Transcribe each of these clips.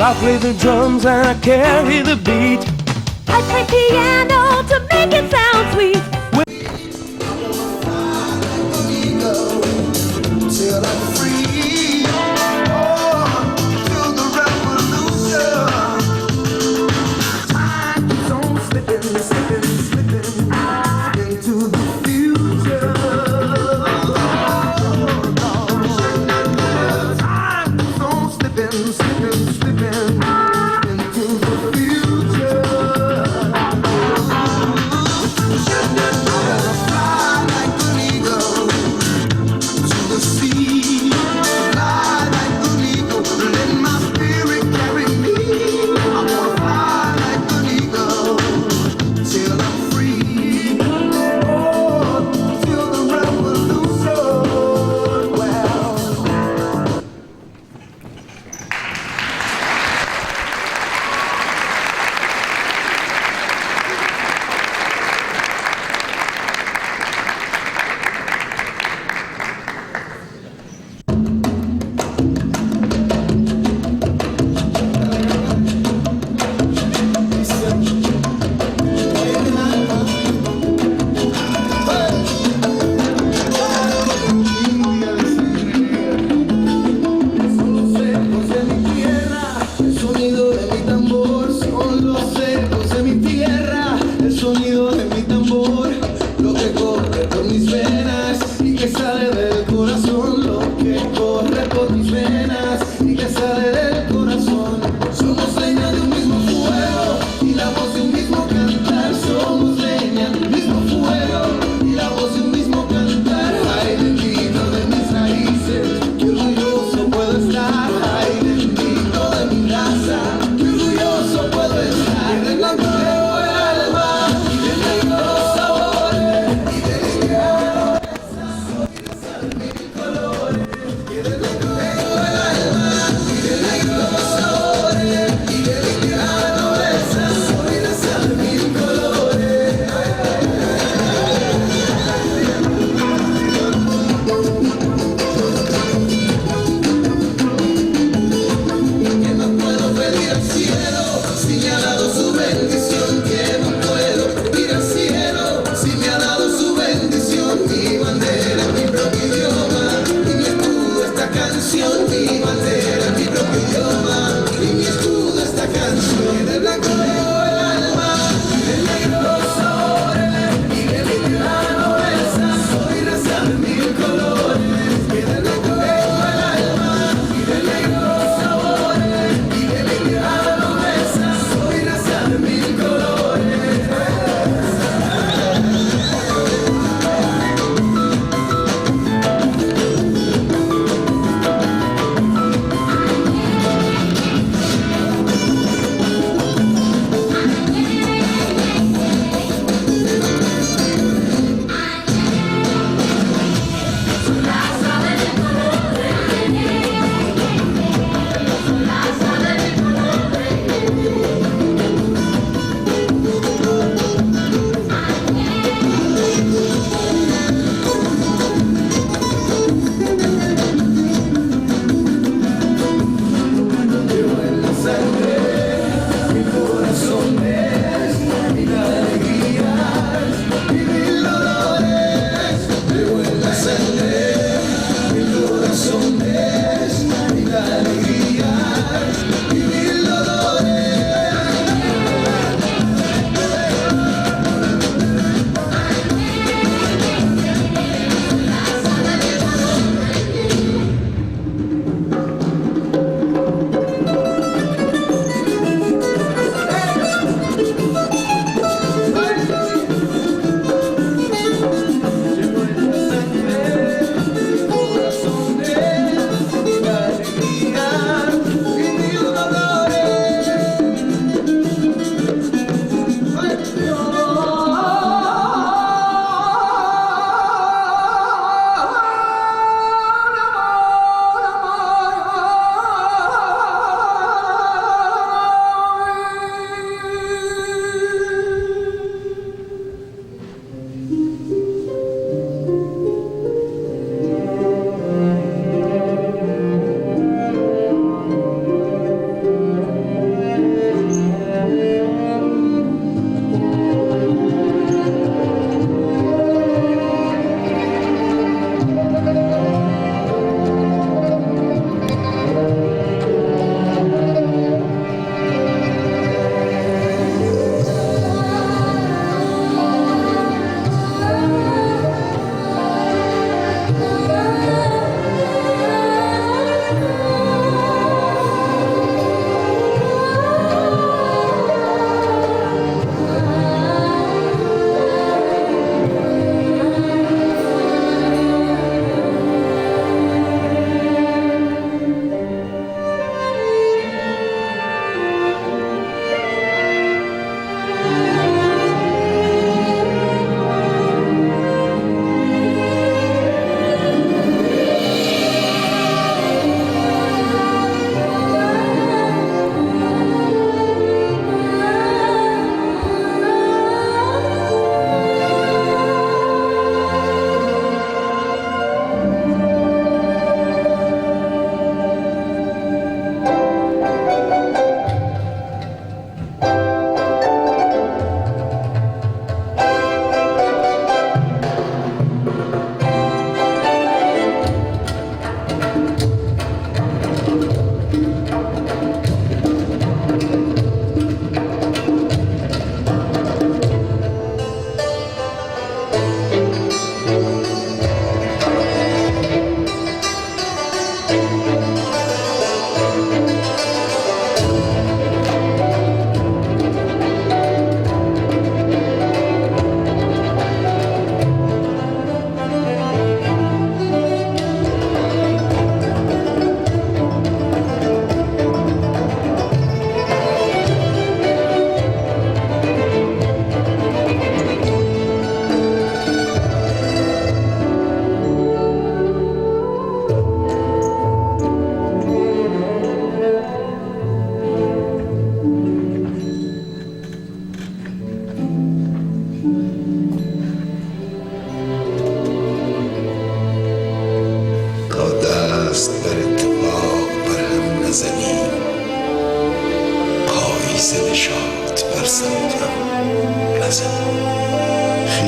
I play the drums and I carry the beat. I play piano to make it sound sweet. Till I'm free, till the revolution. Time keeps on slipping, slipping, slipping into the future. Time keeps on slipping, slipping, slipping into the future.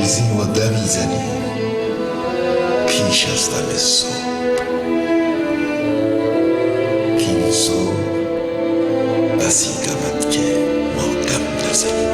بریزیم و دمی زنیم پیش از دم صبح، که این صبح بسی دمد که ما دم نزنیم.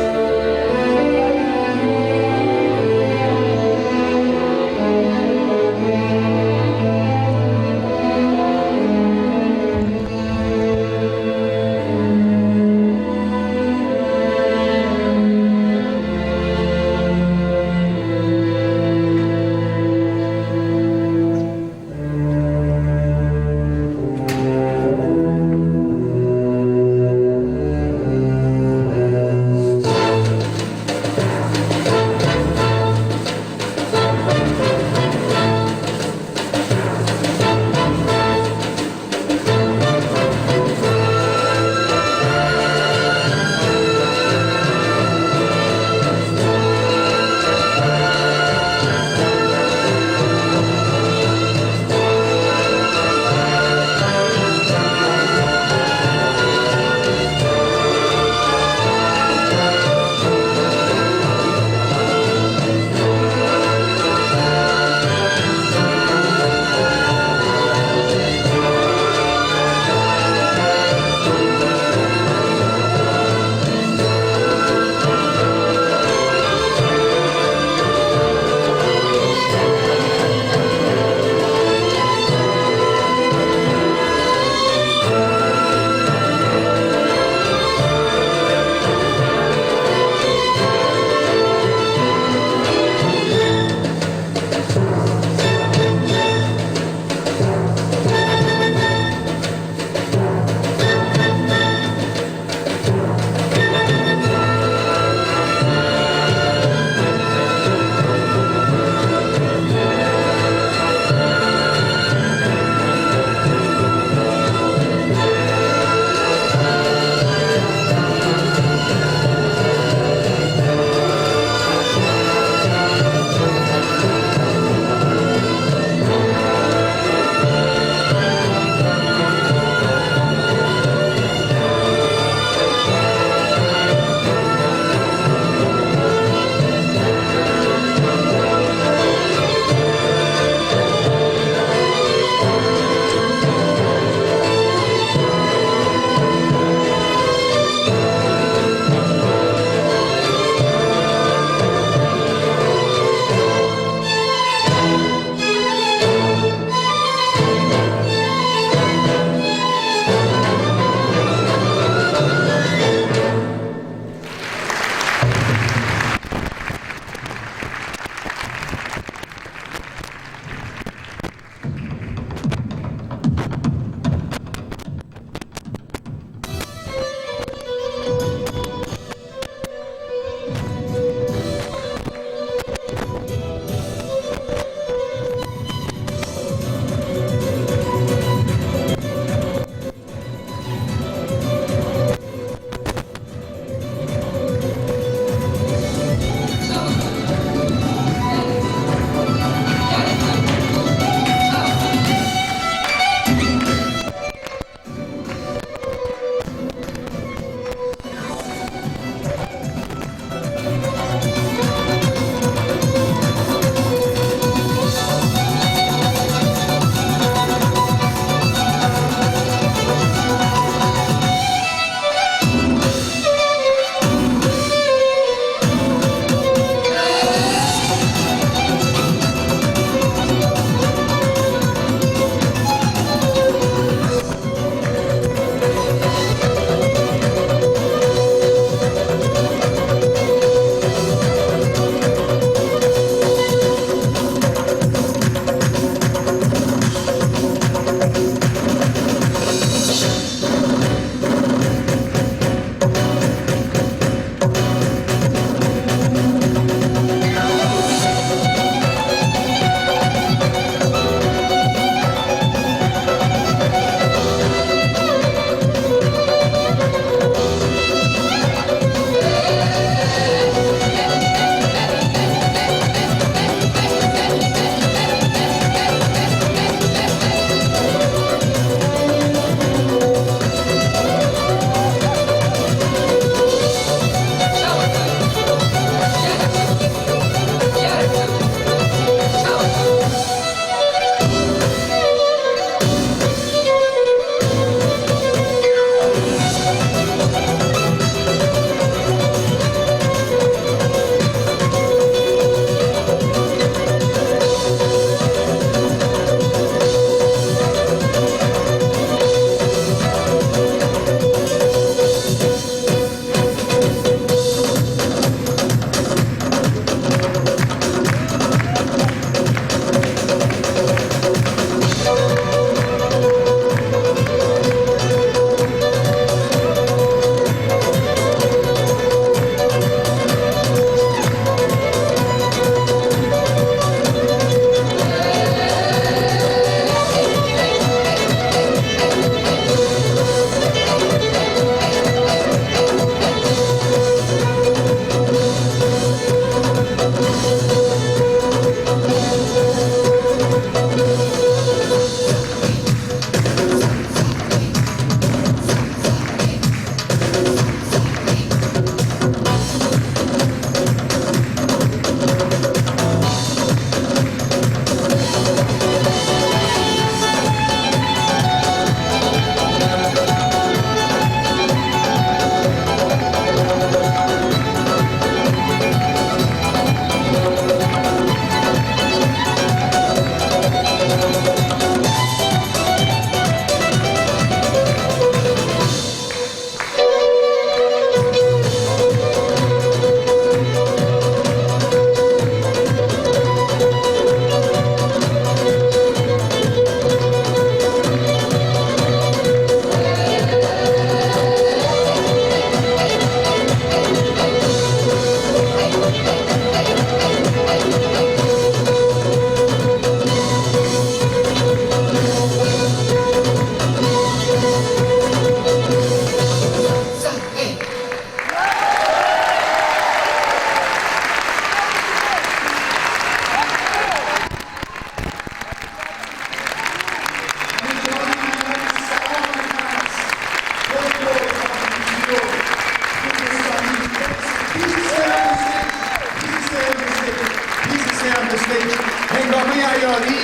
هنگامه عیاری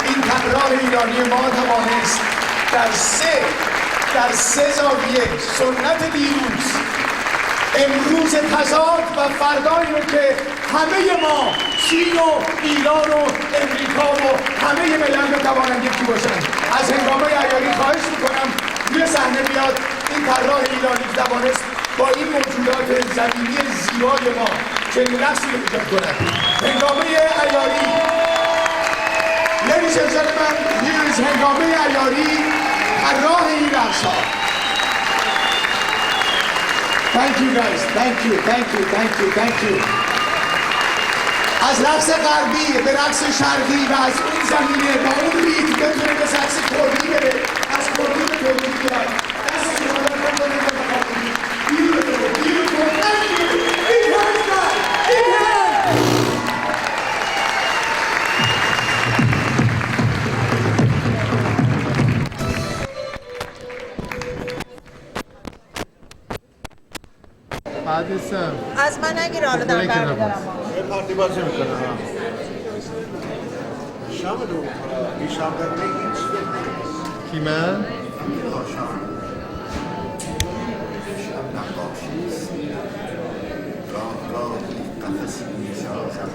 این طراح ایرانی ما توانست در سه زاویه سنت دیروز، امروز تضاد و فردایی رو که همه ما چین و ایران و امریکا و همه ملل بتوانند یکی باشند. از هنگامه عیاری خواهش میکنم روی صحنه بیاد این طراح ایرانی توانست با این موجودات زمینی زیبای ما چنین رقصی رو ایجاد کند. هنگامه عیاری. Ladies and gentlemen, here is هنگامه عیاری، طراح این رقص‌ها. Thank you guys, thank you. از رقص غربی به رقص شرقی و از اون زمینه با اون ریتم بتونه به رقص کردی بره، از کردی به ترکی بیاد. دست شما را کنید به بخاطری. Beautiful, thank you. Big hands guys, big hands. حدیثم از من نگیر حالا دارم برمیدارم پارتی بازی میکنه شام دو بیشتر در هیچ کی من؟ شام نقاشی راه قفصی میسازم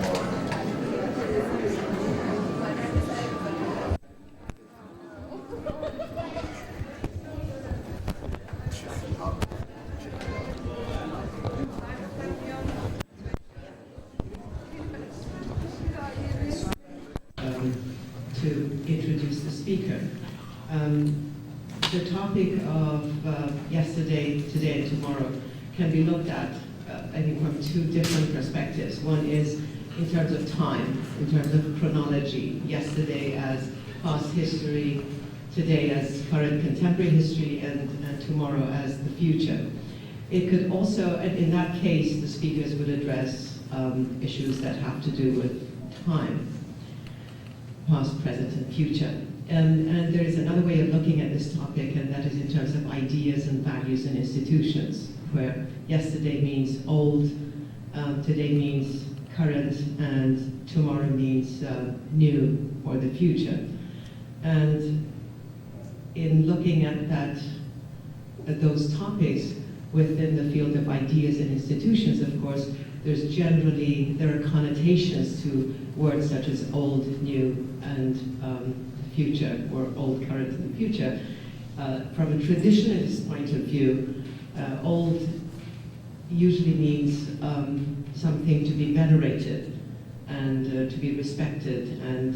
to introduce the speaker. The topic of yesterday, today, and tomorrow can be looked at, I think, from two different perspectives. One is in terms of time, in terms of chronology. Yesterday as past history, today as current contemporary history, and tomorrow as the future. It could also, in that case, the speakers would address issues that have to do with time. Past, present, and future. And there is another way of looking at this topic, and that is in terms of ideas and values and institutions, where yesterday means old, today means current, and tomorrow means new or the future. And in looking at those topics within the field of ideas and institutions, of course, there are connotations to words such as old, new, and future, or old, current, and future. From a traditionalist point of view, old usually means something to be venerated and to be respected and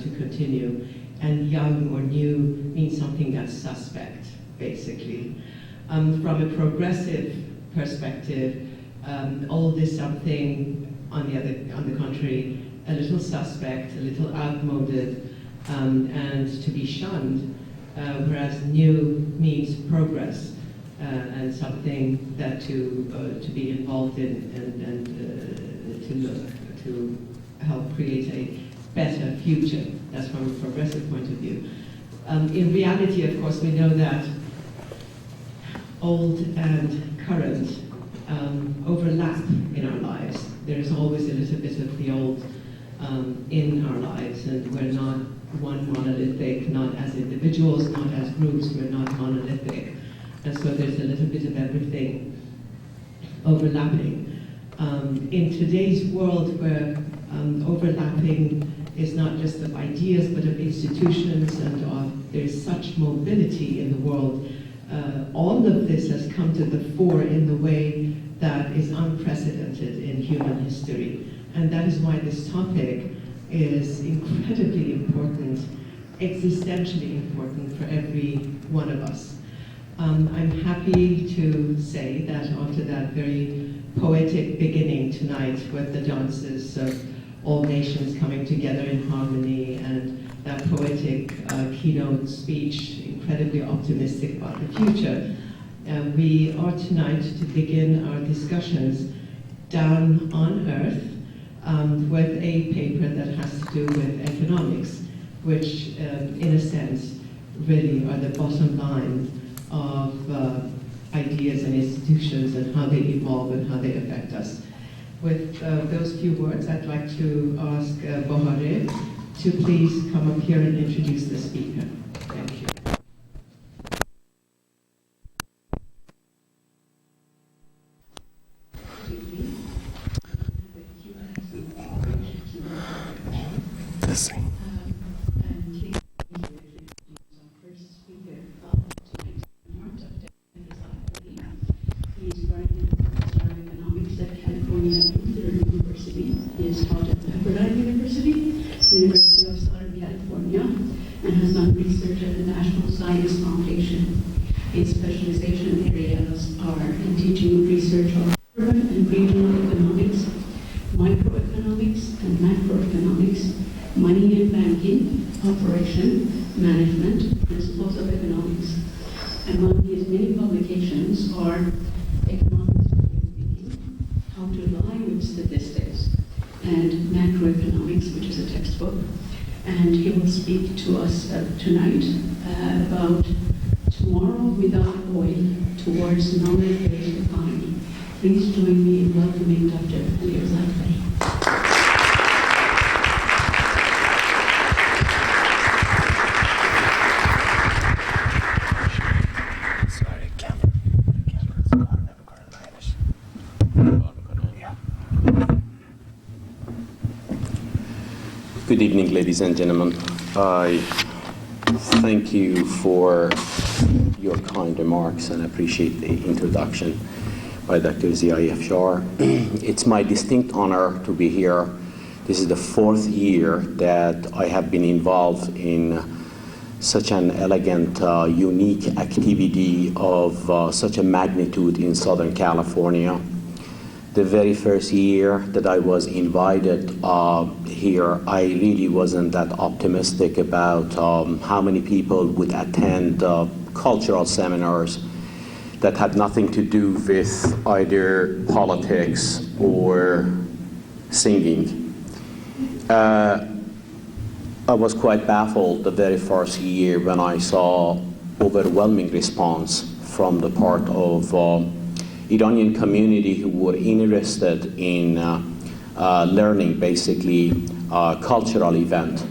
to continue. And young or new means something that's suspect, basically. From a progressive perspective, old is something, on the contrary, a little suspect, a little outmoded, and to be shunned, whereas new means progress and something that to be involved in and to help create a better future. That's from a progressive point of view. In reality, of course, we know that old and current overlap in our lives. There's always a little bit of the old in our lives, and we're not one monolithic, not as individuals, not as groups, we're not monolithic. And so there's a little bit of everything overlapping. In today's world where overlapping is not just of ideas but of institutions and there's such mobility in the world, all of this has come to the fore in the way that is unprecedented in human history. And that is why this topic is incredibly important, existentially important for every one of us. I'm happy to say that after that very poetic beginning tonight with the dances of all nations coming together in harmony and that poetic keynote speech, incredibly optimistic about the future, we are tonight to begin our discussions down on earth with a paper that has to do with economics, which in a sense really are the bottom line of ideas and institutions and how they evolve and how they affect us. With those few words, I'd like to ask Bohare to please come up here and introduce the speaker. Thank you. University of Southern California, and has done research at the National Science Foundation. His specialization areas are in teaching research on urban and regional economics, microeconomics and macroeconomics, money and banking, operation, management, principles of economics. Among his many publications are Economics of Thinking, How to Lie with Statistics, and Macroeconomics, which is a textbook. And he will speak to us tonight about tomorrow without oil towards knowledge-based economy. Please join me in welcoming Dr. Bniyad. Good evening, ladies and gentlemen. I thank you for your kind remarks and appreciate the introduction by Dr. Ziya Afshar. It's my distinct honor to be here. This is the 4th year that I have been involved in such an elegant, unique activity of such a magnitude in Southern California. The very first year that I was invited here, I really wasn't that optimistic about how many people would attend cultural seminars that had nothing to do with either politics or singing. I was quite baffled the very first year when I saw overwhelming response from the part of Iranian community who were interested in learning basically cultural event.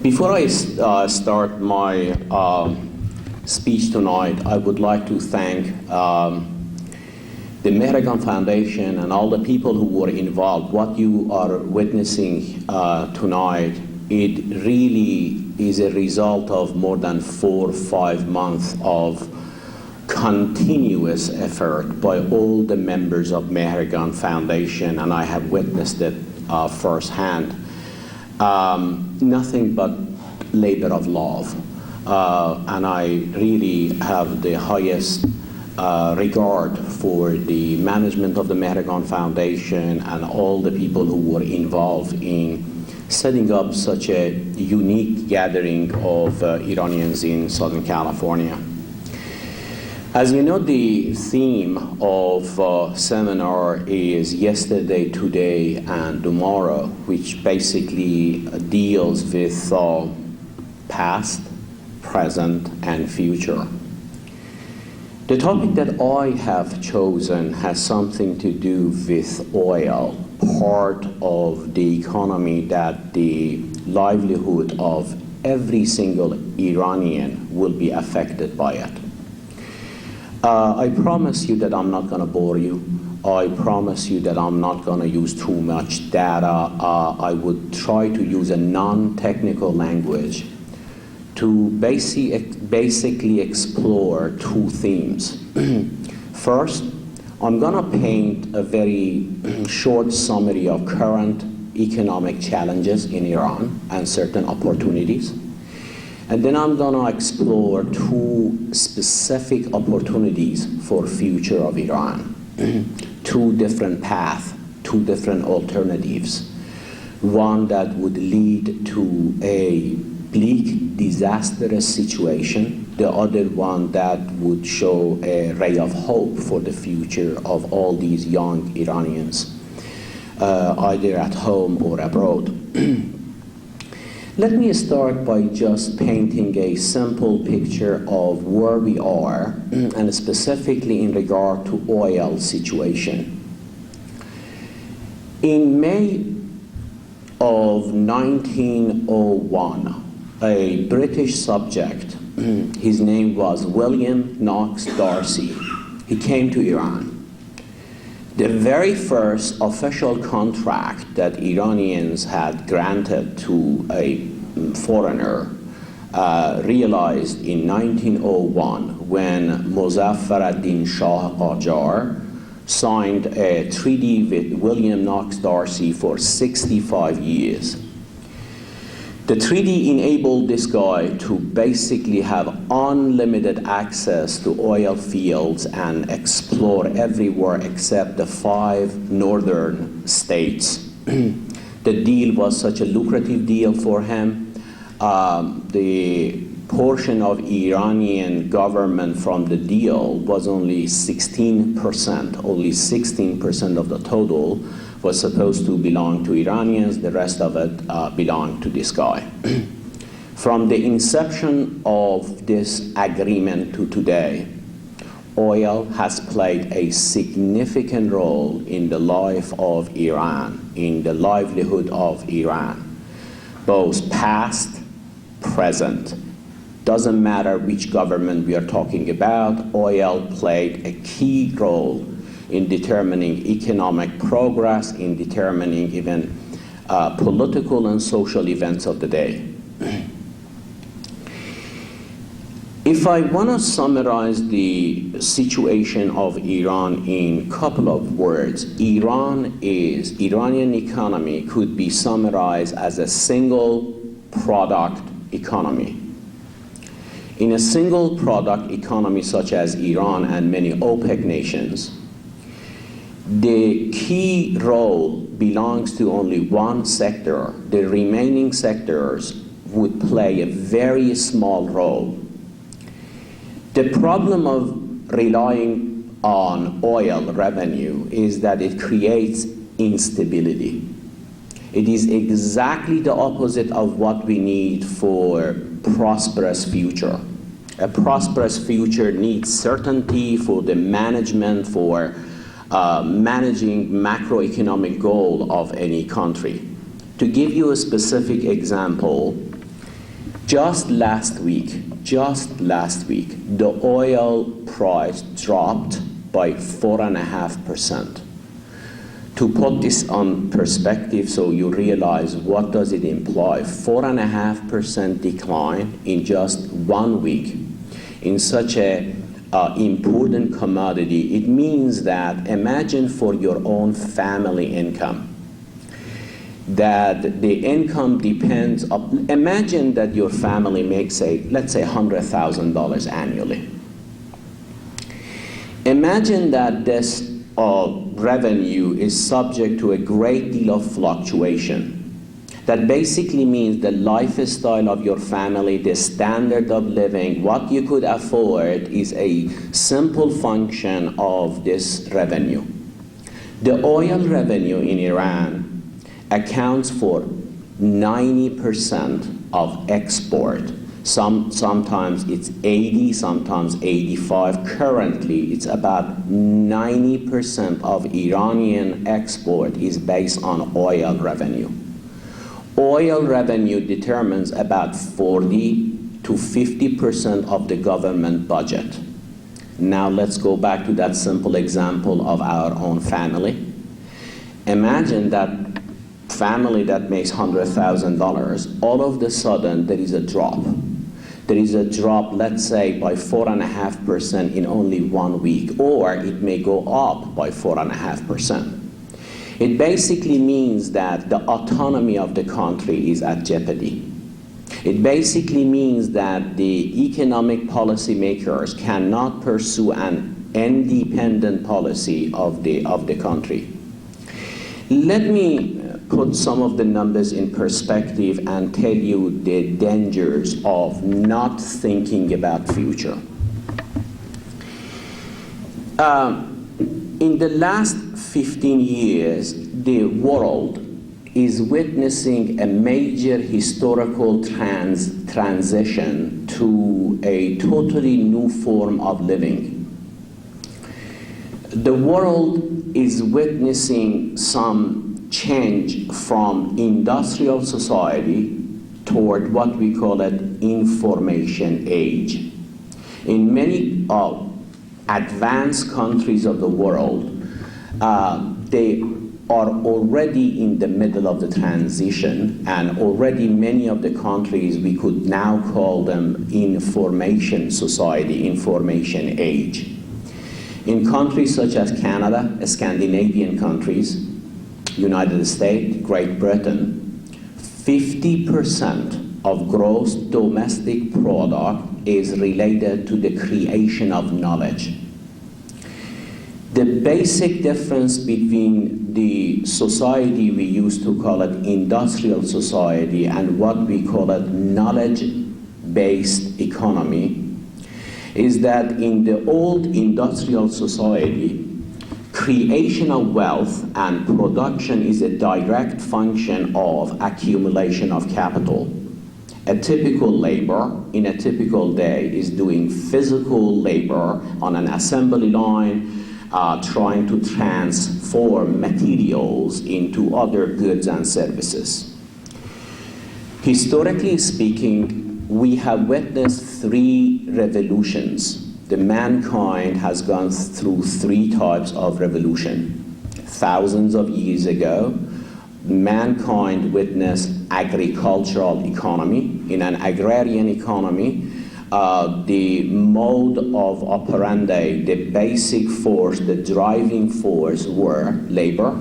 Before I start my speech tonight, I would like to thank the Mehragan Foundation and all the people who were involved. What you are witnessing tonight, it really is a result of more than 4 or 5 months of continuous effort by all the members of Mehragan Foundation, and I have witnessed it firsthand. Nothing but labor of love. And I really have the highest regard for the management of the Mehragan Foundation and all the people who were involved in setting up such a unique gathering of Iranians in Southern California. As you know, the theme of seminar is yesterday, today, and tomorrow, which basically deals with past, present, and future. The topic that I have chosen has something to do with oil, part of the economy that the livelihood of every single Iranian will be affected by it. I promise you that I'm not going to bore you. I promise you that I'm not going to use too much data. I would try to use a non-technical language to basically explore 2 themes. First, I'm going to paint a very short summary of current economic challenges in Iran and certain opportunities. And then I'm going to explore 2 specific opportunities for future of Iran. 2 different paths, 2 different alternatives. One that would lead to a bleak, disastrous situation. The other one that would show a ray of hope for the future of all these young Iranians, either at home or abroad. Let me start by just painting a simple picture of where we are, and specifically in regard to oil situation. In May of 1901, a British subject, his name was William Knox Darcy, he came to Iran. The very first official contract that Iranians had granted to a foreigner realized in 1901 when Muzaffar ad-Din Shah Qajar signed a treaty with William Knox Darcy for 65 years. The treaty enabled this guy to basically have unlimited access to oil fields and explore everywhere except the 5 northern states. The deal was such a lucrative deal for him. The portion of Iranian government from the deal was only 16%. Only 16% of the total was supposed to belong to Iranians. The rest of it belonged to this guy. From the inception of this agreement to today, oil has played a significant role in the life of Iran, in the livelihood of Iran, both past, present. Doesn't matter which government we are talking about, oil played a key role in determining economic progress, in determining even political and social events of the day. If I want to summarize the situation of Iran in a couple of words, Iranian economy could be summarized as a single product economy. In a single product economy such as Iran and many OPEC nations, the key role belongs to only one sector. The remaining sectors would play a very small role. The problem of relying on oil revenue is that it creates instability. It is exactly the opposite of what we need for prosperous future. A prosperous future needs certainty for the management, for managing macroeconomic goal of any country. To give you a specific example, just last week, the oil price dropped by 4.5%. To put this on perspective so you realize what does it imply, 4.5% decline in just 1 week in such a important commodity, it means that imagine for your own family income, that the income depends on, imagine that your family makes let's say $100,000 annually. Imagine that this revenue is subject to a great deal of fluctuation. That basically means the lifestyle of your family, the standard of living, what you could afford is a simple function of this revenue. The oil revenue in Iran accounts for 90% of export. Sometimes it's 80, sometimes 85. Currently, it's about 90% of Iranian export is based on oil revenue. Oil revenue determines about 40 to 50% of the government budget. Now let's go back to that simple example of our own family. Imagine that family that makes $100,000, all of a sudden there is a drop. There is a drop, let's say, by 4.5% in only 1 week, or it may go up by 4.5%. It basically means that the autonomy of the country is at jeopardy. It basically means that the economic policymakers cannot pursue an independent policy of the country. Let me put some of the numbers in perspective and tell you the dangers of not thinking about future. In the last 15 years, the world is witnessing a major historical transition to a totally new form of living. The world is witnessing some change from industrial society toward what we call it information age. In many advanced countries of the world, they are already in the middle of the transition, and already many of the countries, we could now call them information society, information age. In countries such as Canada, Scandinavian countries, United States, Great Britain, 50% of gross domestic product is related to the creation of knowledge. The basic difference between the society we used to call it industrial society and what we call it knowledge-based economy is that in the old industrial society, creation of wealth and production is a direct function of accumulation of capital. A typical labor in a typical day is doing physical labor on an assembly line, trying to transform materials into other goods and services. Historically speaking, we have witnessed 3 revolutions. The mankind has gone through 3 types of revolution. Thousands of years ago, mankind witnessed agricultural economy. In an agrarian economy, the mode of operandi, the basic force, the driving force were labor,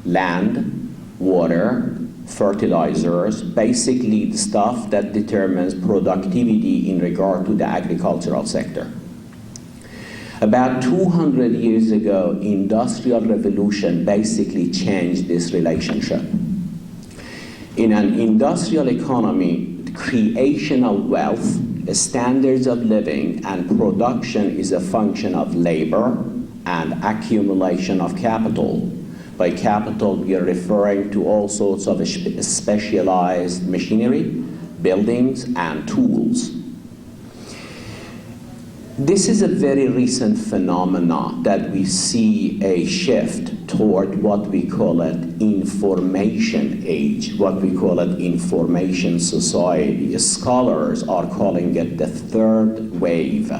land, water, fertilizers, basically the stuff that determines productivity in regard to the agricultural sector. About 200 years ago, Industrial Revolution basically changed this relationship. In an industrial economy, the creation of wealth, standards of living, and production is a function of labor and accumulation of capital. By capital, we are referring to all sorts of specialized machinery, buildings, and tools. This is a very recent phenomenon that we see a shift toward what we call it information age, what we call it information society. Scholars are calling it the 3rd wave.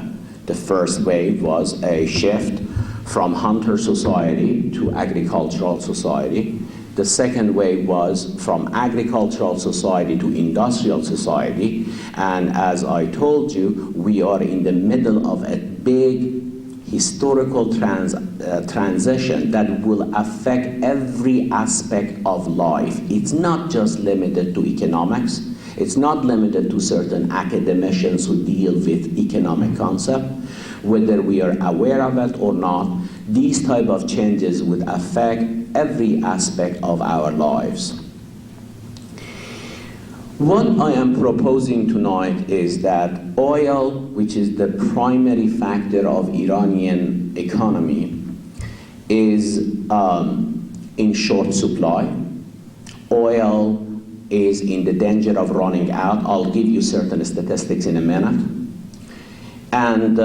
The first wave was a shift from hunter society to agricultural society. The second wave was from agricultural society to industrial society. And as I told you, we are in the middle of a big historical transition that will affect every aspect of life. It's not just limited to economics. It's not limited to certain academicians who deal with economic concept. Whether we are aware of it or not, these type of changes would affect every aspect of our lives. What I am proposing tonight is that oil, which is the primary factor of Iranian economy, is in short supply. Oil is in the danger of running out. I'll give you certain statistics in a minute. And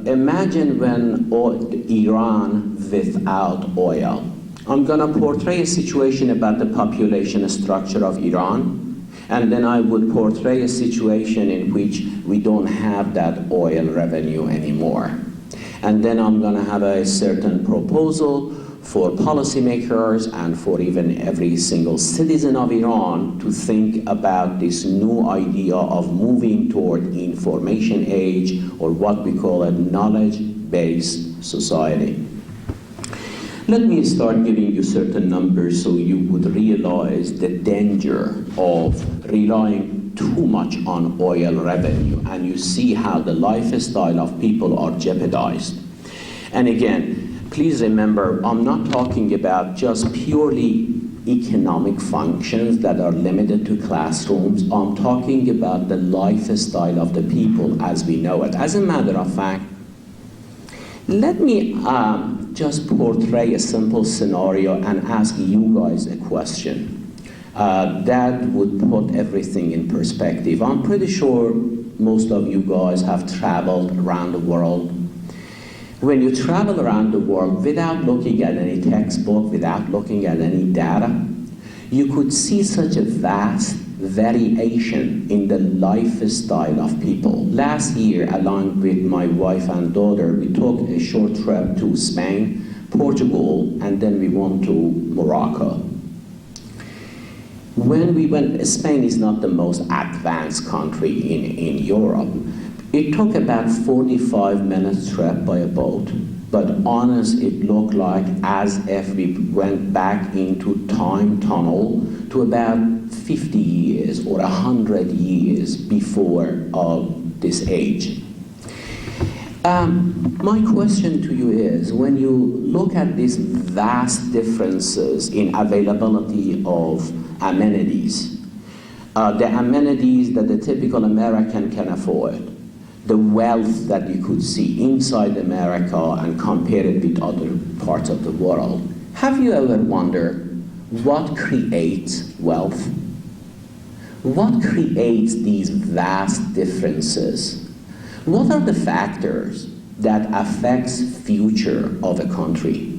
imagine when Iran without oil. I'm going to portray a situation about the population structure of Iran, and then I would portray a situation in which we don't have that oil revenue anymore. And then I'm going to have a certain proposal for policymakers and for even every single citizen of Iran to think about this new idea of moving toward information age, or what we call a knowledge-based society. Let me start giving you certain numbers so you would realize the danger of relying too much on oil revenue, and you see how the lifestyle of people are jeopardized. And again, please remember, I'm not talking about just purely economic functions that are limited to classrooms. I'm talking about the lifestyle of the people as we know it. As a matter of fact, let me just portray a simple scenario and ask you guys a question that would put everything in perspective. I'm pretty sure most of you guys have traveled around the world. When you travel around the world without looking at any textbook, without looking at any data, you could see such a vast variation in the lifestyle of people. Last year, along with my wife and daughter, we took a short trip to Spain, Portugal, and then we went to Morocco. When we went, Spain is not the most advanced country in Europe. It took about 45 minutes trip by a boat, but honest, it looked like as if we went back into time tunnel to about 50 years or 100 years before this age. My question to you is, when you look at these vast differences in availability of amenities, the amenities that the typical American can afford, the wealth that you could see inside America and compare it with other parts of the world, have you ever wondered what creates wealth? What creates these vast differences? What are the factors that affects future of a country?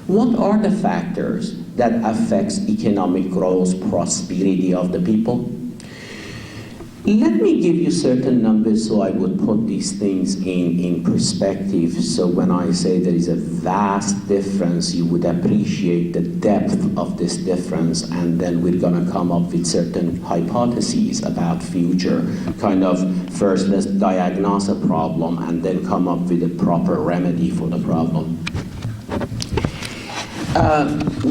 What are the factors that affects economic growth, prosperity of the people? Let me give you certain numbers so I would put these things in perspective, so when I say there is a vast difference, you would appreciate the depth of this difference, and then we're gonna come up with certain hypotheses about future. Kind of first let's diagnose a problem and then come up with a proper remedy for the problem.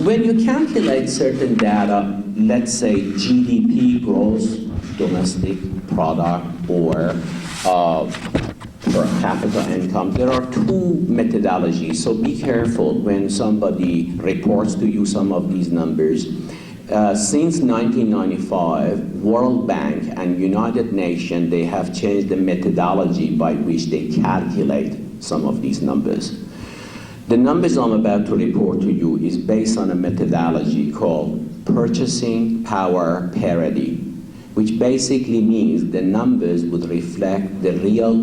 When you calculate certain data, let's say GDP growth, domestic product, or per capita income, there are two methodologies, so be careful when somebody reports to you some of these numbers. Since 1995, World Bank and United Nations, they have changed the methodology by which they calculate some of these numbers. The numbers I'm about to report to you is based on a methodology called purchasing power parity, which basically means the numbers would reflect the real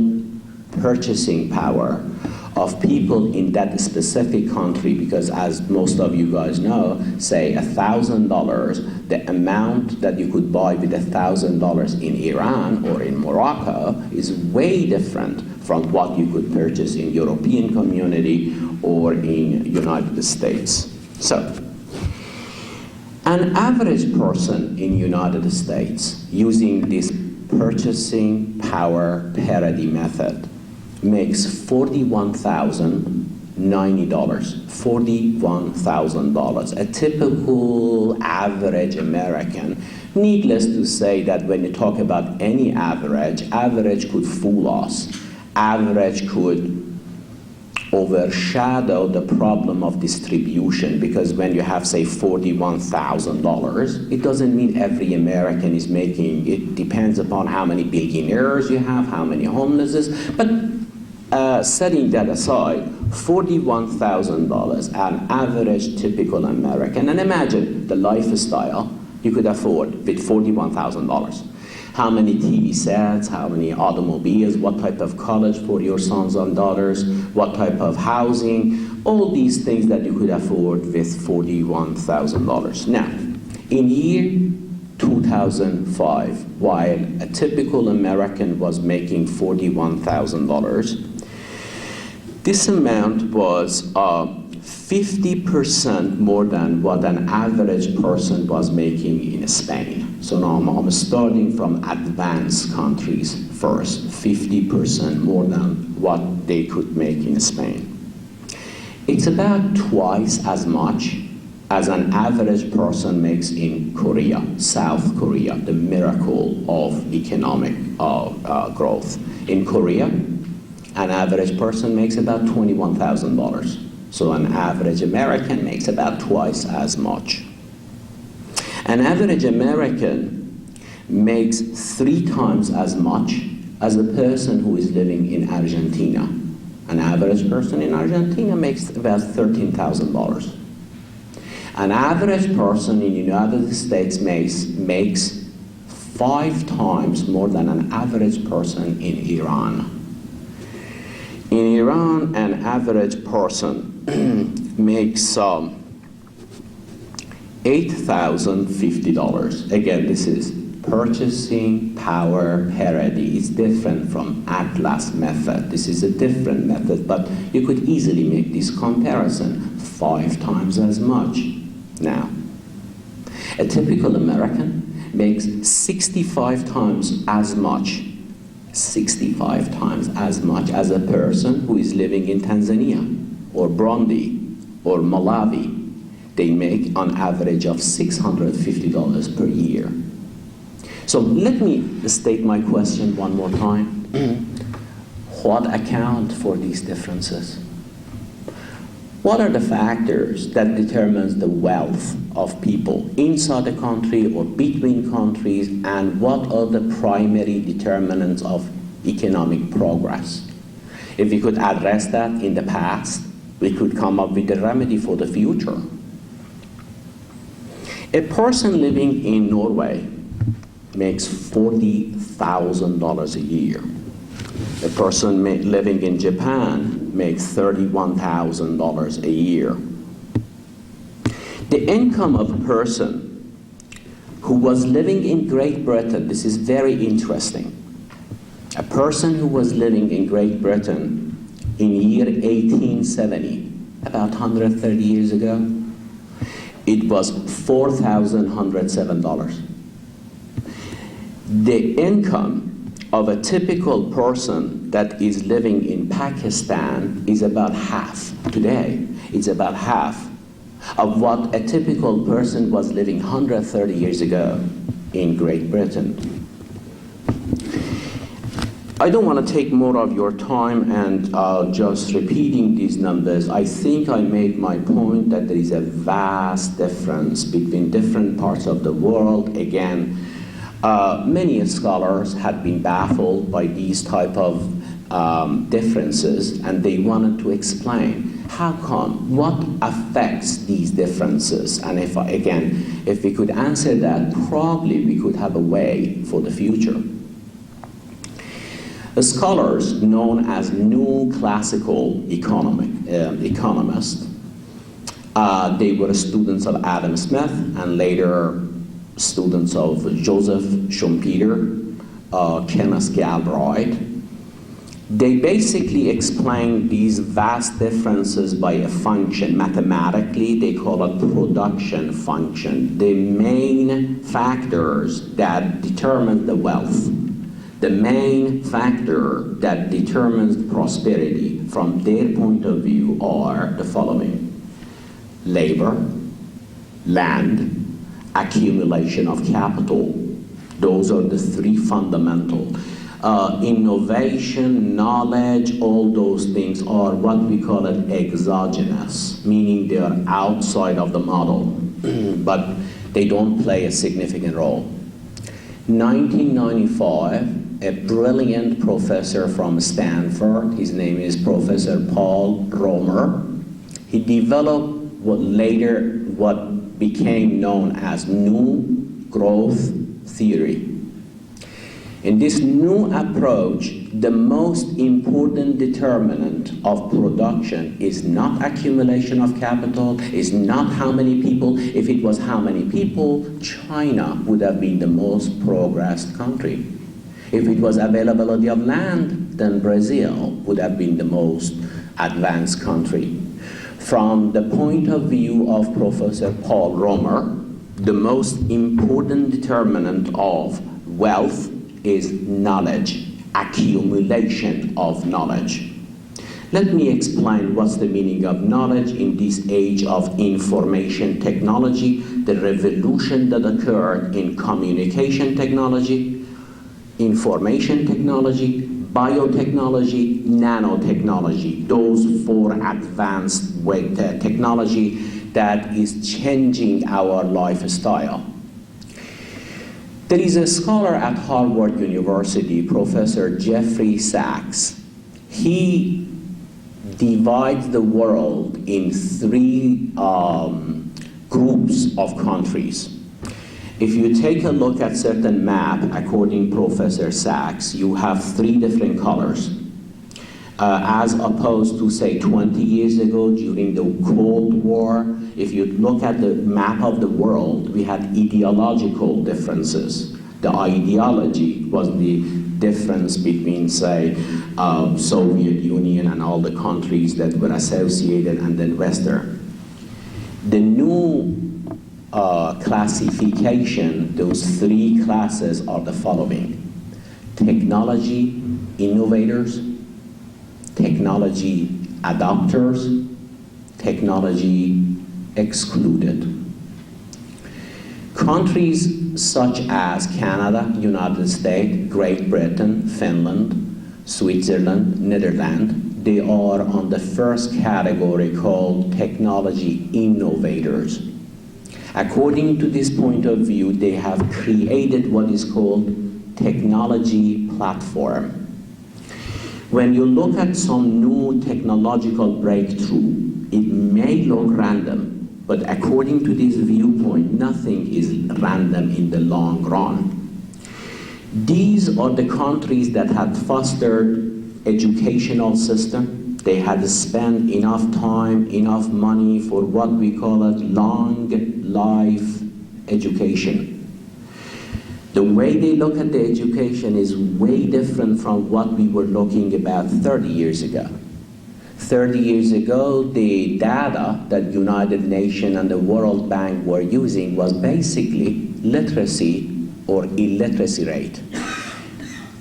purchasing power of people in that specific country, because as most of you guys know, say $1,000, the amount that you could buy with $1,000 in Iran or in Morocco is way different from what you could purchase in European community or in United States. So, an average person in United States using this purchasing power parity method makes $41,090. $41,000. A typical average American. Needless to say that when you talk about any average, average could fool us. Average could overshadow the problem of distribution, because when you have, say, $41,000, it doesn't mean every American is making, it depends upon how many billionaires you have, how many homelesses, but setting that aside, $41,000, an average typical American, and imagine the lifestyle you could afford with $41,000. How many TV sets, how many automobiles, what type of college for your sons and daughters, what type of housing, all these things that you could afford with $41,000. Now, in year 2005, while a typical American was making $41,000, this amount was 50% more than what an average person was making in Spain. So now I'm starting from advanced countries first, 50% more than what they could make in Spain. It's about twice as much as an average person makes in Korea, South Korea, the miracle of economic growth. In Korea, an average person makes about $21,000. So an average American makes about twice as much. An average American makes 3 times as much as a person who is living in Argentina. An average person in Argentina makes about $13,000. An average person in the United States makes 5 times more than an average person in Iran. In Iran, an average person makes $8,050. Again, this is purchasing power parity. It's different from Atlas method. This is a different method, but you could easily make this comparison. 5 times as much. Now, a typical American makes 65 times as much, 65 times as much as a person who is living in Tanzania or Burundi or Malawi. They make on average of $650 per year. So let me state my question one more time. What account for these differences? What are the factors that determines the wealth of people inside the country or between countries, and what are the primary determinants of economic progress? If we could address that in the past, we could come up with a remedy for the future. A person living in Norway makes $40,000 a year. A person living in Japan makes $31,000 a year. The income of a person who was living in Great Britain, this is very interesting. A person who was living in Great Britain in year 1870, about 130 years ago, it was $4,107. The income of a typical person that is living in Pakistan is about half. Today, it's about half of what a typical person was living 130 years ago in Great Britain. I don't want to take more of your time and just repeating these numbers. I think I made my point that there is a vast difference between different parts of the world. Again, many scholars had been baffled by these type of differences, and they wanted to explain how come, what affects these differences, and if we could answer that, probably we could have a way for the future. The scholars known as new classical economists, they were students of Adam Smith and later students of Joseph Schumpeter, Kenneth Galbraith. They basically explain these vast differences by a function. Mathematically, they call it production function. The main factors that determine the wealth, the main factor that determines prosperity from their point of view are the following: labor, land, accumulation of capital. Those are the 3 fundamental. Innovation, knowledge, all those things are what we call it exogenous, meaning they are outside of the model, but they don't play a significant role. 1995, a brilliant professor from Stanford, his name is Professor Paul Romer, he developed what became known as New Growth Theory. In this new approach, the most important determinant of production is not accumulation of capital, is not how many people. If it was how many people, China would have been the most progressed country. If it was availability of land, then Brazil would have been the most advanced country. From the point of view of Professor Paul Romer, the most important determinant of wealth is knowledge, accumulation of knowledge. Let me explain what's the meaning of knowledge in this age of information technology, the revolution that occurred in communication technology, information technology, biotechnology, nanotechnology, those 4 advanced technology that is changing our lifestyle. There is a scholar at Harvard University, Professor Jeffrey Sachs. He divides the world in 3 groups of countries. If you take a look at certain map, according to Professor Sachs, you have 3 different colors. as opposed to, say, 20 years ago during the Cold War. If you look at the map of the world, we had ideological differences. The ideology was the difference between, say, Soviet Union and all the countries that were associated, and then Western. The new classification, those three classes are the following: technology innovators, technology adopters, technology excluded. Countries such as Canada, United States, Great Britain, Finland, Switzerland, Netherlands, they are on the first category called technology innovators. According to this point of view, they have created what is called technology platform. When you look at some new technological breakthrough, it may look random, but according to this viewpoint, nothing is random in the long run. These are the countries that had fostered educational system. They had spent enough time, enough money for what we call it long life education. The way they look at the education is way different from what we were looking about 30 years ago. 30 years ago, the data that United Nations and the World Bank were using was basically literacy or illiteracy rate.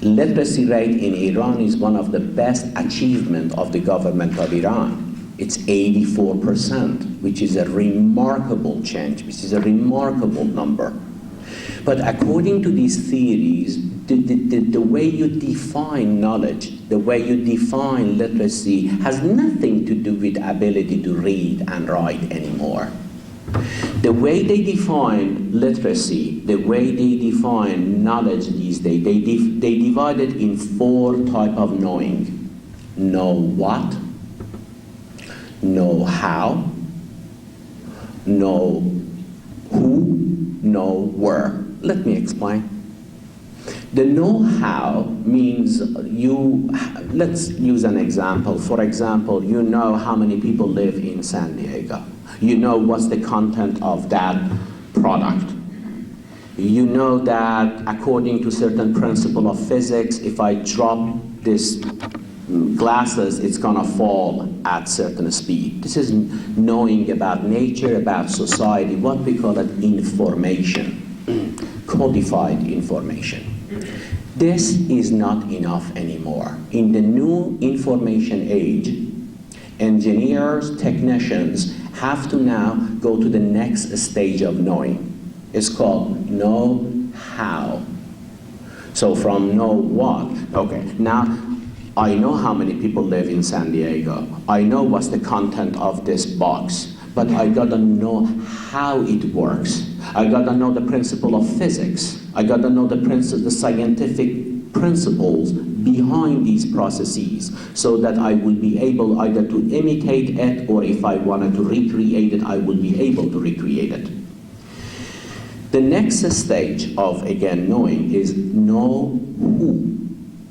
Literacy rate in Iran is one of the best achievements of the government of Iran. It's 84%, which is a remarkable change, which is a remarkable number. But according to these theories, the way you define knowledge, the way you define literacy has nothing to do with ability to read and write anymore. The way they define literacy, the way they define knowledge these days, they divide it in four types of knowing. Know what, know how, know who, know where. Let me explain. The know-how means let's use an example. For example, you know how many people live in San Diego. You know what's the content of that product. You know that according to certain principle of physics, if I drop this glasses, it's gonna fall at certain speed. This is knowing about nature, about society, what we call it information, codified information. This is not enough anymore. In the new information age, engineers, technicians have to now go to the next stage of knowing. It's called know-how. So from know what, okay, now I know how many people live in San Diego. I know what's the content of this box, but I gotta know how it works. I gotta know the principle of physics. I gotta know the scientific principles behind these processes so that I will be able either to imitate it, or if I wanted to recreate it, I will be able to recreate it. The next stage of, again, knowing is know who.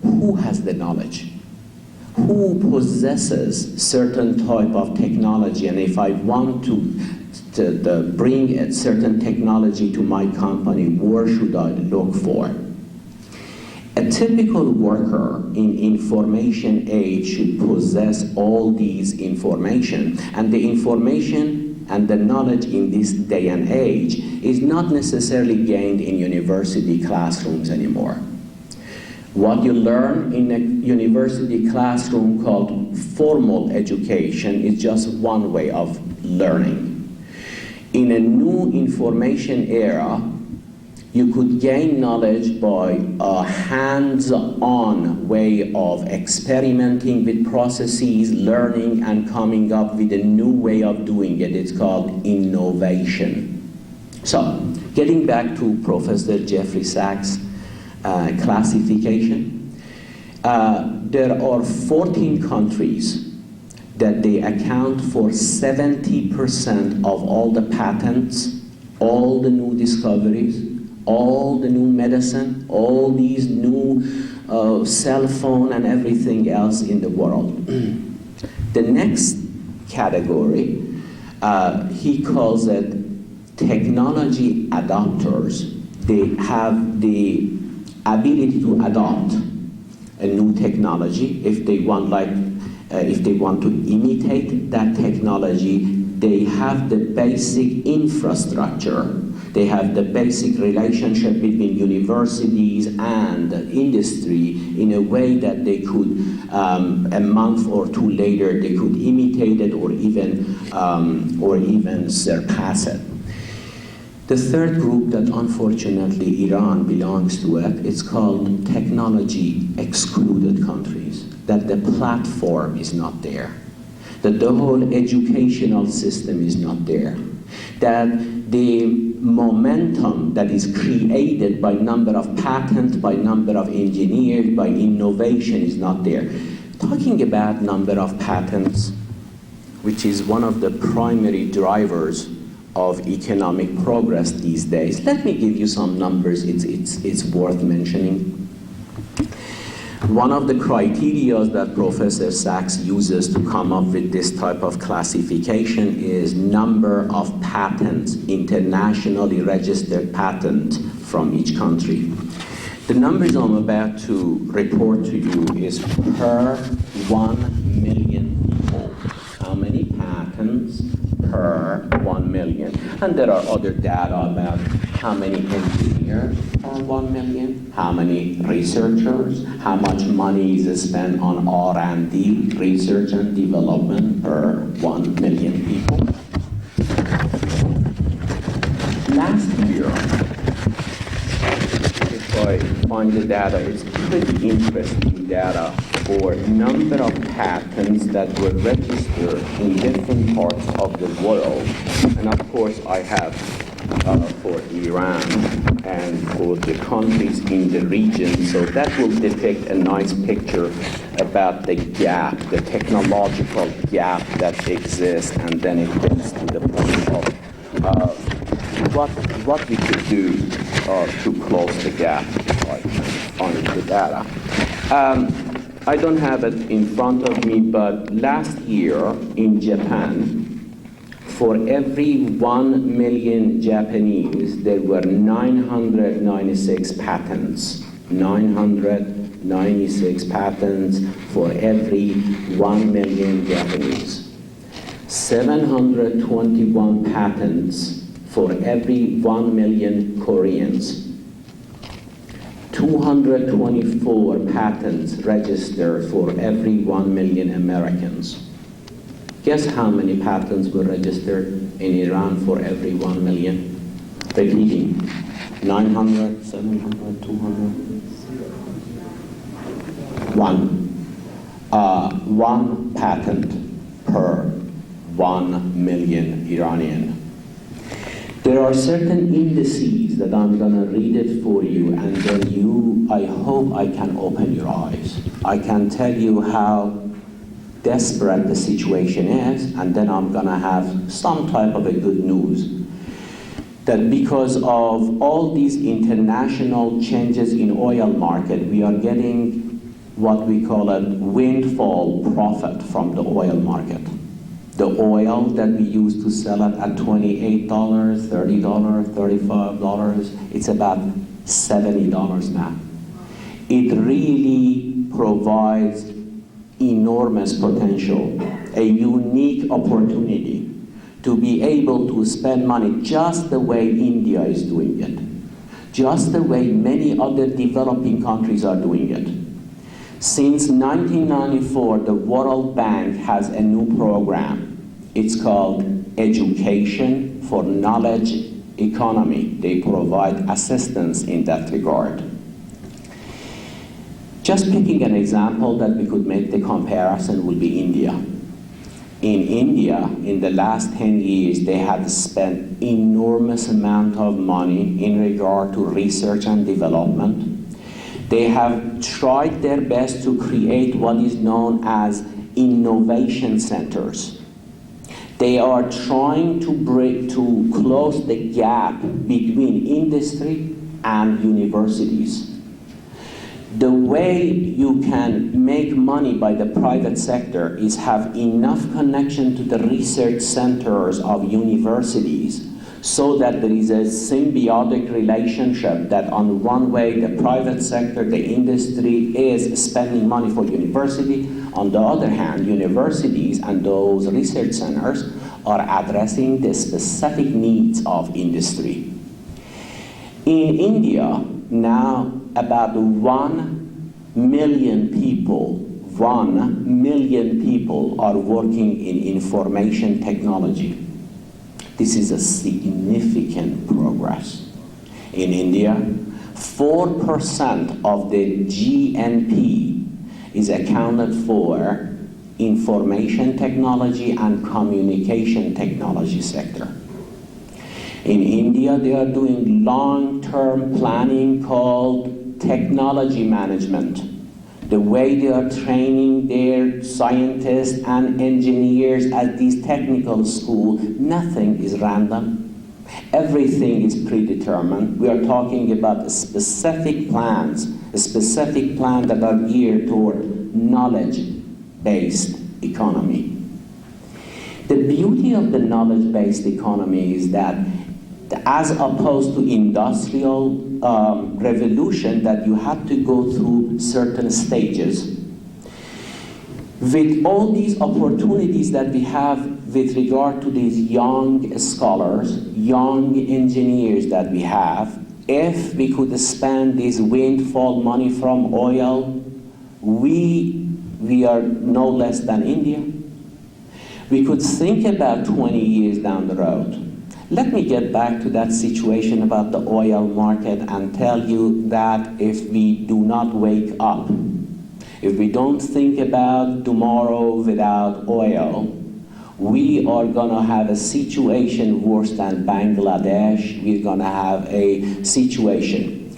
Who has the knowledge? Who possesses certain type of technology, and if I want to bring a certain technology to my company, where should I look for? A typical worker in information age should possess all these information, and the information and the knowledge in this day and age is not necessarily gained in university classrooms anymore. What you learn in a university classroom called formal education is just one way of learning. In a new information era, you could gain knowledge by a hands-on way of experimenting with processes, learning, and coming up with a new way of doing it. It's called innovation. So, getting back to Professor Jeffrey Sachs' classification, there are 14 countries that they account for 70% of all the patents, all the new discoveries, all the new medicine, all these new cell phone and everything else in the world. The next category, he calls it technology adopters. They have the ability to adopt a new technology. If they want to imitate that technology, they have the basic infrastructure. They have the basic relationship between universities and industry in a way that they could, a month or two later, they could imitate it or even surpass it. The third group that unfortunately Iran belongs to it's called technology excluded countries, that the platform is not there, that the whole educational system is not there, that the momentum that is created by number of patents, by number of engineers, by innovation is not there. Talking about number of patents, which is one of the primary drivers of economic progress these days. Let me give you some numbers, it's worth mentioning. One of the criteria that Professor Sachs uses to come up with this type of classification is number of patents, internationally registered patents from each country. The numbers I'm about to report to you is per 1 million people. How many patents per 1 million? And there are other data about how many engineers per 1 million, how many researchers, how much money is spent on R&D, research and development per 1 million people. Last year, if I find the data, it's pretty interesting data for number of patents that were registered in different parts of the world. And of course, I have for Iran and for the countries in the region. So that will depict a nice picture about the gap, the technological gap that exists, and then it gets to the point of what we could do to close the gap, if I can find the data. I don't have it in front of me, but last year in Japan, for every 1 million Japanese, there were 996 patents. 996 patents for every 1 million Japanese. 721 patents for every 1 million Koreans. 224 patents registered for every 1 million Americans. Guess how many patents were registered in Iran for every 1 million? Repeating, 900, 700, 200? One patent per 1 million Iranian. There are certain indices that I'm going to read it for you, and then I hope I can open your eyes. I can tell you how desperate the situation is, and then I'm going to have some type of a good news. That because of all these international changes in oil market, we are getting what we call a windfall profit from the oil market. The oil that we used to sell it at $28, $30, $35, it's about $70 now. It really provides enormous potential, a unique opportunity to be able to spend money just the way India is doing it, just the way many other developing countries are doing it. Since 1994, the World Bank has a new program. It's called Education for Knowledge Economy. They provide assistance in that regard. Just picking an example that we could make the comparison would be India. In India, in the last 10 years, they have spent enormous amount of money in regard to research and development. They have tried their best to create what is known as innovation centers. They are trying to close the gap between industry and universities. The way you can make money by the private sector is have enough connection to the research centers of universities so that there is a symbiotic relationship that on one way the private sector, the industry is spending money for university. On the other hand, universities and those research centers are addressing the specific needs of industry. In India, now about 1 million people are working in information technology. This is a significant progress. In India, 4% of the GNP is accounted for information technology and communication technology sector. In India, they are doing long-term planning called technology management. The way they are training their scientists and engineers at these technical schools, nothing is random. Everything is predetermined. We are talking about specific plans, a specific plan that are geared toward knowledge-based economy. The beauty of the knowledge-based economy is that as opposed to industrial revolution that you had to go through certain stages, with all these opportunities that we have with regard to these young scholars, young engineers that we have, if we could spend this windfall money from oil, we are no less than India. We could think about 20 years down the road. Let me get back to that situation about the oil market and tell you that if we do not wake up, if we don't think about tomorrow without oil, we are going to have a situation worse than Bangladesh. We're going to have a situation.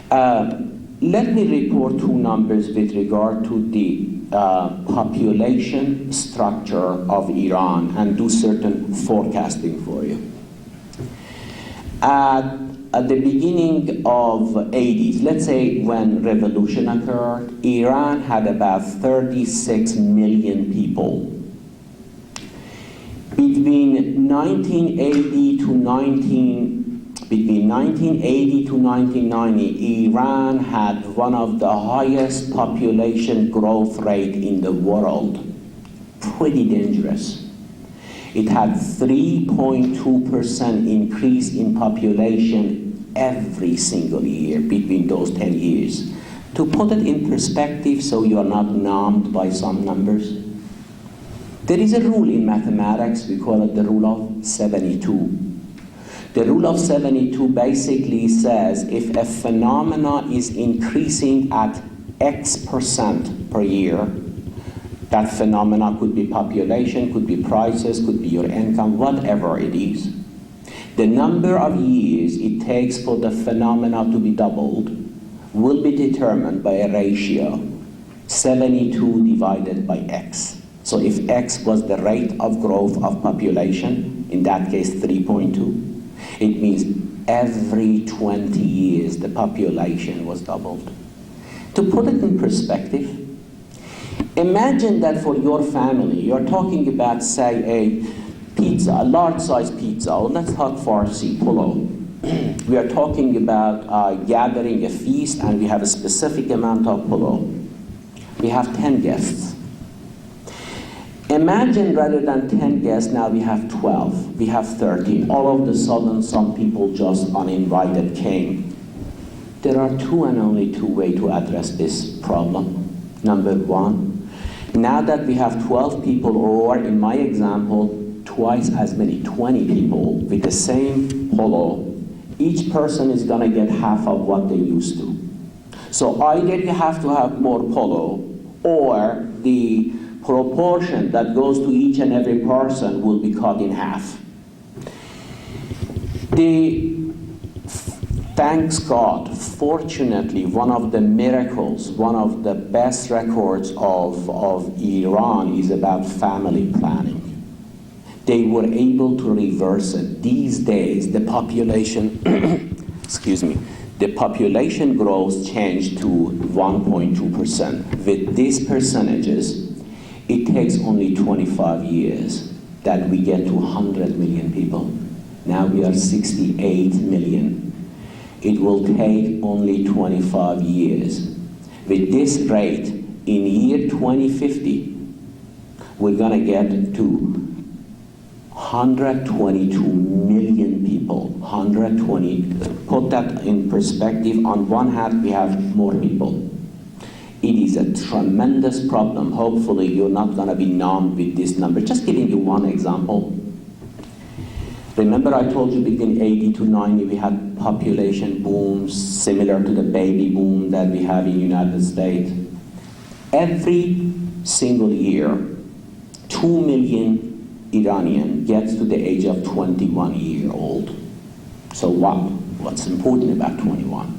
Let me report two numbers with regard to the population structure of Iran and do certain forecasting for you. At the beginning of 80s, let's say when revolution occurred, Iran had about 36 million people. Between 1980 to 1990, Iran had one of the highest population growth rate in the world. Pretty dangerous. It had 3.2% increase in population every single year between those 10 years. To put it in perspective so you are not numbed by some numbers, there is a rule in mathematics, we call it the rule of 72. The rule of 72 basically says if a phenomenon is increasing at X% per year, that phenomena could be population, could be prices, could be your income, whatever it is. The number of years it takes for the phenomena to be doubled will be determined by a ratio, 72 divided by X. So if X was the rate of growth of population, in that case 3.2, it means every 20 years the population was doubled. To put it in perspective, imagine that for your family, you're talking about, say, a pizza, a large-size pizza. Let's talk Farsi, pulao. We are talking about gathering a feast, and we have a specific amount of pulao. We have 10 guests. Imagine rather than 10 guests, now we have 12, we have 13. All of a sudden, some people just uninvited came. There are two and only two ways to address this problem. Number one, now that we have 12 people, or in my example, twice as many, 20 people with the same polo, each person is gonna get half of what they used to. So either you have to have more polo, or the proportion that goes to each and every person will be cut in half. Thanks God, fortunately, one of the miracles, one of the best records of Iran is about family planning. They were able to reverse it. These days, the population, excuse me, the population growth changed to 1.2%. With these percentages, it takes only 25 years that we get to 100 million people. Now we are 68 million. It will take only 25 years. With this rate, in year 2050, we're gonna get to 122 million people. 120, put that in perspective, on one hand we have more people. It is a tremendous problem. Hopefully you're not gonna be numb with this number. Just giving you one example. Remember I told you between 80 to 90 we had population booms similar to the baby boom that we have in the United States. Every single year, 2 million Iranian gets to the age of 21-year-old. So what's important about 21?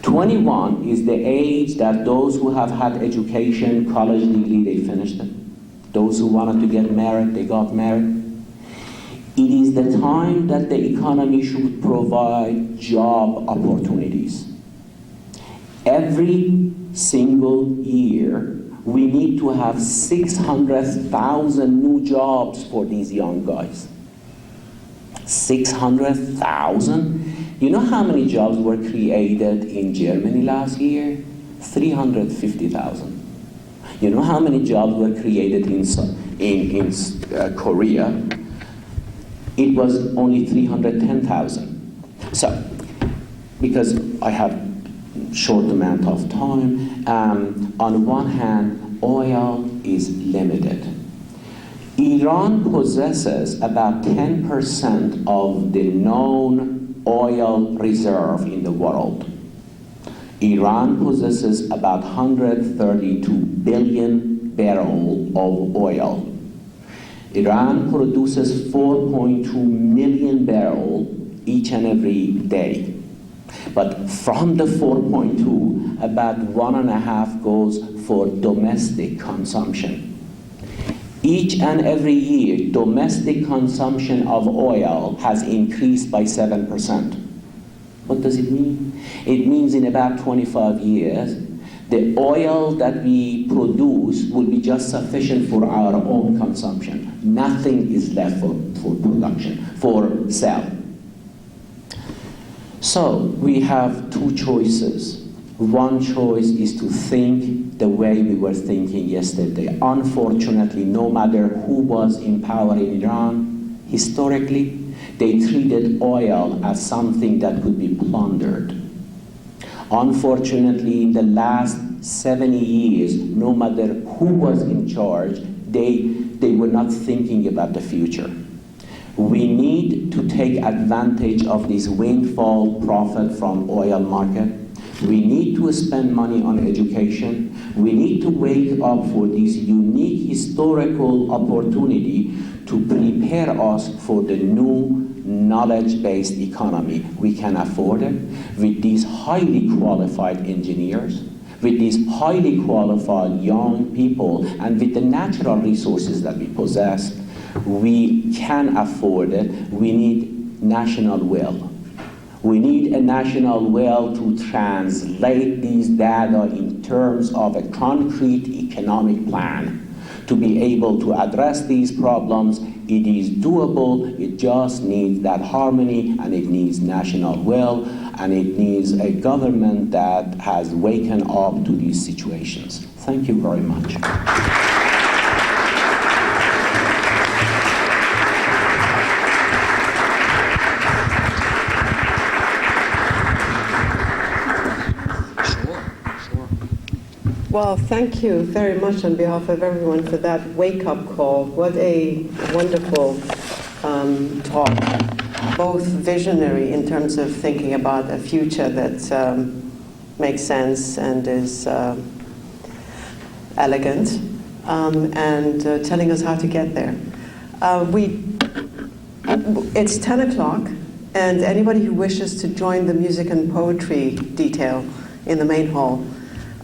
21 is the age that those who have had education, college degree, they finished it. Those who wanted to get married, they got married. It is the time that the economy should provide job opportunities. Every single year, we need to have 600,000 new jobs for these young guys. 600,000? You know how many jobs were created in Germany last year? 350,000. You know how many jobs were created in Korea? It was only 310,000. So, because I have short amount of time, on one hand, oil is limited. Iran possesses about 10% of the known oil reserve in the world. Iran possesses about 132 billion barrels of oil. Iran produces 4.2 million barrels each and every day. But from the 4.2, about 1.5 goes for domestic consumption. Each and every year, domestic consumption of oil has increased by 7%. What does it mean? It means in about 25 years, the oil that we produce will be just sufficient for our own consumption. Nothing is left for production, for sale. So we have two choices. One choice is to think the way we were thinking yesterday. Unfortunately, no matter who was in power in Iran, historically, they treated oil as something that could be plundered. Unfortunately, in the last 70 years, no matter who was in charge, they were not thinking about the future. We need to take advantage of this windfall profit from oil market. We need to spend money on education. We need to wake up for this unique historical opportunity to prepare us for the new knowledge-based economy. We can afford it with these highly qualified engineers, with these highly qualified young people, and with the natural resources that we possess. We can afford it. We need national will. We need a national will to translate these data in terms of a concrete economic plan to be able to address these problems. It is doable. It just needs that harmony, and it needs national will, and it needs a government that has waken up to these situations. Thank you very much. Well, thank you very much on behalf of everyone for that wake-up call. What a wonderful talk, both visionary in terms of thinking about a future that makes sense and is elegant, and telling us how to get there. It's 10 o'clock, and anybody who wishes to join the music and poetry detail in the main hall,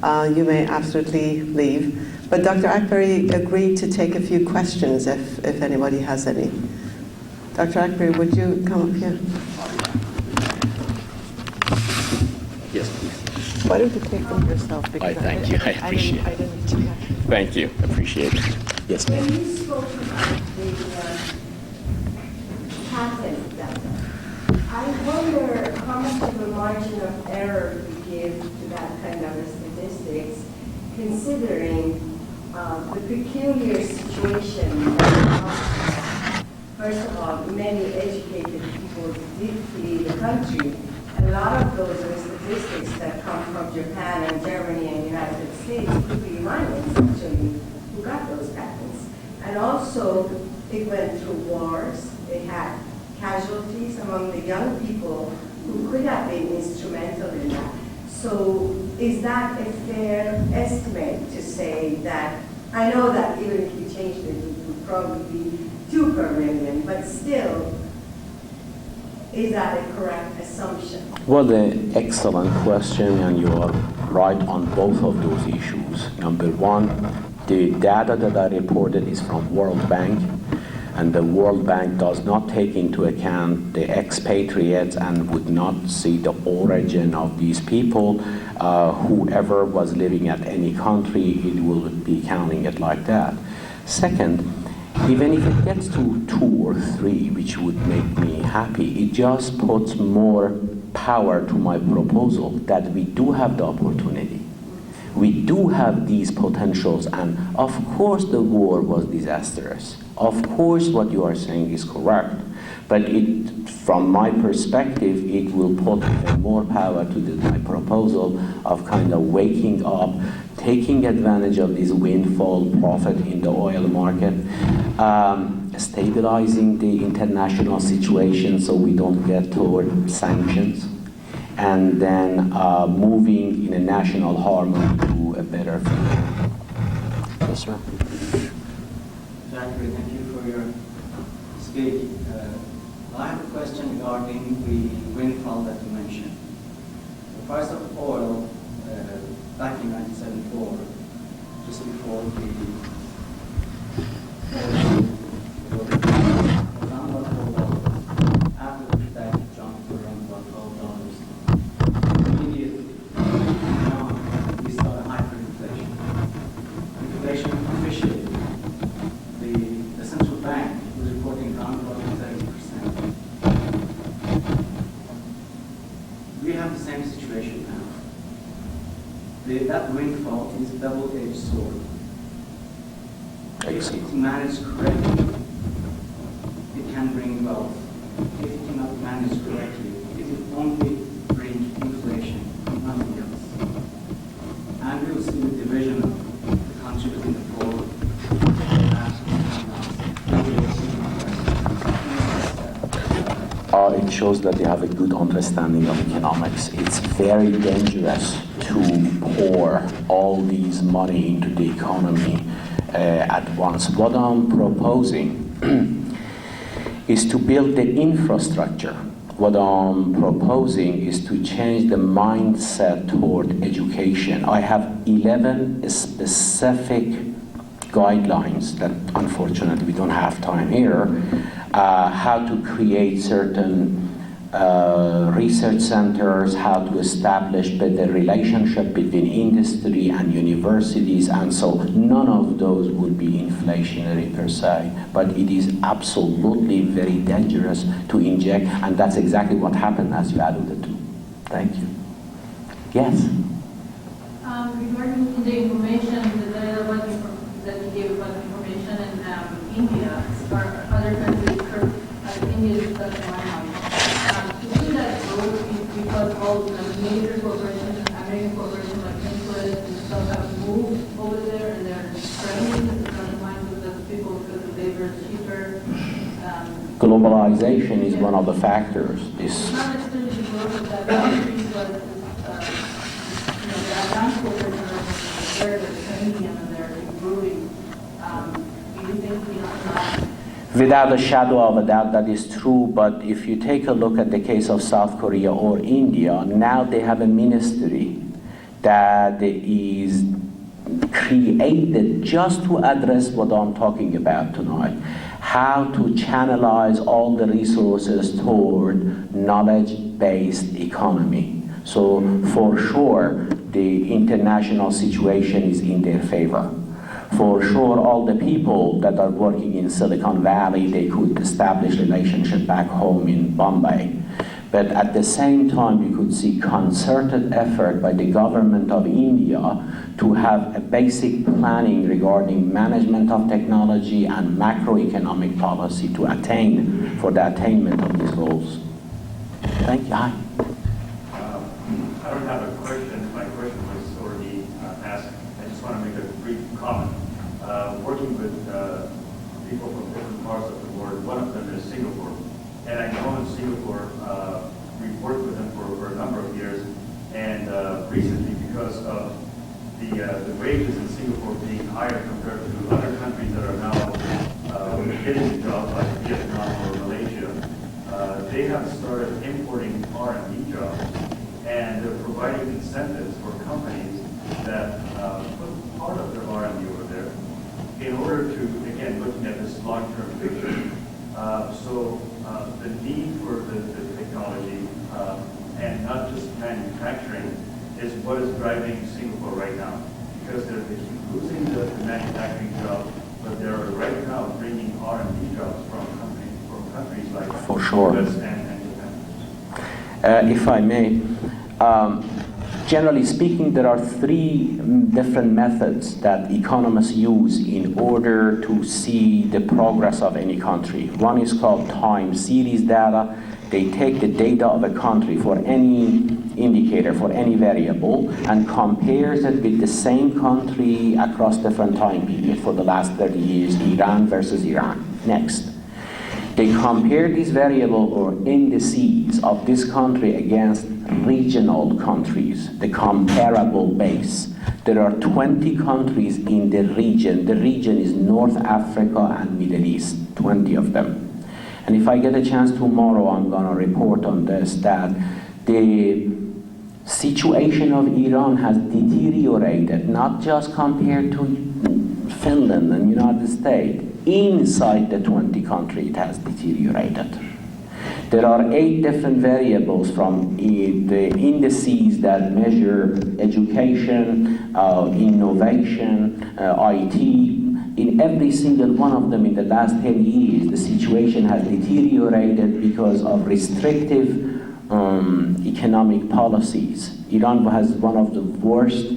you may absolutely leave. But Dr. Akbari agreed to take a few questions if anybody has any. Dr. Akbari, would you come up here? Why don't you take them yourself? I thank you. I appreciate it. Thank you. Appreciate it. Yes, ma'am. When you spoke about the patent data, I wonder how much of a margin of error you give to that kind of statistics, considering the peculiar situation that, first of all, many educated people did flee the country. A lot of those are statistics that come from Japan and Germany and United States could be Iranians actually who got those patents. And also, they went through wars. They had casualties among the young people who could have been instrumental in that. So is that a fair estimate to say that, I know that even if you changed it, it would probably be 2 per million, but still, is that a correct assumption? Well, an excellent question, and you are right on both of those issues. Number one, the data that I reported is from World Bank, and the World Bank does not take into account the expatriates and would not see the origin of these people. Whoever was living at any country, it will be counting it like that. Second, even if it gets to 2 or 3, which would make me happy, it just puts more power to my proposal that we do have the opportunity. We do have these potentials, and of course the war was disastrous. Of course what you are saying is correct, but from my perspective, it will put even more power to my proposal of kind of waking up, taking advantage of this windfall profit in the oil market, stabilizing the international situation so we don't get toward sanctions, and then moving in a national harmony to a better future. Yes, sir. Thank you for your speech. I have a question regarding the windfall that you mentioned. The price of oil back in 1974, just before the was around about $4. After that, it jumped to around about $12. Immediately, now we saw a hyperinflation. Inflation officially, the central bank was reporting around about 30%. We have the same situation now. That windfall is a double-edged sword. If it's managed correctly, it can bring wealth. If it cannot manage correctly, it will only bring inflation, nothing else. And we will see the division of the country within the poor. It shows that you have a good understanding of economics. It's very dangerous to pour all these money into the economy at once. What I'm proposing is to build the infrastructure. What I'm proposing is to change the mindset toward education. I have 11 specific guidelines that unfortunately we don't have time here, how to create certain research centers, how to establish better relationship between industry and universities, and so none of those would be inflationary per se, but it is absolutely very dangerous to inject, and that's exactly what happened as you alluded to. Thank you. Yes? Regarding the information, the data that you gave about information in India, or other countries, India is such a minority. To do that growth, because all the major corporations, American corporations like Insulet and stuff have moved over there and they're training the minds of the people because the labor is cheaper. Globalization is one of the factors. It's not necessarily the growth of that country, but the advanced corporations are they're training and they're improving. Do you think Without a shadow of a doubt, that is true, but if you take a look at the case of South Korea or India, now they have a ministry that is created just to address what I'm talking about tonight. How to channelize all the resources toward knowledge-based economy. So for sure, the international situation is in their favor. For sure, all the people that are working in Silicon Valley, they could establish relationship back home in Bombay. But at the same time, you could see concerted effort by the government of India to have a basic planning regarding management of technology and macroeconomic policy to attain, for the attainment of these goals. Thank you. Hi. I don't have a question. My question was already asked. I just want to make a brief comment. Working with people from different parts of the world, one of them is Singapore. And I know in Singapore, we've worked with them for a number of years. And recently, because of the wages in Singapore being higher compared to other countries that are now getting jobs like Vietnam or Malaysia, they have started importing R&D jobs. And they're providing incentives for companies that put part of their R&D over there in order to, again, looking at this long-term picture. So the need for the technology and not just manufacturing is what is driving Singapore right now. Because they keep losing the manufacturing jobs, but they're right now bringing R&D jobs from countries like For sure. US and Japan. If I may, generally speaking, there are three different methods that economists use in order to see the progress of any country. One is called time series data. They take the data of a country for any indicator, for any variable, and compares it with the same country across different time periods for the last 30 years, Iran versus Iran. Next. They compare these variable or indices of this country against regional countries, the comparable base. There are 20 countries in the region. The region is North Africa and Middle East, 20 of them. And if I get a chance tomorrow, I'm going to report on this, that the situation of Iran has deteriorated, not just compared to Finland and United States. Inside the 20 countries, it has deteriorated. There are 8 different variables from the indices that measure education, innovation, IT. In every single one of them in the last 10 years, the situation has deteriorated because of restrictive economic policies. Iran has one of the worst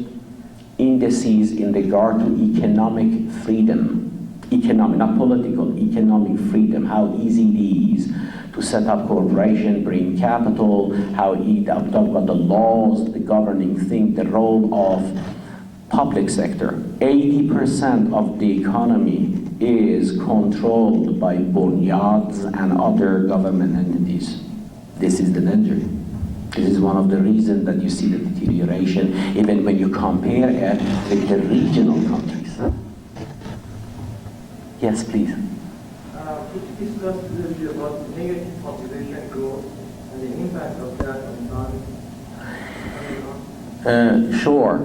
indices in regard to economic freedom. Economic, not political, economic freedom, how easy it is to set up corporation, bring capital, how it, talk about the laws, the governing thing, the role of public sector. 80% of the economy is controlled by Bnyads and other government entities. This is the danger. This is one of the reasons that you see the deterioration, even when you compare it with the regional countries. Yes, please. Could you discuss a little bit about negative population growth and the impact of that on Iran? Sure.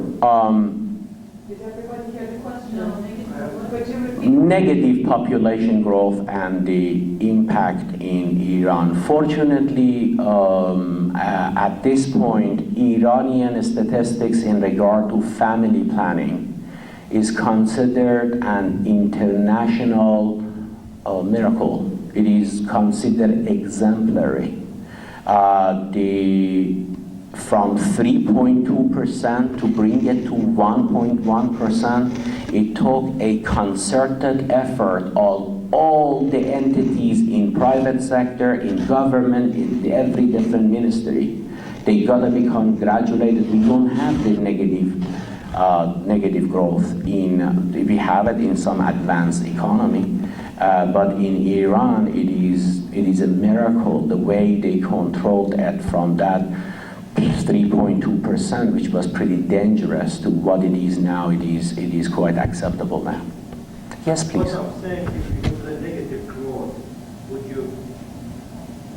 Did everybody hear the question? Negative population growth and the impact in Iran. Fortunately, at this point, Iranian statistics in regard to family planning is considered an international miracle. It is considered exemplary. From 3.2% to bring it to 1.1%, it took a concerted effort of all the entities in private sector, in government, in every different ministry. They gotta be congratulated. We don't have the negative growth we have it in some advanced economy, but in Iran it is a miracle the way they controlled it from that 3.2%, which was pretty dangerous, to what it is now. It is quite acceptable now. Yes, please. What I'm saying is, because of the negative growth, would you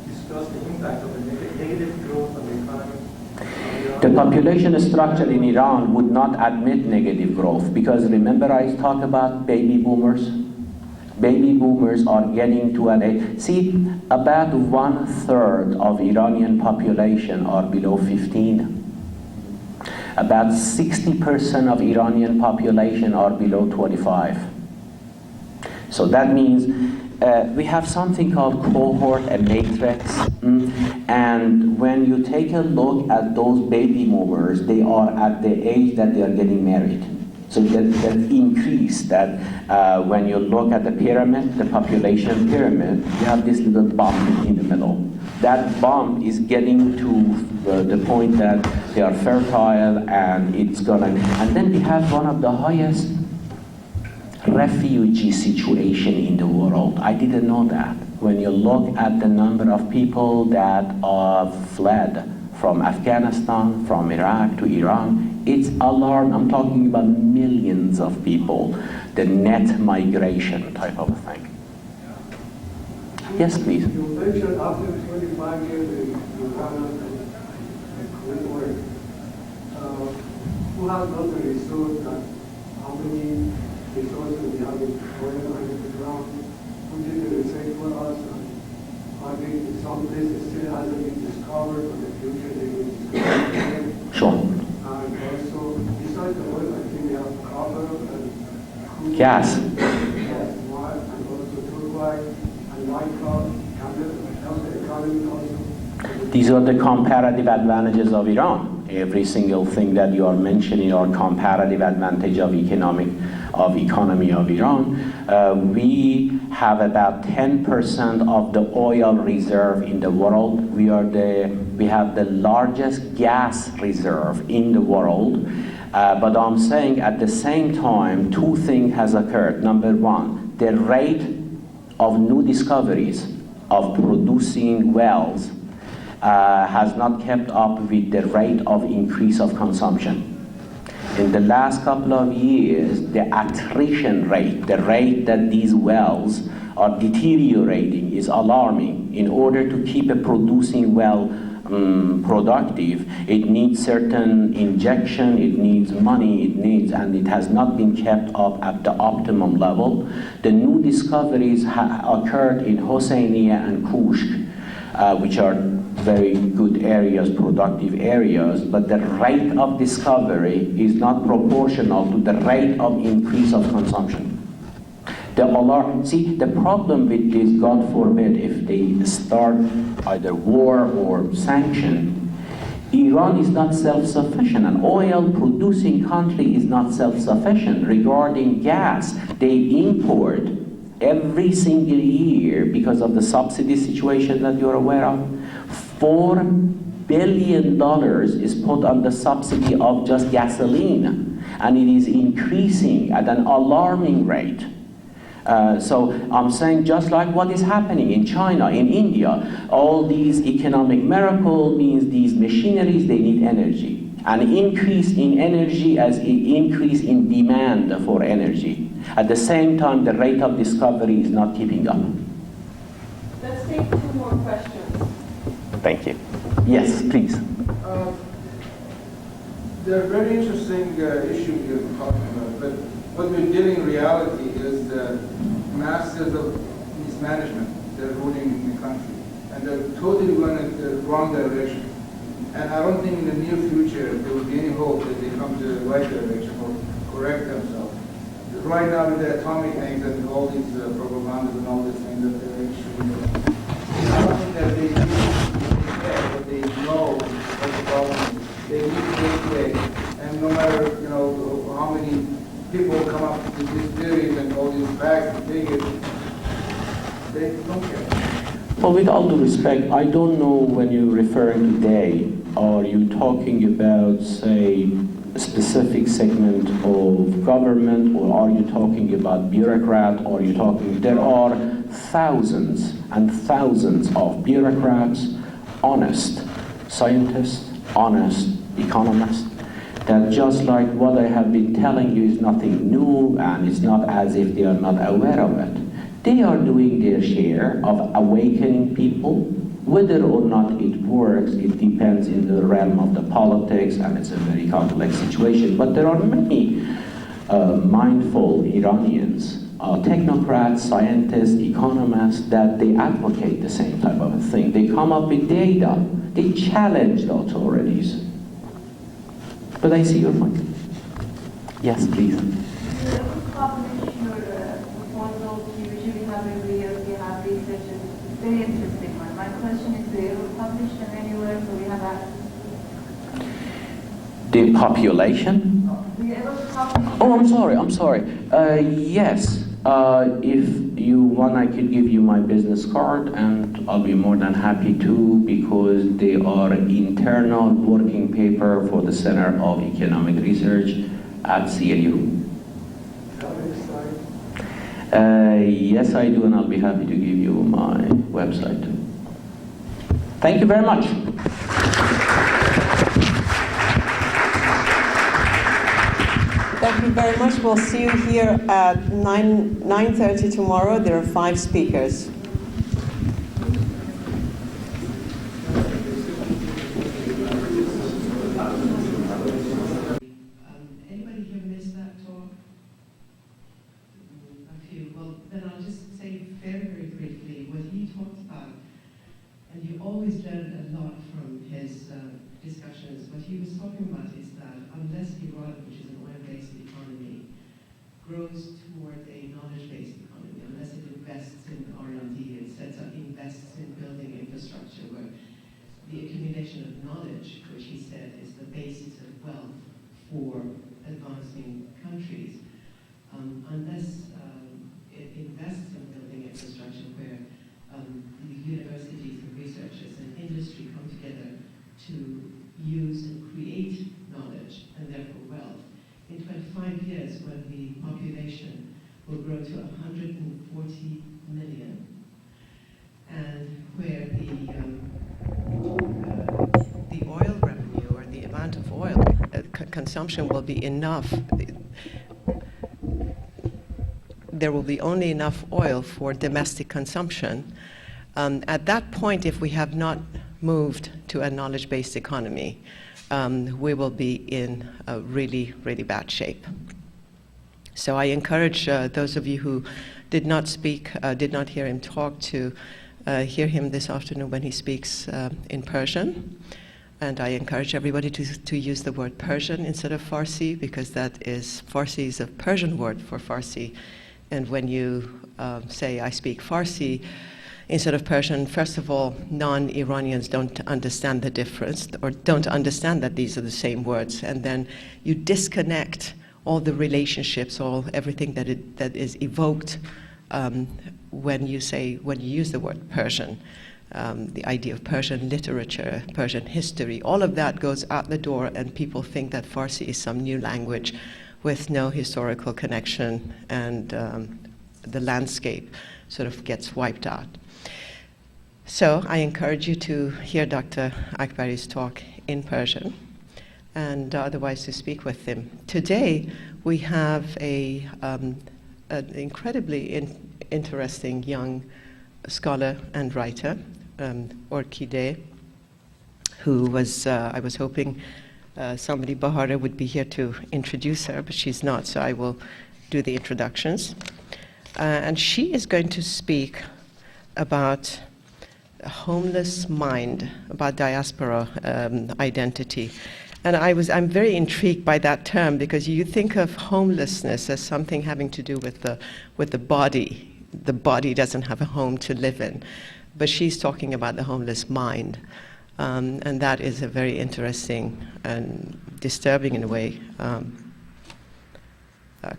discuss the impact of the negative growth on the economy? The population structure in Iran would not admit negative growth, because remember I talked about baby boomers? Baby boomers are getting to an age. See, about 1/3 of Iranian population are below 15. About 60% of Iranian population are below 25. So that means we have something called cohort, a matrix, and when you take a look at those baby boomers, they are at the age that they are getting married. So that increase that when you look at the pyramid, the population pyramid, you have this little bump in the middle. That bump is getting to the point that they are fertile and it's gonna, and then we have one of the highest refugee situation in the world. I didn't know that. When you look at the number of people that are fled from Afghanistan, from Iraq to Iran, it's alarming. I'm talking about millions of people, the net migration type of thing. Yes, please. You mentioned after 25 years in Ghana and Kuwait, who has not the resource that how many resources we have in oil under the ground, who did the research for us, and I think some places still hasn't been discovered, but in the future they will discover. Sure. And also, besides the oil, I think we have copper and crude. Gas. Yes, wine, and also turquoise, and white cloud, and the economy also. These are the comparative advantages of Iran. Every single thing that you are mentioning are comparative advantage of economy of Iran. We have about 10% of the oil reserve in the world. We have the largest gas reserve in the world. But I'm saying at the same time, two things has occurred. Number one, the rate of new discoveries of producing wells has not kept up with the rate of increase of consumption. In the last couple of years, the attrition rate, the rate that these wells are deteriorating, is alarming. In order to keep a producing well productive, it needs certain injection, it needs money, and it has not been kept up at the optimum level. The new discoveries occurred in Hosseiniya and Kushk, which are very good areas, productive areas, but the rate of discovery is not proportional to the rate of increase of consumption. See, the problem with this, God forbid, if they start either war or sanction, Iran is not self-sufficient. An oil-producing country is not self-sufficient. Regarding gas, they import every single year, because of the subsidy situation that you're aware of, $4 billion is put on the subsidy of just gasoline, and it is increasing at an alarming rate. So I'm saying just like what is happening in China, in India, all these economic miracles means these machineries, they need energy. An increase in energy as an increase in demand for energy. At the same time, the rate of discovery is not keeping up. Let's take two more questions. Thank you. Yes, please. They're very interesting issues you're talking about, but what we're dealing in reality is the masters of mismanagement. They're ruling the country, and they're totally going in the wrong direction. And I don't think in the near future there will be any hope that they come to the right direction or correct themselves. Right now with the atomic things and all these propagandas and all these things that they're actually, I don't think that they but they know what the problem is. They need to take way. And no matter, how many people come up with these theories and all these facts and figures, they don't care. Well, with all due respect, I don't know when you're referring to they, are you talking about, say, a specific segment of government, or are you talking about bureaucrat, or are you talking, there are thousands and thousands of bureaucrats, honest scientists, honest economists, that just like what I have been telling you is nothing new, and it's not as if they are not aware of it. They are doing their share of awakening people. Whether or not it works, it depends in the realm of the politics, and it's a very complex situation. But there are many mindful Iranians, technocrats, scientists, economists, that they advocate the same type of a thing. They come up with data. They challenge the authorities. But I see your point. Yes, please. The publish your proposal to usually have every year we have research. It's very interesting one. My question is, do you ever publish them anywhere so we have access? The population? Do you ever publish? Oh, I'm sorry. Yes. If you want, I could give you my business card, and I'll be more than happy to, because they are internal working paper for the Center of Economic Research at CLU. Yes, I do, and I'll be happy to give you my website. Thank you very much. Thank you very much. We'll see you here at 9:30 tomorrow. There are 5 speakers. Anybody here missed that talk? A few. Well, then I'll just say very, very briefly what he talked about. And you always learn a lot from his discussions. What he was talking about is that unless Iran, which is an oil-based economy, grows toward a knowledge-based economy, unless it invests in R&D, it invests in building infrastructure where the accumulation of knowledge, which he said is the basis of wealth for advancing countries, unless it invests in building infrastructure where the universities and researchers and industry come together to use and create knowledge and therefore wealth. In 25 years, when the population will grow to 140 million, and where the oil revenue or the amount of oil consumption will be enough, there will be only enough oil for domestic consumption. At that point, if we have not moved to a knowledge-based economy, we will be in a really, really bad shape. So I encourage those of you who did not speak, did not hear him talk, to hear him this afternoon when he speaks in Persian. And I encourage everybody to use the word Persian instead of Farsi, because Farsi is a Persian word for Farsi. And when you say, I speak Farsi, instead of Persian, first of all, non-Iranians don't understand the difference or don't understand that these are the same words. And then you disconnect all the relationships, everything that is evoked when you use the word Persian. The idea of Persian literature, Persian history, all of that goes out the door, and people think that Farsi is some new language with no historical connection, and the landscape sort of gets wiped out. So I encourage you to hear Dr. Akbari's talk in Persian, and otherwise to speak with him. Today we have an incredibly interesting young scholar and writer, Orkide, who was, I was hoping somebody, Bahara, would be here to introduce her, but she's not, so I will do the introductions. And she is going to speak about a homeless mind, about diaspora identity. And I'm very intrigued by that term, because you think of homelessness as something having to do with the body. The body doesn't have a home to live in. But she's talking about the homeless mind. And that is a very interesting and disturbing, in a way,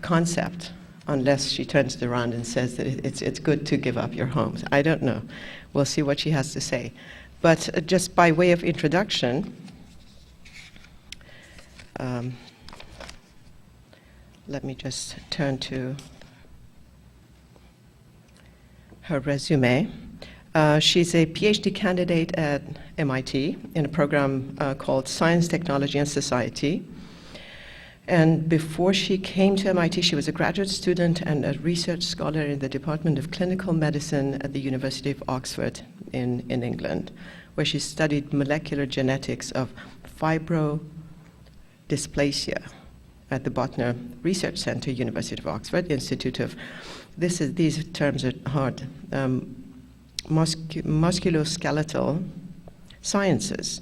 concept, unless she turns it around and says that it's good to give up your homes. I don't know. We'll see what she has to say. But just by way of introduction, let me just turn to her resume. She's a PhD candidate at MIT in a program called Science, Technology, and Society. And before she came to MIT, she was a graduate student and a research scholar in the Department of Clinical Medicine at the University of Oxford in England, where she studied molecular genetics of fibrodysplasia at the Botner Research Center, University of Oxford, Institute of, these terms are hard, musculoskeletal sciences.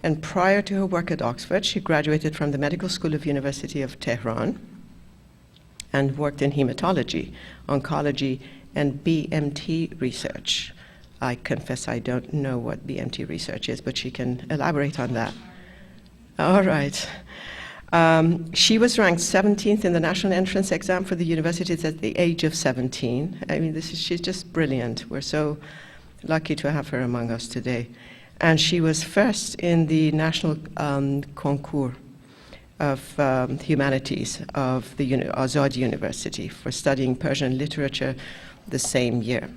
And prior to her work at Oxford, she graduated from the Medical School of University of Tehran and worked in hematology, oncology, and BMT research. I confess I don't know what BMT research is, but she can elaborate on that. All right. She was ranked 17th in the national entrance exam for the universities at the age of 17. I mean, she's just brilliant. We're so lucky to have her among us today. And she was first in the national concours of humanities of the Azad University for studying Persian literature the same year.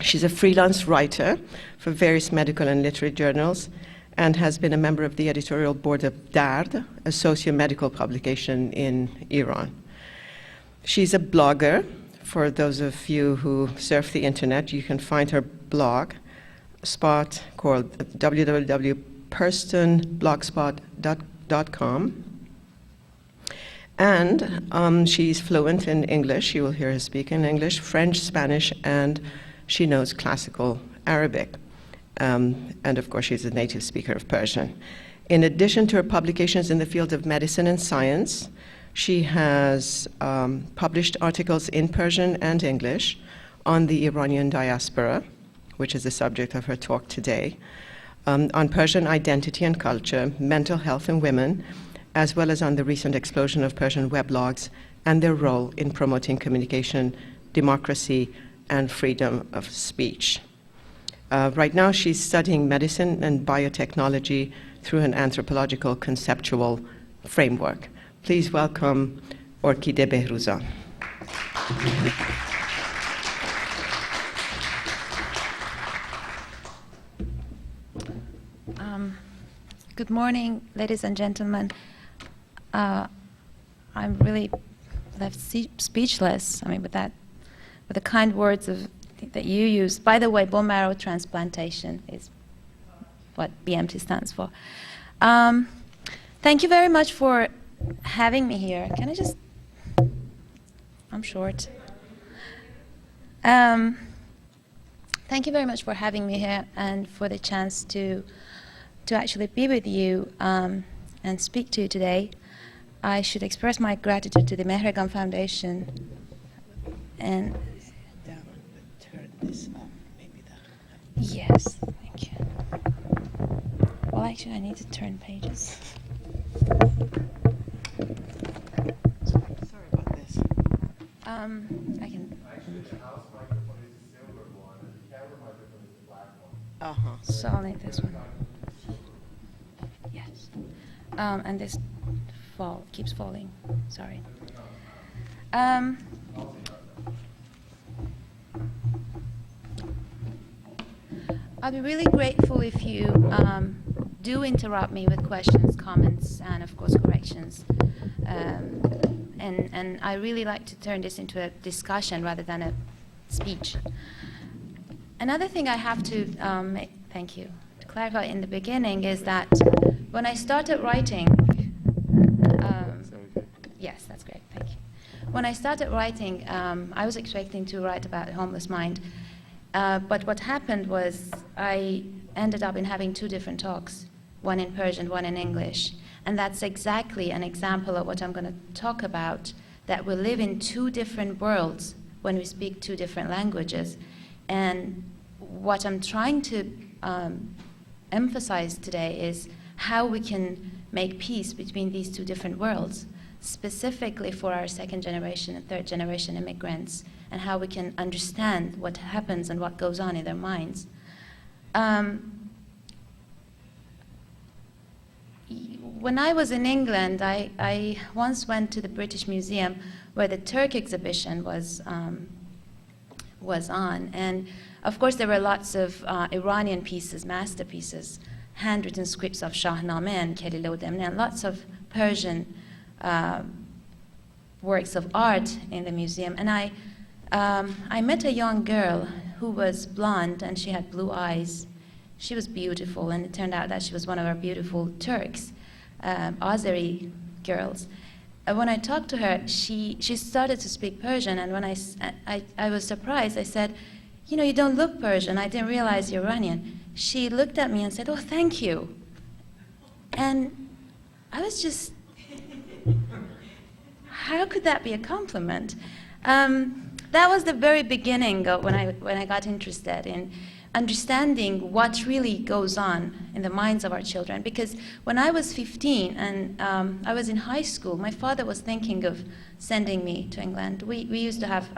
She's a freelance writer for various medical and literary journals and has been a member of the editorial board of Dard, a socio-medical publication in Iran. She's a blogger. For those of you who surf the internet, you can find her blog spot called www.perstonblogspot.com. And she's fluent in English. You will hear her speak in English, French, Spanish, and she knows classical Arabic. And of course, she's a native speaker of Persian. In addition to her publications in the field of medicine and science, she has published articles in Persian and English on the Iranian diaspora, which is the subject of her talk today, on Persian identity and culture, mental health and women, as well as on the recent explosion of Persian weblogs and their role in promoting communication, democracy, and freedom of speech. Right now, she's studying medicine and biotechnology through an anthropological conceptual framework. Please welcome Orkide Behruzan. Good morning, ladies and gentlemen. I'm really left speechless. I mean, with the kind words that you use. By the way, bone marrow transplantation is what BMT stands for. Thank you very much for having me here. Can I just? I'm short. Thank you very much for having me here and for the chance to actually be with you and speak to you today. I should express my gratitude to the Mehragan Foundation and yes, thank you. Well, actually, I need to turn pages. Sorry about this. I can. Actually, the house microphone is the silver one, and the camera microphone is the black one. So I'll need this one. Yes. And this keeps falling. Sorry. I'll be really grateful if you do interrupt me with questions, comments, and of course corrections. And I really like to turn this into a discussion rather than a speech. Another thing I have to thank you, to clarify in the beginning is that when I started writing, yes, that's great, thank you. When I started writing, I was expecting to write about the homeless mind. But what happened was I ended up in having two different talks, one in Persian, one in English. And that's exactly an example of what I'm going to talk about, that we live in two different worlds when we speak two different languages. And what I'm trying to emphasize today is how we can make peace between these two different worlds, specifically for our second generation and third generation immigrants, and how we can understand what happens and what goes on in their minds. When I was in England, I once went to the British Museum where the Turk exhibition was on. And of course, there were lots of Iranian pieces, masterpieces, handwritten scripts of Shahnameh and Kelile Demne, and lots of Persian works of art in the museum. And I met a young girl who was blonde and she had blue eyes. She was beautiful, and it turned out that she was one of our beautiful Turks, Azeri girls. When I talked to her, she started to speak Persian, and when I was surprised, I said, you know, you don't look Persian, I didn't realize you're Iranian. She looked at me and said, oh, thank you. And I was just, how could that be a compliment? That was the very beginning of when I got interested in understanding what really goes on in the minds of our children. Because when I was 15 and I was in high school, my father was thinking of sending me to England. We used to have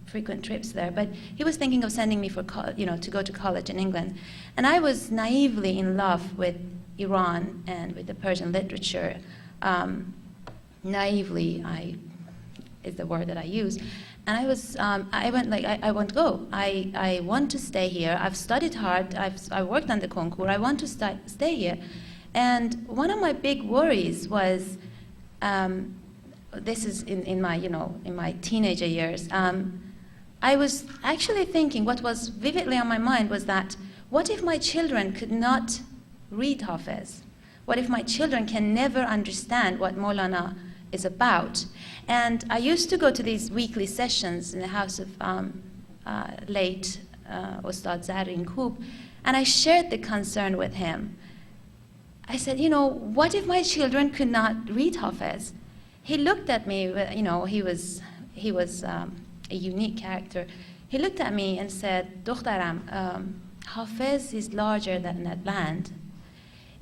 frequent trips there, but he was thinking of sending me to go to college in England. And I was naively in love with Iran and with the Persian literature. Naively, is the word that I use. And I went like, I want to go. I want to stay here. I've studied hard. I worked on the concours. I want to stay here. And one of my big worries was, this is in my teenager years. I was actually thinking, what was vividly on my mind was that, what if my children could not read Hafiz? What if my children can never understand what Maulana is about? And I used to go to these weekly sessions in the house of late Ustad Zahri in Koob, and I shared the concern with him. I said, what if my children could not read Hafiz? He looked at me, he was a unique character. He looked at me and said, Dokhtaram, Hafiz is larger than that land.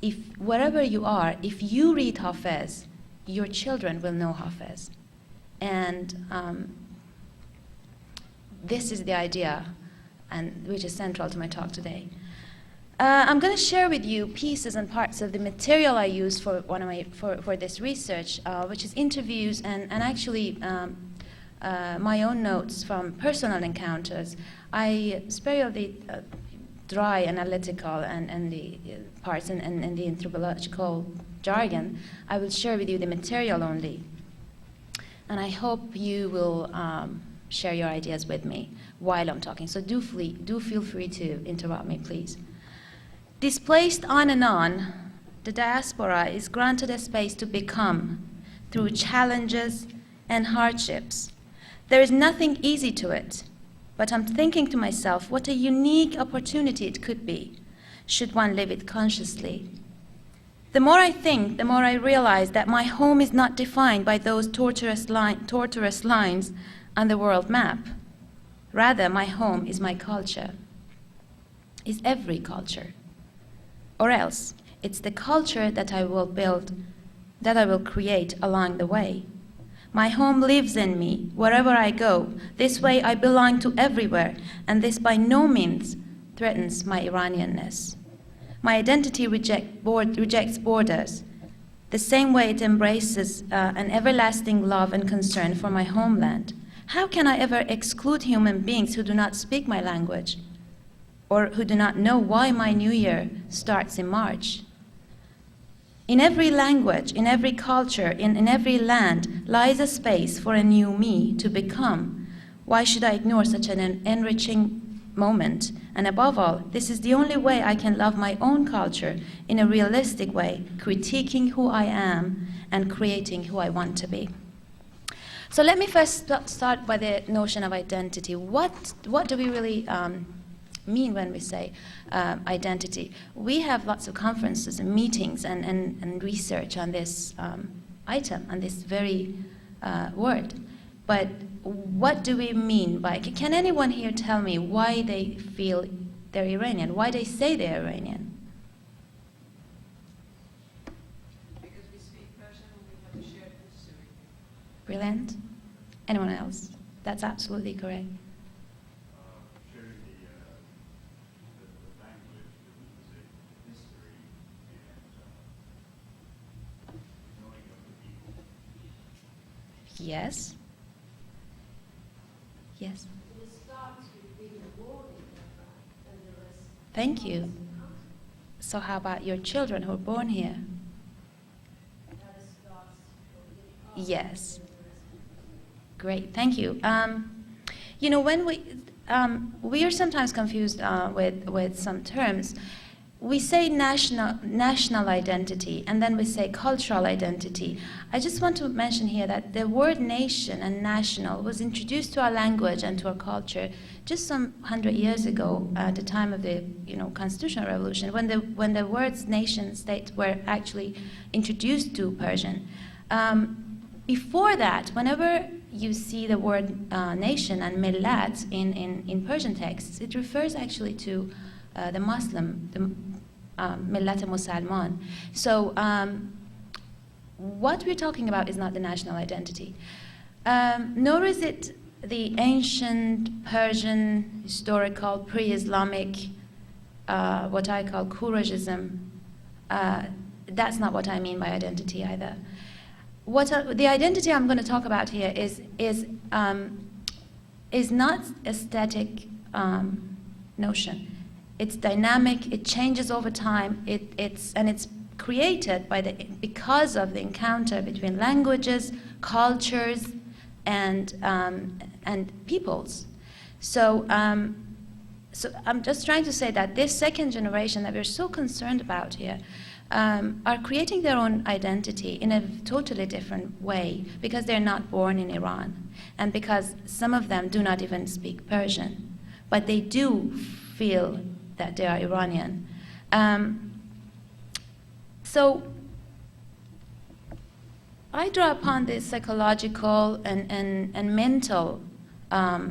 If wherever you are, if you read Hafiz, your children will know Hafiz. And this is the idea, and which is central to my talk today. I'm going to share with you pieces and parts of the material I used for for this research, which is interviews and actually my own notes from personal encounters. I spare you of the dry analytical and the parts and the anthropological jargon. I will share with you the material only. And I hope you will share your ideas with me while I'm talking. So do feel free to interrupt me, please. Displaced on and on, the diaspora is granted a space to become through challenges and hardships. There is nothing easy to it, but I'm thinking to myself what a unique opportunity it could be, should one live it consciously. The more I think, the more I realize that my home is not defined by those tortuous lines on the world map. Rather, my home is my culture, is every culture. Or else, it's the culture that I will build, that I will create along the way. My home lives in me wherever I go. This way I belong to everywhere, and this by no means threatens my Iranianness. My identity rejects borders, the same way it embraces an everlasting love and concern for my homeland. How can I ever exclude human beings who do not speak my language, or who do not know why my New Year starts in March? In every language, in every culture, in every land lies a space for a new me to become. Why should I ignore such an enriching moment? And above all, this is the only way I can love my own culture in a realistic way, critiquing who I am and creating who I want to be. So let me first start by the notion of identity. What do we really mean when we say identity? We have lots of conferences and meetings and research on this item, on this very word. But what do we mean by, can anyone here tell me why they feel they're Iranian, why they say they're Iranian? Because we speak Persian and we have a shared history. Brilliant. Anyone else? That's absolutely correct. Yes. Yes. Thank you. So how about your children who are born here? Yes. Great, thank you. When we are sometimes confused with some terms. we say national identity, and then we say cultural identity. I just want to mention here that the word nation and national was introduced to our language and to our culture just some 100 years ago, at the time of the constitutional revolution, when the words nation state were actually introduced to Persian. Before that, whenever you see the word nation and millat in Persian texts, it refers actually to the Muslim, the millat Musalman. So what we're talking about is not the national identity, nor is it the ancient Persian, historical, pre-Islamic, what I call Courageism. That's not what I mean by identity either. The identity I'm going to talk about here is not a static notion. It's dynamic. It changes over time. It's created because of the encounter between languages, cultures, and peoples. So I'm just trying to say that this second generation that we're so concerned about here are creating their own identity in a totally different way because they're not born in Iran, and because some of them do not even speak Persian, but they do feel that they are Iranian. So I draw upon the psychological and mental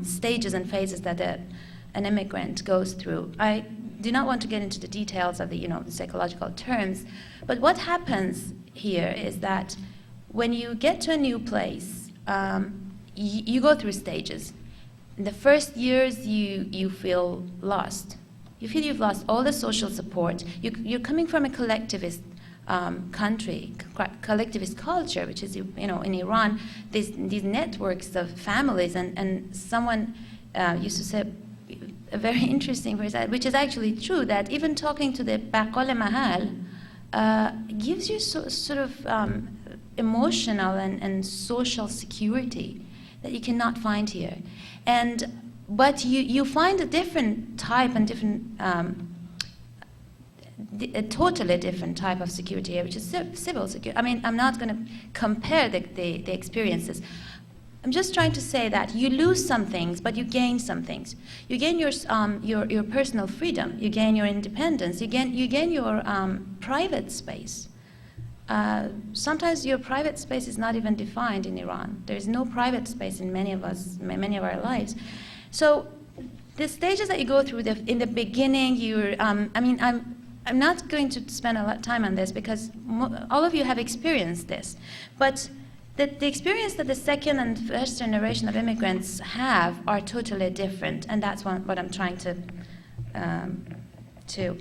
stages and phases that an immigrant goes through. I do not want to get into the details of the psychological terms, but what happens here is that when you get to a new place, you go through stages. In the first years, you feel lost. You feel you've lost all the social support. You're coming from a collectivist country, collectivist culture, which is, in Iran, these networks of families, and someone used to say a very interesting phrase, which is actually true, that even talking to the baqqal mahal gives you sort of emotional and social security that you cannot find here. But you find a different type and a totally different type of security here, which is civil security. I mean, I'm not going to compare the experiences. I'm just trying to say that you lose some things, but you gain some things. You gain your personal freedom. You gain your independence. You gain your private space. Sometimes your private space is not even defined in Iran. There is no private space in many of our lives. So the stages that you go through, in the beginning, I'm not going to spend a lot of time on this because all of you have experienced this. But the experience that the second and first generation of immigrants have are totally different, and that's what I'm trying to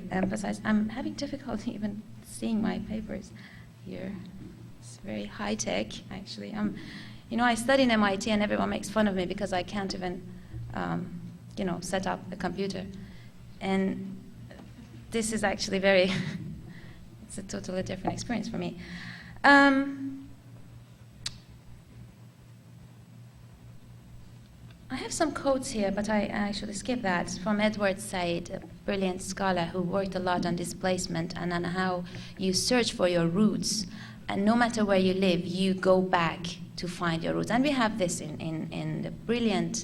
emphasize. I'm having difficulty even seeing my papers here. It's very high tech, actually. I study in MIT, and everyone makes fun of me because I can't even set up a computer. And this is actually it's a totally different experience for me. I have some quotes here, but I actually skipped that, from Edward Said, a brilliant scholar who worked a lot on displacement and on how you search for your roots. And no matter where you live, you go back to find your roots. And we have this in the brilliant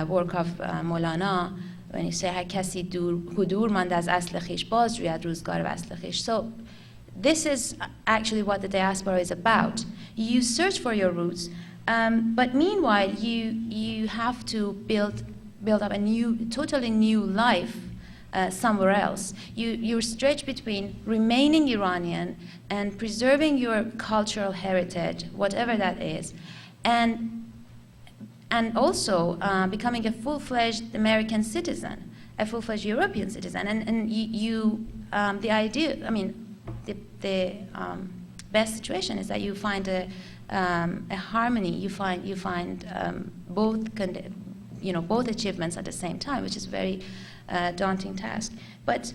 work of Maulana, when you say هر کسی دور ماند از اصل خویش باز روید روزگار وصل خویش. So this is actually what the diaspora is about. You search for your roots, but meanwhile you have to build up a totally new life somewhere else. You're stretched between remaining Iranian and preserving your cultural heritage, whatever that is, and also becoming a full-fledged American citizen, a full-fledged European citizen. And the idea, the best situation is that you find a harmony. You find both achievements at the same time, which is a very daunting task. But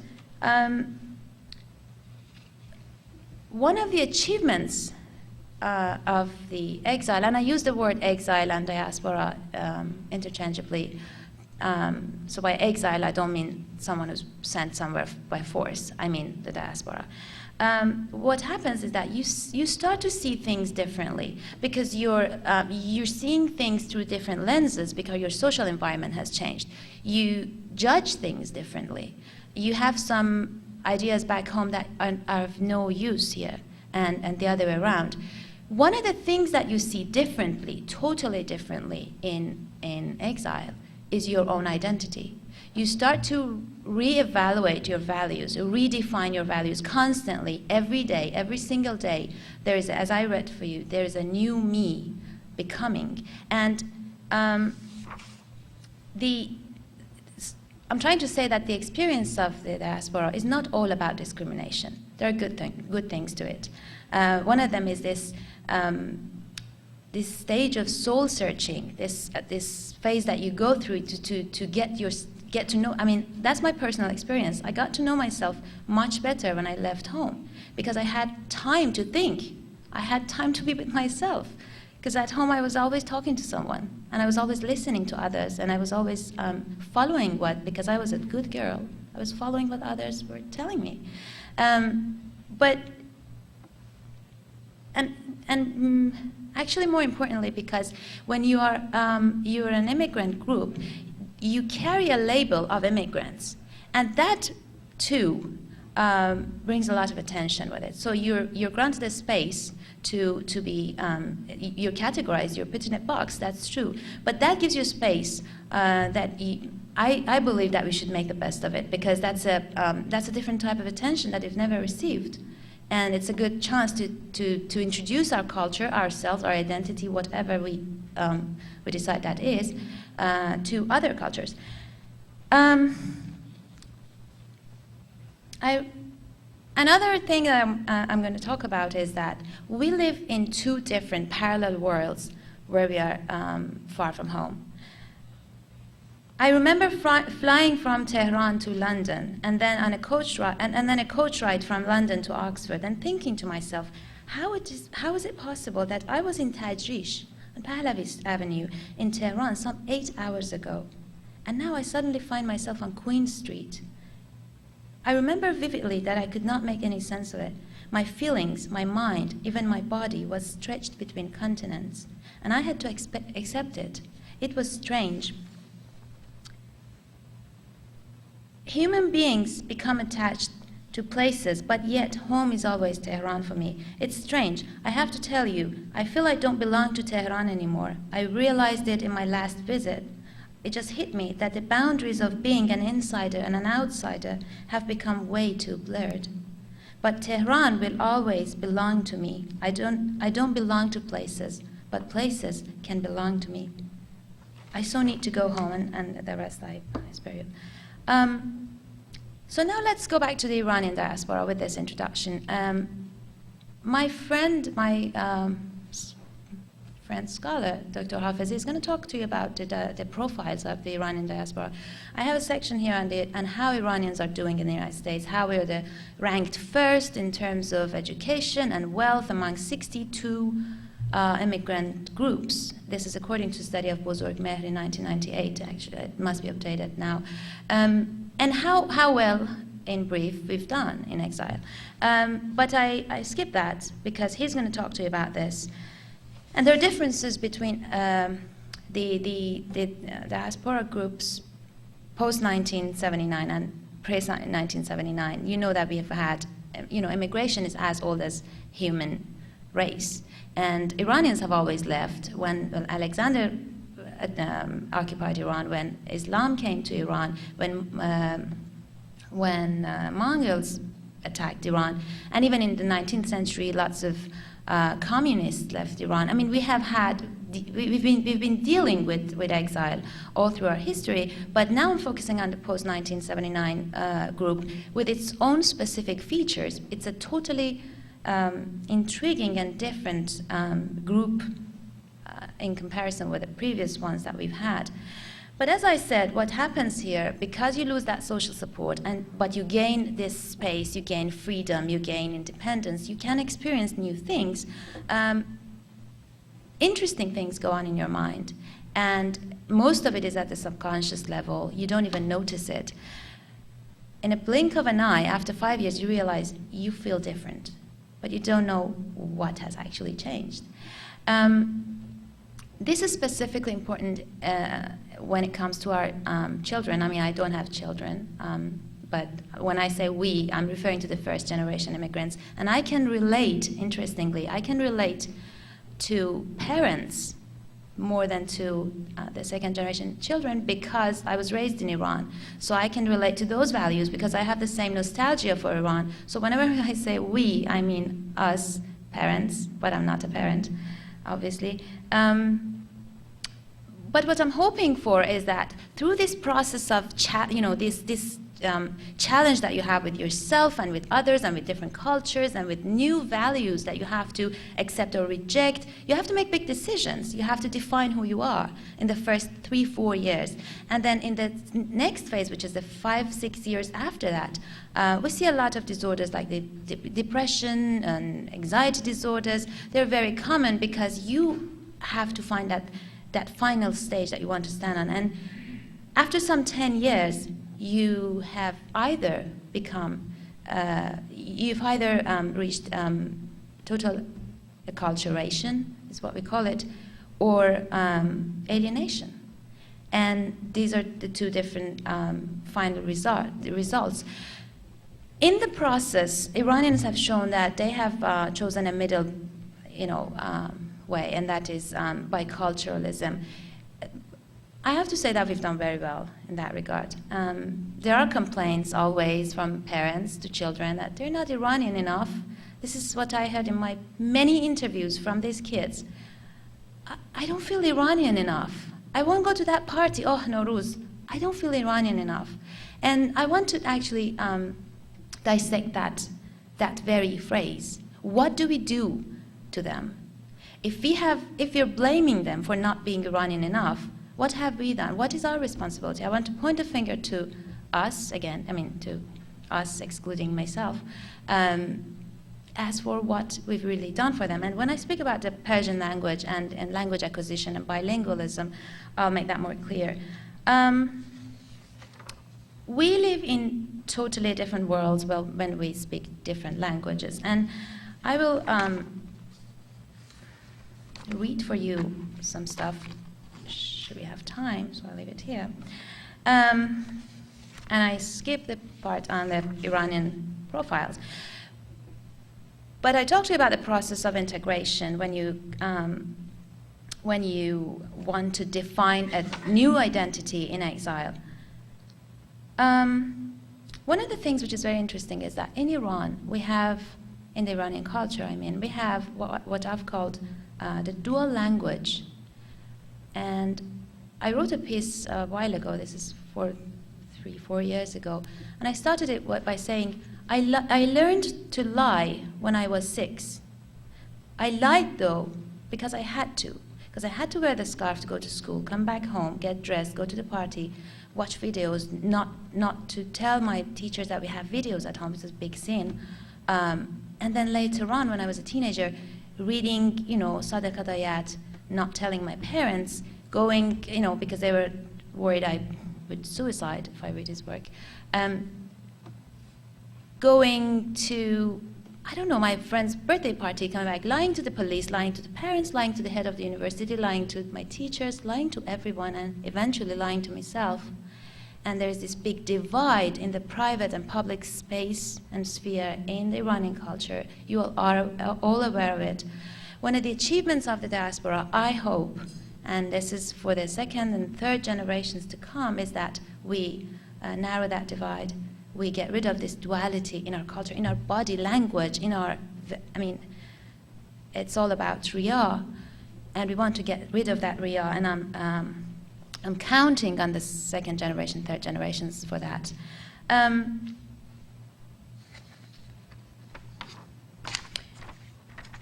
one of the achievements of the exile, and I use the word exile and diaspora interchangeably, So by exile, I don't mean someone who's sent somewhere by force. I mean the diaspora. What happens is that you start to see things differently because you're seeing things through different lenses because your social environment has changed. You judge things differently. You have some ideas back home that are of no use here, and the other way around. One of the things that you see differently, totally differently in exile, is your own identity. You start to reevaluate your values, redefine your values constantly, every day, every single day. There is, as I read for you, there is a new me becoming. And I'm trying to say that the experience of the diaspora is not all about discrimination. There are good things to it. One of them is this stage of soul searching, this phase that you go through to get to know. I mean, that's my personal experience. I got to know myself much better when I left home because I had time to think. I had time to be with myself. Because at home I was always talking to someone, and I was always listening to others, and I was always following because I was a good girl, I was following what others were telling me. Actually more importantly, because when you're an immigrant group, you carry a label of immigrants, and that too brings a lot of attention with it. So you're granted a space to be, you're categorized, you're put in a box, that's true. But that gives you space that I believe that we should make the best of it, because that's a different type of attention that we've never received. And it's a good chance to introduce our culture, ourselves, our identity, whatever we decide that is, to other cultures. Another thing that I'm going to talk about is that we live in two different parallel worlds where we are far from home. I remember flying from Tehran to London, and then on a coach ride, and then a coach ride from London to Oxford, and thinking to myself, how is it possible that I was in Tajrish on Pahlavi Avenue in Tehran some 8 hours ago, and now I suddenly find myself on Queen Street. I remember vividly that I could not make any sense of it. My feelings, my mind, even my body was stretched between continents, and I had to accept it. It was strange. Human beings become attached to places, but yet home is always Tehran for me. It's strange. I have to tell you, I feel I don't belong to Tehran anymore. I realized it in my last visit. It just hit me that the boundaries of being an insider and an outsider have become way too blurred. But Tehran will always belong to me. I don't belong to places, but places can belong to me. I so need to go home, and the rest I spare you. So now let's go back to the Iranian diaspora with this introduction. My friend scholar, Dr. Hafezi, is going to talk to you about the profiles of the Iranian diaspora. I have a section here on how Iranians are doing in the United States, how we're ranked first in terms of education and wealth among 62 immigrant groups. This is according to a study of Bozorg Mehr in 1998, actually. It must be updated now. And how well, in brief, we've done in exile. But I skipped that because he's going to talk to you about this. And there are differences between the diaspora groups post-1979 and pre-1979. You know that we have had, immigration is as old as human race. And Iranians have always left. When Alexander occupied Iran, when Islam came to Iran, when Mongols attacked Iran, and even in the 19th century, lots of communists left Iran. I mean, we've been dealing with exile all through our history, but now I'm focusing on the post-1979 group with its own specific features. It's a totally intriguing and different group in comparison with the previous ones that we've had. But as I said, what happens here, because you lose that social support, but you gain this space, you gain freedom, you gain independence, you can experience new things. Interesting things go on in your mind. And most of it is at the subconscious level. You don't even notice it. In a blink of an eye, after 5 years, you realize you feel different, but you don't know what has actually changed. This is specifically important when it comes to our children. I mean, I don't have children, but when I say we, I'm referring to the first generation immigrants. And I can relate, interestingly, I can relate to parents more than to the second generation children because I was raised in Iran. So I can relate to those values because I have the same nostalgia for Iran. So whenever I say we, I mean us, parents, but I'm not a parent, obviously. But what I'm hoping for is that through this process of this challenge that you have with yourself and with others and with different cultures and with new values that you have to accept or reject, you have to make big decisions. You have to define who you are in the first 3-4 years. And then in the next phase, which is the 5-6 years after that, we see a lot of disorders like the depression and anxiety disorders. They're very common because you have to find that final stage that you want to stand on. And after some 10 years, you have either become, reached total acculturation, is what we call it, or alienation. And these are the two different final results. In the process, Iranians have shown that they have chosen a middle, way, and that is biculturalism. I have to say that we've done very well in that regard. There are complaints always from parents to children that they're not Iranian enough. This is what I heard in my many interviews from these kids. I don't feel Iranian enough. I won't go to that party. Oh, Nowruz. I don't feel Iranian enough. And I want to actually dissect that very phrase. What do we do to them? If we're blaming them for not being Iranian enough, what have we done? What is our responsibility? I want to point a finger to us, again, to us, excluding myself, as for what we've really done for them. And when I speak about the Persian language and language acquisition and bilingualism, I'll make that more clear. We live in totally different worlds when we speak different languages. And I will read for you some stuff. Should we have time? So I'll leave it here. And I skip the part on the Iranian profiles. But I talked to you about the process of integration when you want to define a new identity in exile. One of the things which is very interesting is that in Iran, we have, in the Iranian culture, we have what I've called the dual language. And I wrote a piece a while ago, this is 3-4 years ago, and I started it by saying, I learned to lie when I was 6. I lied, though, because I had to. Because I had to wear the scarf to go to school, come back home, get dressed, go to the party, watch videos, not to tell my teachers that we have videos at home. It's a big sin. And then later on, when I was a teenager, reading, Sadek Adayat, not telling my parents, going, because they were worried I would suicide if I read his work. Going to, my friend's birthday party, coming back, lying to the police, lying to the parents, lying to the head of the university, lying to my teachers, lying to everyone, and eventually lying to myself. And there's this big divide in the private and public space and sphere in the Iranian culture. You all are all aware of it. One of the achievements of the diaspora, I hope, and this is for the second and third generations to come, is that we narrow that divide. We get rid of this duality in our culture, in our body language, it's all about Riyah, and we want to get rid of that Riyah, and I'm counting on the second generation, third generations for that.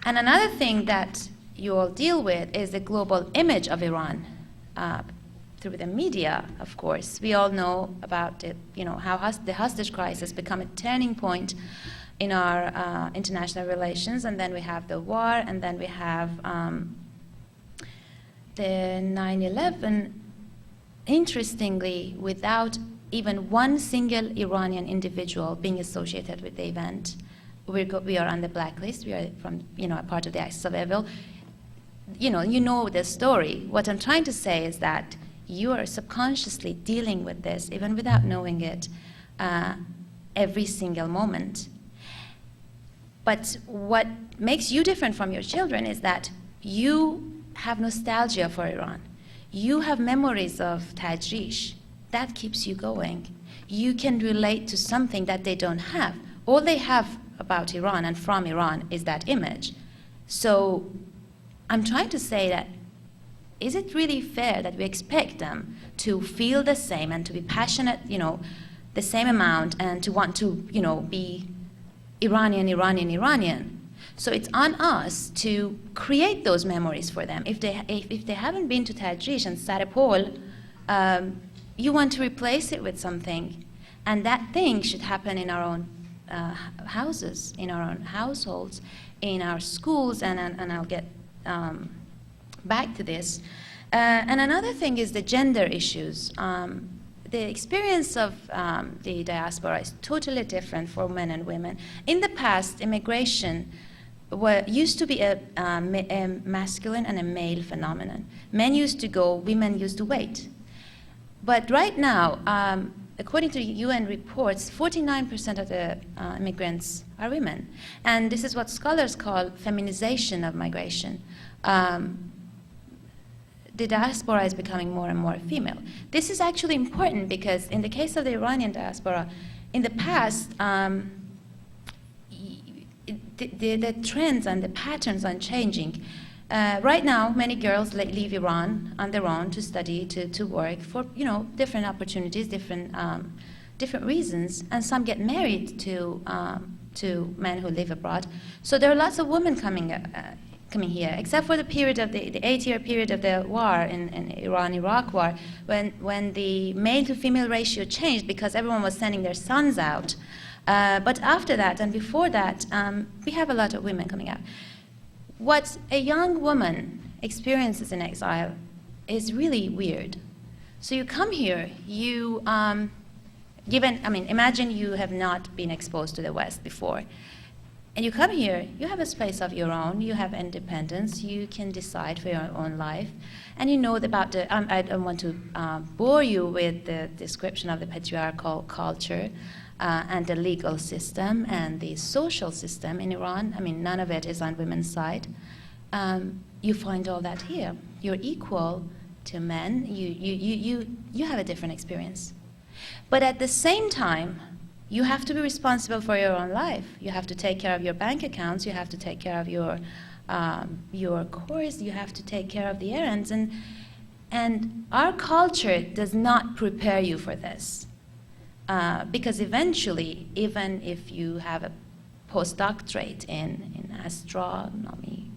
And another thing that you all deal with is the global image of Iran through the media, of course. We all know about it, how the hostage crisis become a turning point in our international relations, and then we have the war, and then we have the 9/11, interestingly, without even one single Iranian individual being associated with the event, we are on the blacklist. We are from, a part of the Axis of Evil. You know the story. What I'm trying to say is that you are subconsciously dealing with this, even without knowing it, every single moment. But what makes you different from your children is that you have nostalgia for Iran. You have memories of Tajrish. That keeps you going. You can relate to something that they don't have. All they have about Iran and from Iran is that image. So I'm trying to say that, is it really fair that we expect them to feel the same and to be passionate, the same amount, and to want to, be Iranian? So it's on us to create those memories for them. If they haven't been to Tajrish and Saripol, you want to replace it with something, and that thing should happen in our own houses, in our own households, in our schools, and I'll get back to this. And another thing is the gender issues. The experience of the diaspora is totally different for men and women. In the past, immigration used to be a masculine and a male phenomenon. Men used to go, women used to wait. But right now, according to UN reports, 49% of the immigrants are women. And this is what scholars call feminization of migration. The diaspora is becoming more and more female. This is actually important because in the case of the Iranian diaspora, in the past, the trends and the patterns are changing. Right now, many girls leave Iran on their own to study, to work for different opportunities, different reasons, and some get married to men who live abroad. So there are lots of women coming here, except for the period of the 8-year period of the war in Iran-Iraq war, when the male to female ratio changed because everyone was sending their sons out. But after that and before that, we have a lot of women coming out. What a young woman experiences in exile is really weird. So you come here, imagine you have not been exposed to the West before. And you come here, you have a space of your own, you have independence, you can decide for your own life. And you know about I don't want to bore you with the description of the patriarchal culture and the legal system and the social system in Iran. None of it is on women's side. You find all that here. You're equal to men. You have a different experience. But at the same time, you have to be responsible for your own life. You have to take care of your bank accounts. You have to take care of your course. You have to take care of the errands. And our culture does not prepare you for this. Because eventually, even if you have a postdoctorate in astronomy,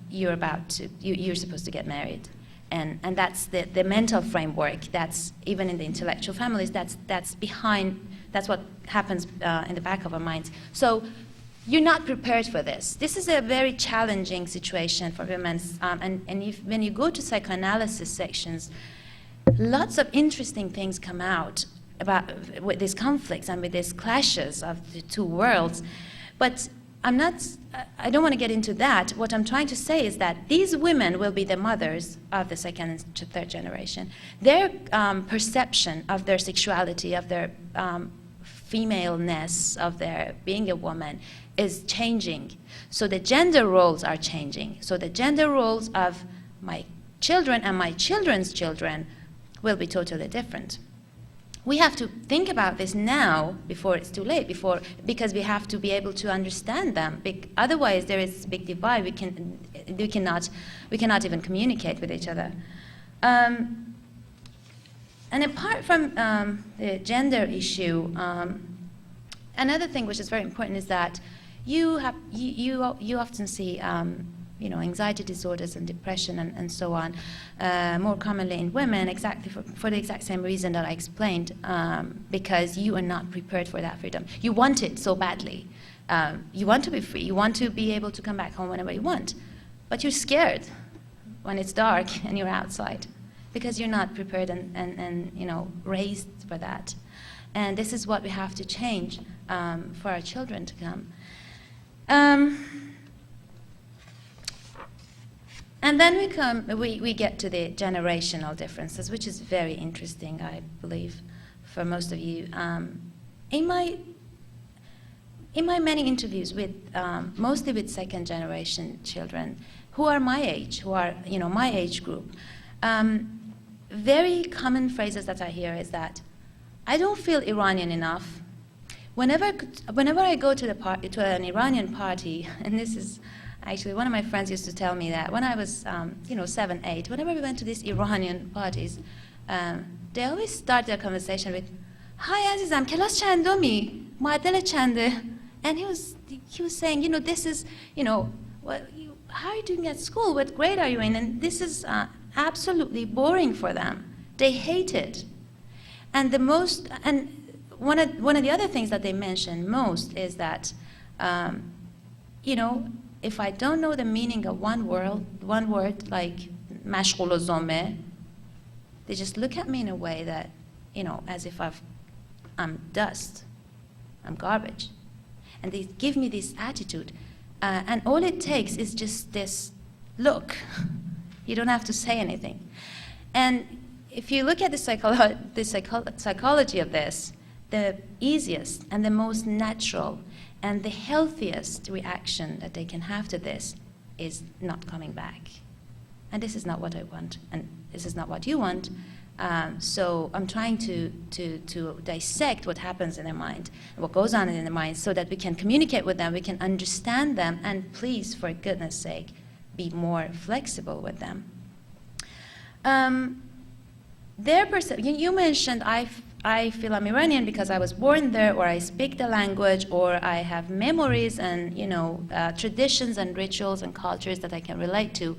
you're supposed to get married. And that's the mental framework. That's even in the intellectual families. That's behind. That's what happens in the back of our minds. So you're not prepared for this. This is a very challenging situation for women. When you go to psychoanalysis sections, lots of interesting things come out with these conflicts and with these clashes of the two worlds. But I don't want to get into that. What I'm trying to say is that these women will be the mothers of the second and third generation. Their perception of their sexuality, of their femaleness, of their being a woman is changing. So the gender roles are changing. So the gender roles of my children and my children's children will be totally different. We have to think about this now before it's too late, because we have to be able to understand them. Otherwise, there is a big divide. We cannot even communicate with each other. And apart from the gender issue, another thing which is very important is that you often see anxiety disorders and depression and so on, more commonly in women, exactly for the exact same reason that I explained, because you are not prepared for that freedom. You want it so badly. You want to be free. You want to be able to come back home whenever you want, but you're scared when it's dark and you're outside, because you're not prepared and you know, raised for that. And this is what we have to change for our children to come. And then we get to the generational differences, which is very interesting, I believe, for most of you. In my many interviews with, mostly with second generation children who are my age, who are, you know, my age group, very common phrases that I hear is that, I don't feel Iranian enough. Whenever I go to an Iranian party, and this is actually one of my friends used to tell me that when I was, you know, 7, 8, whenever we went to these Iranian parties, they always start their conversation with, "Hi, Azizam, kelas chandomi? Muaddel chande?" And he was saying, you know, this is, you know, how are you doing at school? What grade are you in? And this is absolutely boring for them. They hate it. And one of the other things that they mention most is that, you know, if I don't know the meaning of one word like mashghul o zome, they just look at me in a way that, you know, as if I'm dust, I'm garbage. And they give me this attitude. And all it takes is just this look. You don't have to say anything. And if you look at the psychology of this, the easiest and the most natural and the healthiest reaction that they can have to this is not coming back. And this is not what I want, and this is not what you want. So I'm trying to dissect what happens in their mind, what goes on in their mind, so that we can communicate with them, we can understand them, and please, for goodness sake, be more flexible with them. You mentioned I feel I'm Iranian because I was born there, or I speak the language, or I have memories and, you know, traditions and rituals and cultures that I can relate to.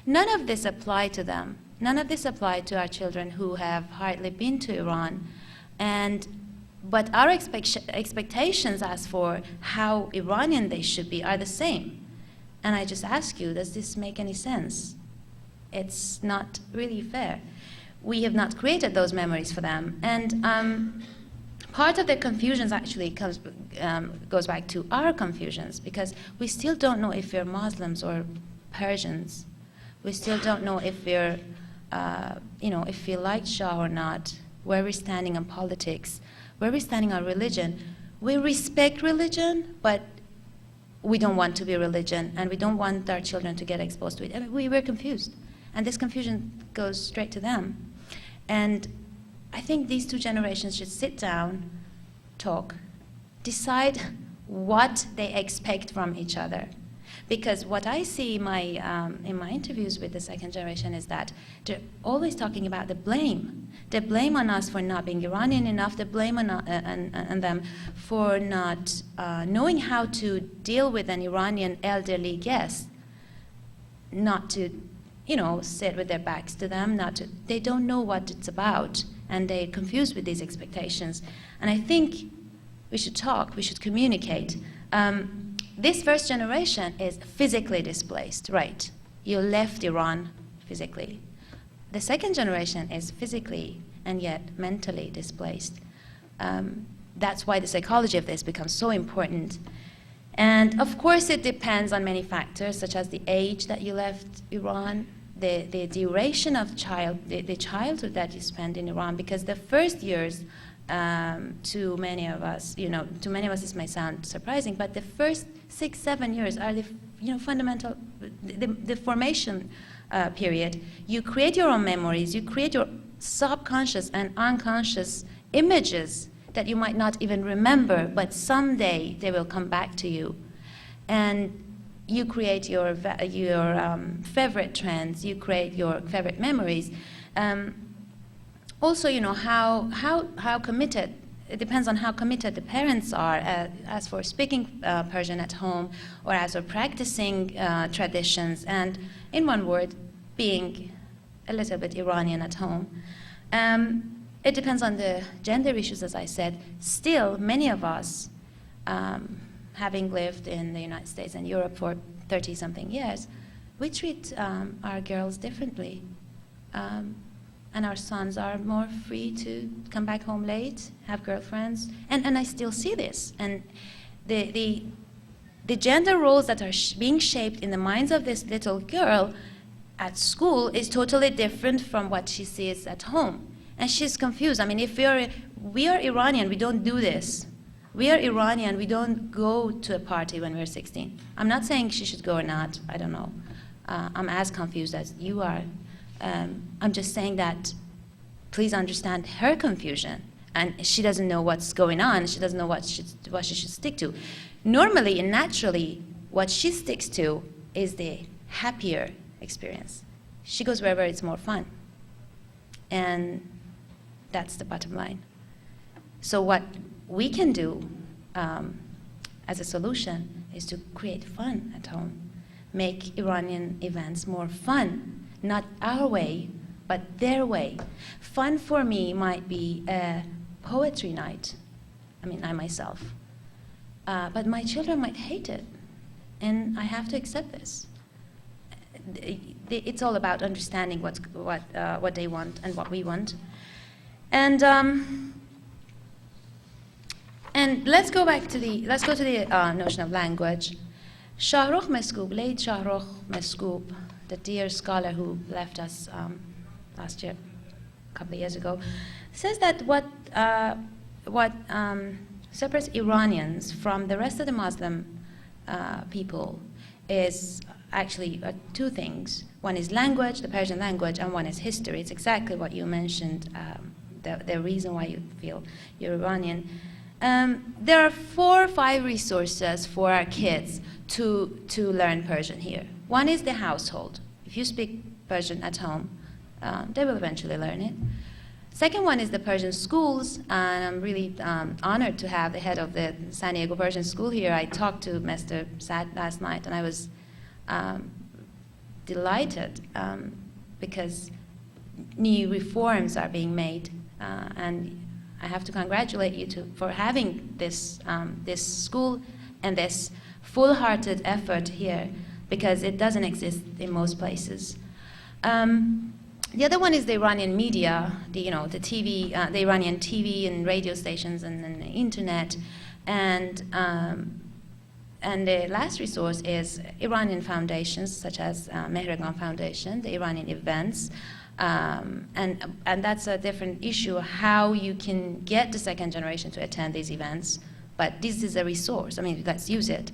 None of this apply to them. None of this apply to our children who have hardly been to Iran. But our expectations as for how Iranian they should be are the same. And I just ask you, does this make any sense? It's not really fair. We have not created those memories for them. And part of the confusions actually goes back to our confusions, because we still don't know if we're Muslims or Persians. We still don't know if we're, you know, if we like Shah or not, where we're standing on politics, where we're standing on religion. We respect religion, but we don't want to be religion, and we don't want our children to get exposed to it. I mean, we're confused, and this confusion goes straight to them. And I think these two generations should sit down, talk, decide what they expect from each other. Because what I see in my interviews with the second generation is that they're always talking about the blame. The blame on us for not being Iranian enough, the blame on them for not knowing how to deal with an Iranian elderly guest, not to, you know, sit with their backs to them, they don't know what it's about, and they're confused with these expectations. And I think we should talk, we should communicate. This first generation is physically displaced, right? You left Iran physically. The second generation is physically and yet mentally displaced. That's why the psychology of this becomes so important. And of course it depends on many factors, such as the age that you left Iran, the duration of the childhood that you spent in Iran, because the first years, to many of us, you know, to many of us this may sound surprising, but the first 6-7 years are the, you know, fundamental, the formation period. You create your own memories, you create your subconscious and unconscious images that you might not even remember, but someday they will come back to you. And you create your favorite trends, you create your favorite memories. Also, you know, how committed, it depends on how committed the parents are as for speaking Persian at home, or as for practicing traditions, and in one word, being a little bit Iranian at home. It depends on the gender issues, as I said. Still, many of us, having lived in the United States and Europe for 30-something years, we treat our girls differently. And our sons are more free to come back home late, have girlfriends, and I still see this. And the gender roles that are being shaped in the minds of this little girl at school is totally different from what she sees at home. And she's confused. I mean, if we are Iranian, we don't do this. We are Iranian, we don't go to a party when we're 16. I'm not saying she should go or not, I don't know. I'm as confused as you are. I'm just saying that please understand her confusion. And she doesn't know what's going on. She doesn't know what she should stick to. Normally and naturally, what she sticks to is the happier experience. She goes wherever it's more fun. And that's the bottom line. So what we can do as a solution is to create fun at home. Make Iranian events more fun. Not our way, but their way. Fun for me might be a poetry night. I mean, I myself. But my children might hate it. And I have to accept this. It's all about understanding what they want and what we want. And let's go to the notion of language. Shahrukh Meskoob, late Shahrukh Meskoob, the dear scholar who left us last year, a couple of years ago, says that what separates Iranians from the rest of the Muslim people is actually two things. One is language, the Persian language, and one is history. It's exactly what you mentioned, the reason why you feel you're Iranian. There are 4 or 5 resources for our kids to learn Persian here. One is the household. If you speak Persian at home, they will eventually learn it. Second one is the Persian schools, and I'm really honored to have the head of the San Diego Persian School here. I talked to Mr. Sad last night, and I was delighted because new reforms are being made, and I have to congratulate you for having this school and this full-hearted effort here, because it doesn't exist in most places. The other one is the Iranian media, the TV, the Iranian TV and radio stations and the internet, and the last resource is Iranian foundations such as Mehragan Foundation, the Iranian events, and that's a different issue, how you can get the second generation to attend these events, but this is a resource. I mean, let's use it.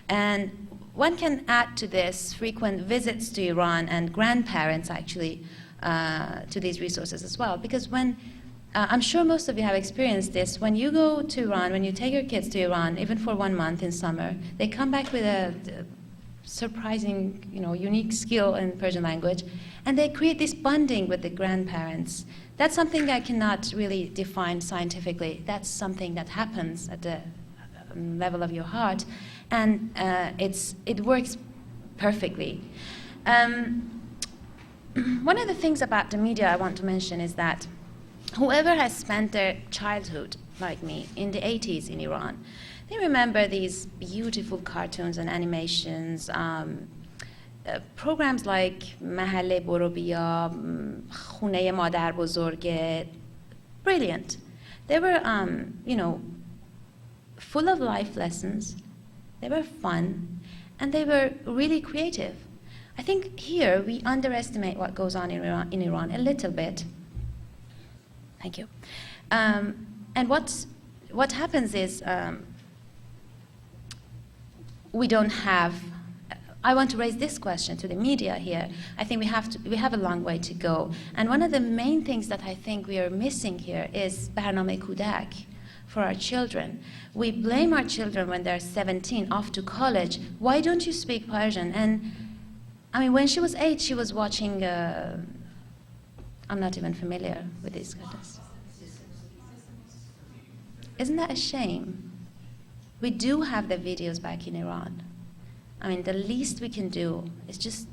And one can add to this frequent visits to Iran and grandparents actually to these resources as well, because when I'm sure most of you have experienced this. When you go to Iran, when you take your kids to Iran, even for 1 month in summer, they come back with a surprising, unique skill in Persian language, and they create this bonding with the grandparents. That's something I cannot really define scientifically. That's something that happens at the level of your heart, and it works perfectly. One of the things about the media I want to mention is that whoever has spent their childhood, like me, in the 80s in Iran, they remember these beautiful cartoons and animations, programs like Mahalle Boro Biya, Khune Madar Bozorge, brilliant. They were, full of life lessons, they were fun, and they were really creative. I think here we underestimate what goes on in Iran a little bit. Thank you. And what happens is we don't have. I want to raise this question to the media here. I think we have a long way to go. And one of the main things that I think we are missing here is Barname Kudak for our children. We blame our children when they're 17 off to college. Why don't you speak Persian? And I mean, when she was 8, she was watching. I'm not even familiar with these guys. Isn't that a shame? We do have the videos back in Iran. I mean, the least we can do is just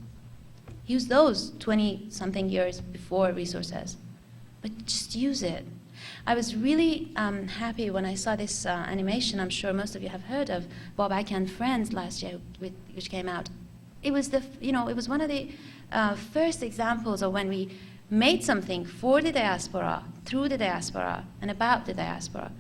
use those 20-something years before resources, but just use it. I was really happy when I saw this animation. I'm sure most of you have heard of Babak and Friends last year, which came out it was one of the first examples of when we made something for the diaspora, through the diaspora, and about the diaspora.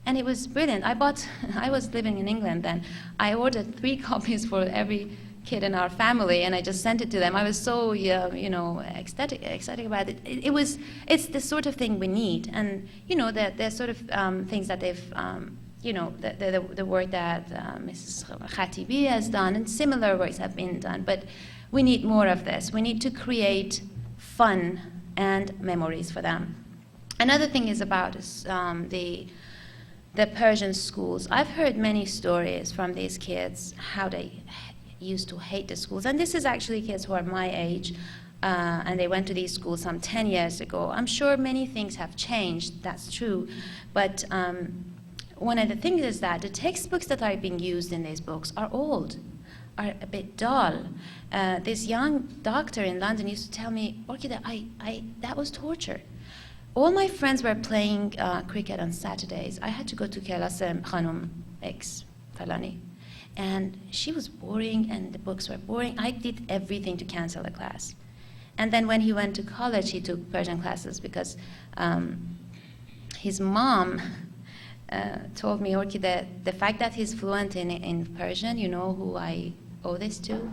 And it was brilliant. I was living in England then. I ordered 3 copies for every kid in our family, and I just sent it to them. I was so, ecstatic about it. It's the sort of thing we need. And, the sort of things that they've, the work that Mrs. Khatibi has done, and similar works have been done. But we need more of this. We need to create fun and memories for them. Another thing is about the Persian schools. I've heard many stories from these kids, how they used to hate the schools. And this is actually kids who are my age, and they went to these schools some 10 years ago. I'm sure many things have changed, that's true. But one of the things is that the textbooks that are being used in these books are old, are a bit dull. This young doctor in London used to tell me, Orkide, that was torture. All my friends were playing cricket on Saturdays. I had to go to class Khanum X Falani. And she was boring, and the books were boring. I did everything to cancel the class. And then when he went to college, he took Persian classes because his mom told me, Orkide, the fact that he's fluent in Persian, you know who I owe this to?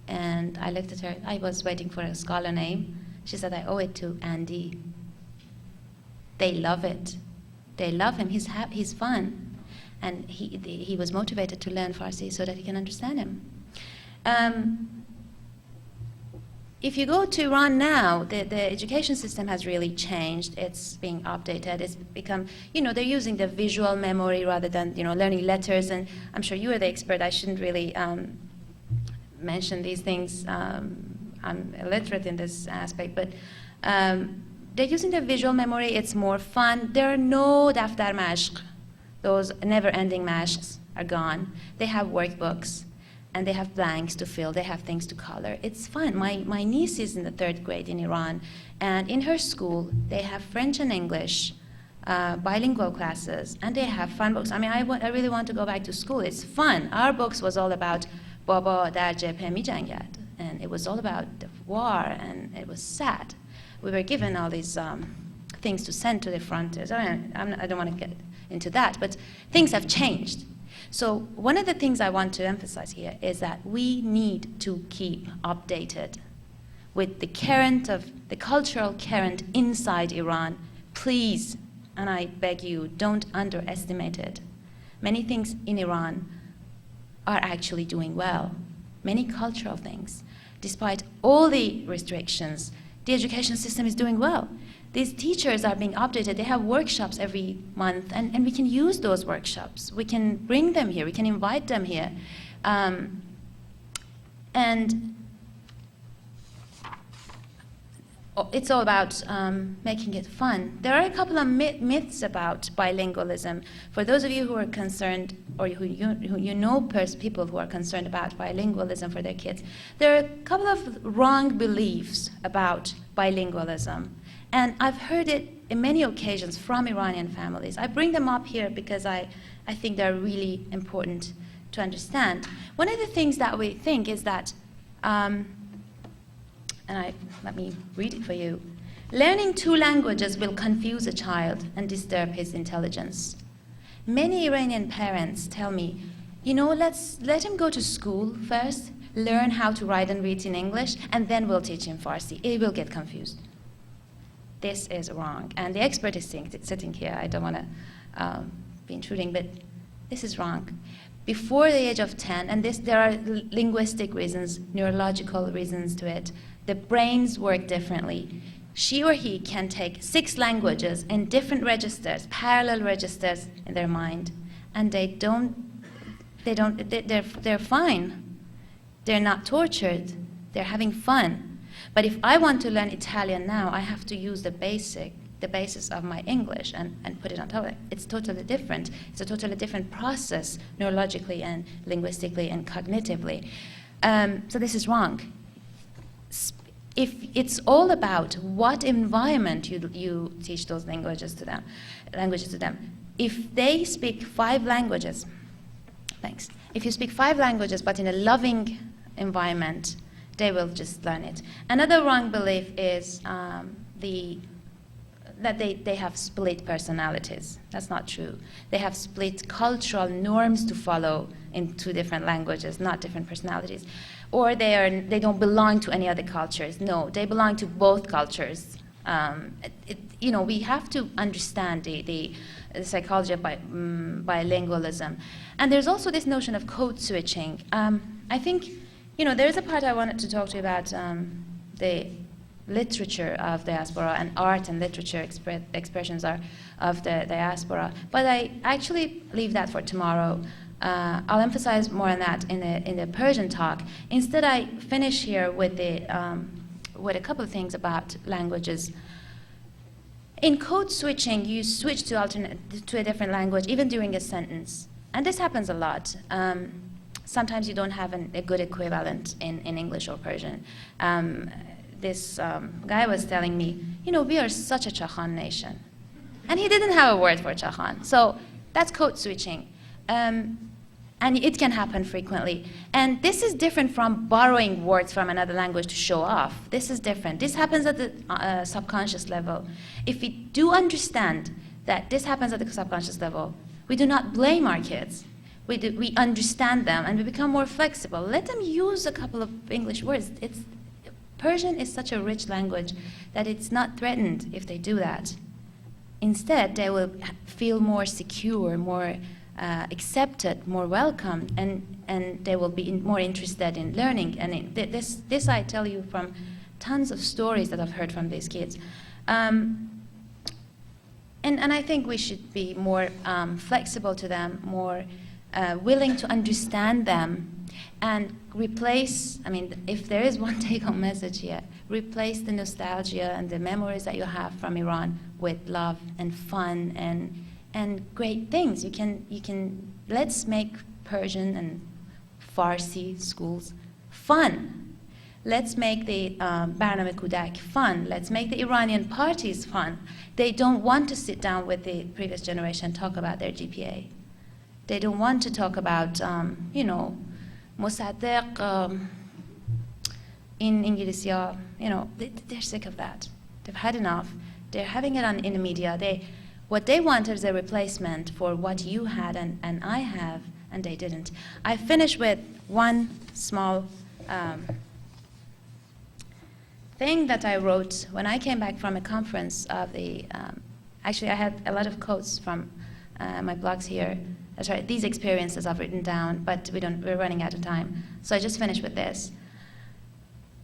And I looked at her. I was waiting for a scholar name. She said, I owe it to Andy. They love it. They love him. He's fun. And he was motivated to learn Farsi so that he can understand him. If you go to Iran now, the education system has really changed. It's being updated. It's become, they're using the visual memory rather than, learning letters. And I'm sure you are the expert. I shouldn't really mention these things. I'm illiterate in this aspect, but they're using the visual memory. It's more fun. There are no daftar mashq. Those never-ending mashqs are gone. They have workbooks, and they have blanks to fill. They have things to color. It's fun. My niece is in the 3rd grade in Iran, and in her school, they have French and English, bilingual classes, and they have fun books. I mean, I really want to go back to school. It's fun. Our books was all about Baba dar jebhe mi jangad, and it was all about the war, and it was sad. We were given all these things to send to the frontiers. I don't want to get into that, but things have changed. So one of the things I want to emphasize here is that we need to keep updated with the current of the cultural current inside Iran. Please, and I beg you, don't underestimate it. Many things in Iran are actually doing well. Many cultural things. Despite all the restrictions, the education system is doing well. These teachers are being updated. They have workshops every month, and we can use those workshops. We can bring them here. We can invite them here. And it's all about making it fun. There are a couple of myths about bilingualism. For those of you who are concerned, or who you know people who are concerned about bilingualism for their kids, there are a couple of wrong beliefs about bilingualism. And I've heard it in many occasions from Iranian families. I bring them up here because I think they're really important to understand. One of the things that we think is that, let me read it for you. Learning 2 languages will confuse a child and disturb his intelligence. Many Iranian parents tell me, let's let him go to school first, learn how to write and read in English, and then we'll teach him Farsi. He will get confused. This is wrong. And the expert is sitting here. I don't want to be intruding, but this is wrong. Before the age of 10, and there are linguistic reasons, neurological reasons to it, the brains work differently. She or he can take 6 languages in different registers, parallel registers in their mind, and they're fine. They're not tortured. They're having fun. But if I want to learn Italian now, I have to use the basis of my English and put it on top of it. It's totally different. It's a totally different process, neurologically and linguistically and cognitively. So this is wrong. If it's all about what environment you teach those languages to them. If they speak 5 languages, thanks. If you speak 5 languages, but in a loving environment, they will just learn it. Another wrong belief is that they have split personalities. That's not true. They have split cultural norms to follow in two different languages, not different personalities. Or they don't belong to any other cultures. No, they belong to both cultures. We have to understand the psychology of bilingualism. And there's also this notion of code switching. I think, there is a part I wanted to talk to you about the literature of diaspora and art and literature expressions of the diaspora. But I actually leave that for tomorrow. I'll emphasize more on that in the Persian talk. Instead, I finish here with a couple of things about languages. In code switching, you switch to a different language, even during a sentence. And this happens a lot. Sometimes you don't have a good equivalent in English or Persian. This guy was telling me, we are such a Chakhan nation. And he didn't have a word for Chakhan. So that's code switching. And it can happen frequently. And this is different from borrowing words from another language to show off. This is different. This happens at the subconscious level. If we do understand that this happens at the subconscious level, we do not blame our kids. We understand them and we become more flexible. Let them use a couple of English words. Persian is such a rich language that it's not threatened if they do that. Instead, they will feel more secure, more accepted, more welcome, and they will be more interested in learning. And this I tell you from tons of stories that I've heard from these kids. And I think we should be more flexible to them, more willing to understand them, and replace, if there is one take-home message here, replace the nostalgia and the memories that you have from Iran with love and fun and great things. Let's make Persian and Farsi schools fun. Let's make the Barname Kudak fun. Let's make the Iranian parties fun. They don't want to sit down with the previous generation and talk about their GPA. They don't want to talk about, Mossadegh in Ingilisia, they're sick of that. They've had enough. They're having it in the media. What they want is a replacement for what you had and I have, and they didn't. I finish with one small thing that I wrote when I came back from a conference of the, actually I had a lot of quotes from my blogs here. That's right, these experiences I've written down, but we're running out of time. So I just finished with this.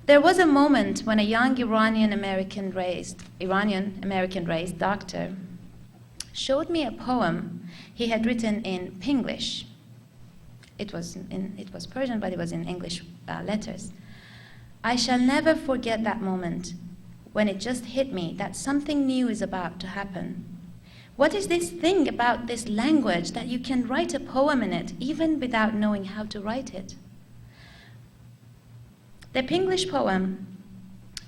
There was a moment when a young Iranian-American raised doctor showed me a poem he had written in Pinglish. It was Persian, but it was in English letters. I shall never forget that moment when it just hit me that something new is about to happen. What is this thing about this language that you can write a poem in it even without knowing how to write it? The Pinglish poem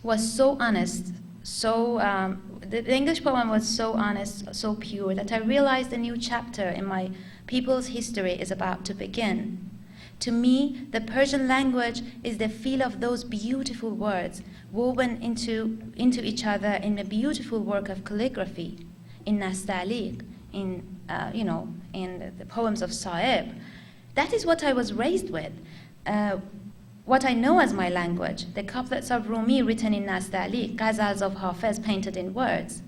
was so honest, the English poem was so honest, so pure, that I realized a new chapter in my people's history is about to begin. To me, the Persian language is the feel of those beautiful words woven into each other in a beautiful work of calligraphy, in Nastaliq, in the poems of Saeb. That is what I was raised with. What I know as my language, the couplets of Rumi written in Nastaliq, ghazals of Hafiz painted in words.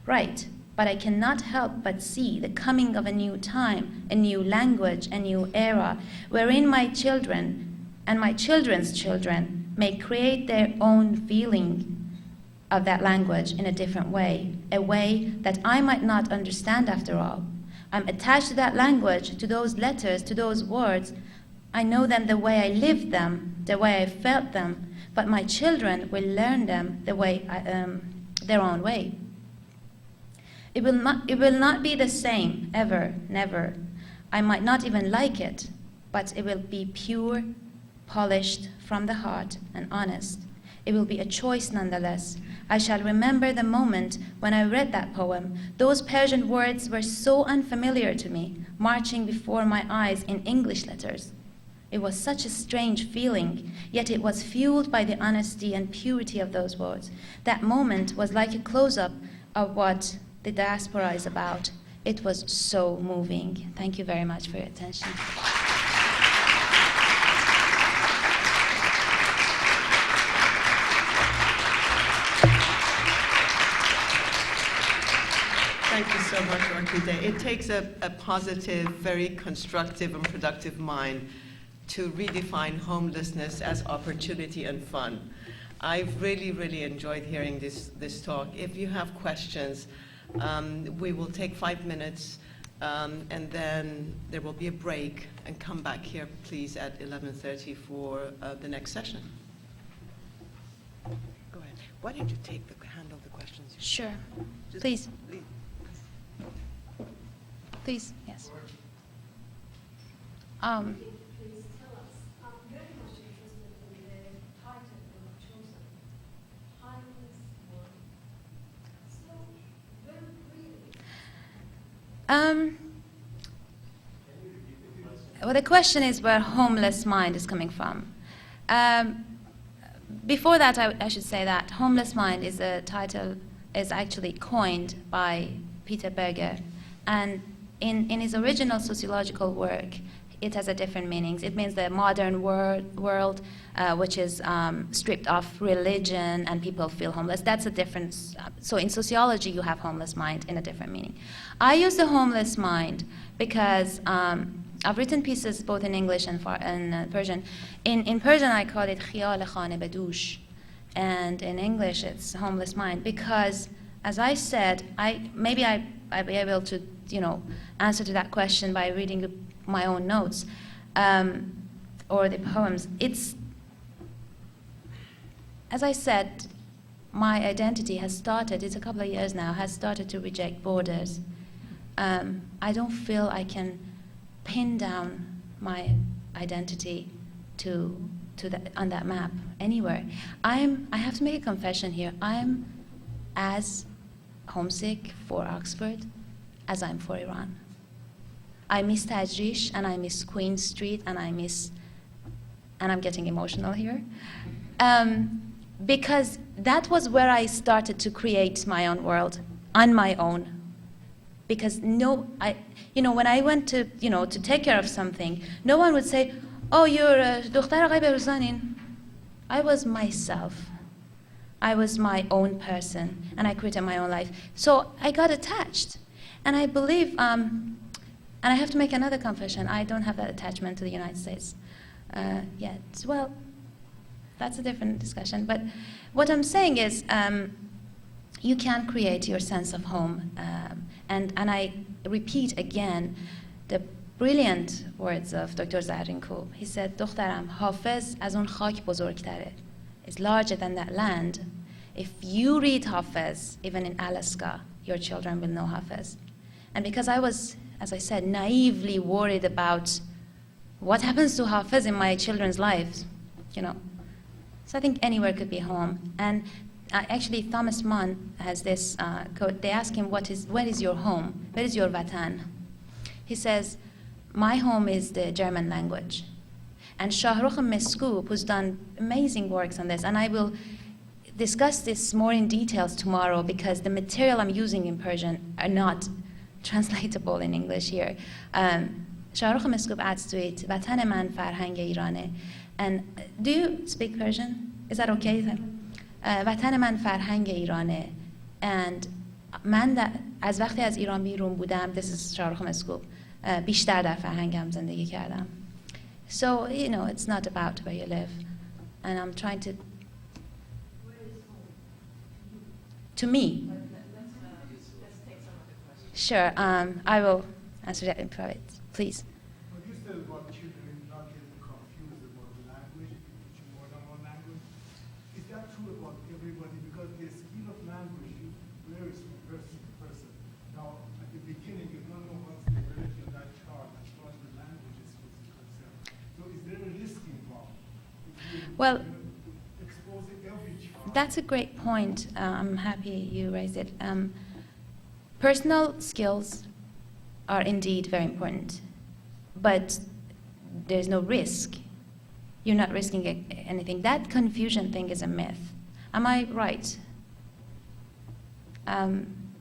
Right, but I cannot help but see the coming of a new time, a new language, a new era, wherein my children and my children's children may create their own feeling of that language in a different way, a way that I might not understand after all. I'm attached to that language, to those letters, to those words. I know them the way I lived them, the way I felt them, but my children will learn them the way their own way. It will not be the same, ever, never. I might not even like it, but it will be pure, polished from the heart and honest. It will be a choice nonetheless. I shall remember the moment when I read that poem. Those Persian words were so unfamiliar to me, marching before my eyes in English letters. It was such a strange feeling, yet it was fueled by the honesty and purity of those words. That moment was like a close-up of what the diaspora is about. It was so moving. Thank you very much for your attention. Thank you so much, Orkide. It takes a positive, very constructive and productive mind to redefine homelessness as opportunity and fun. I've really, really enjoyed hearing this talk. If you have questions, we will take 5 minutes and then there will be a break, and come back here, please, at 11:30 for the next session. Go ahead. Why don't you handle the questions? Sure. Please. Please, yes. Please tell us, I'm very much interested in the title you have chosen, Timeless World. So, very briefly. Well, the question is where homeless mind is coming from. Before that, I should say that homeless mind is a title is actually coined by Peter Berger, and in his original sociological work, it has a different meanings. It means the modern world, which is stripped of religion and people feel homeless. That's a difference. So in sociology, you have homeless mind in a different meaning. I use the homeless mind because I've written pieces both in English and Persian. In Persian, I call it khiyal khane bedush, and in English, it's homeless mind because, as I said, I'd be able to, answer to that question by reading my own notes or the poems. It's, as I said, my identity has started, it's a couple of years now, has started to reject borders. I don't feel I can pin down my identity on that map anywhere. I have to make a confession here. I'm as homesick for Oxford as I'm for Iran. I miss Tajrish and I miss Queen Street and I'm getting emotional here. Because that was where I started to create my own world on my own. Because when I went to, to take care of something, no one would say, oh, you're دختر آقای بروزانین. I was myself. I was my own person, and I created my own life. So I got attached. And I believe, and I have to make another confession, I don't have that attachment to the United States yet. Well, that's a different discussion. But what I'm saying is, you can create your sense of home. And I repeat again the brilliant words of Dr. Zahrinko. He said, دخترم حافظ از اون خاک بزرگتره. It's larger than that land. If you read Hafiz, even in Alaska, your children will know Hafiz. And because I was, as I said, naively worried about what happens to Hafiz in my children's lives, So I think anywhere could be home. And actually, Thomas Mann has this quote. They ask him, where is your home? Where is your Vatan? He says, my home is the German language. And Shahrukh Meskoob, who's done amazing works on this, and I will discuss this more in details tomorrow because the material I'm using in Persian are not translatable in English here. Shahrukh Meskoob adds to it, Vatan man farhangi Irane. And do you speak Persian? Is that okay? Vatan man farhangi Irane. And من از وقتی از ایران بیرون بودم, this is Shahrukh Meskoob, بیشتر در فرهنگم زندگی کردم. So, it's not about where you live. And I'm trying to... To me? Sure, I will answer that in private. Please. But you said about children not getting confused about the language, if you teach more than one language. Is that true about everybody? Because the skill of language varies from person to person. Now, at the beginning, you don't know what's the ability of that child as far as the language is concerned. So is there a risk involved? Well, exposing every child? That's a great point. I'm happy you raised it. Personal skills are indeed very important, but there's no risk you're not risking anything. That confusion thing is a myth. Am I right?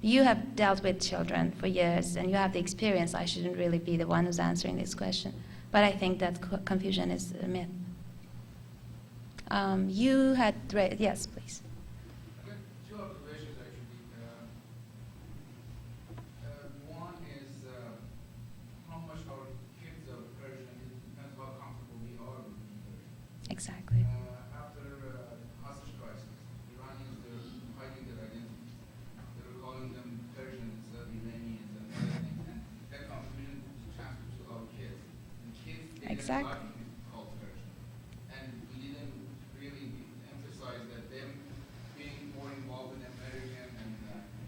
You have dealt with children for years, and you have the experience. I shouldn't really be the one who's answering this question. But I think that confusion is a myth. You had, yes, please. Two observations, actually. One is how much our kids are Persian depends how comfortable we are with being Persian. Exactly. After hostage crisis, Iranians were hiding their identities. They were calling them Persians instead of Iranians and everything. And that confusion transferred to our kids. And kids, they exactly. didn't like to be called Persian. And we didn't really emphasize that them being more involved in American and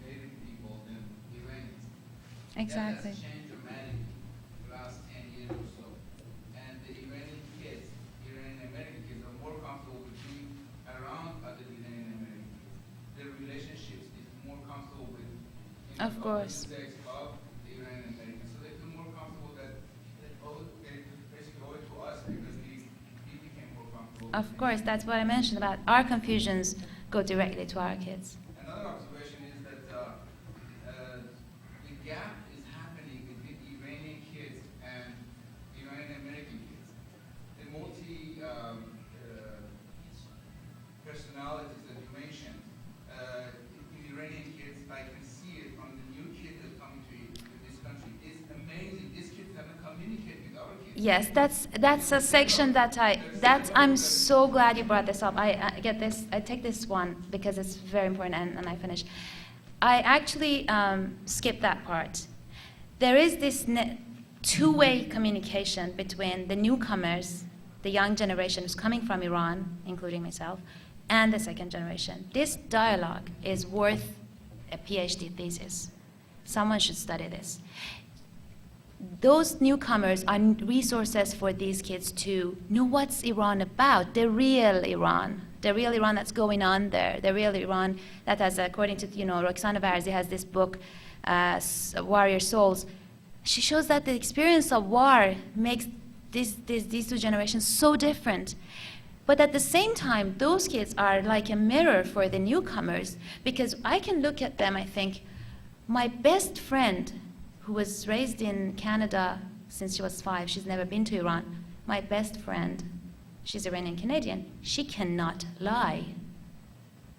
Native people than Iranians. Exactly. That has changed dramatically the last 10 years or so. And the Iranian kids, Iranian American kids, are more comfortable with being around other Iranian American kids. Their relationships is more comfortable with Of course. sex of the Iranian Americans. So they feel more comfortable that they basically owe it to us because we became more comfortable. Of course, that's what I mentioned about our confusions go directly to our kids. Another observation is that the gap is happening between Iranian kids and Iranian American kids. The multi personalities that you mentioned, in Iranian kids, I can see it from the new kids that come to this country. It's amazing. These kids haven't communicated with our kids. Yes, that's a section that I'm so glad you brought this up. I get this. I take this one because it's very important, and I finish. I actually skipped that part. There is this two-way communication between the newcomers, the young generation who's coming from Iran, including myself, and the second generation. This dialogue is worth a PhD thesis. Someone should study this. Those newcomers are resources for these kids to know what's Iran about, the real Iran that's going on there, the real Iran that has, according to, Roxana Varzi has this book, Warrior Souls. She shows that the experience of war makes these two generations so different. But at the same time, those kids are like a mirror for the newcomers, because I can look at them, I think, my best friend, who was raised in Canada since she was 5, she's never been to Iran, my best friend, she's Iranian Canadian, she cannot lie.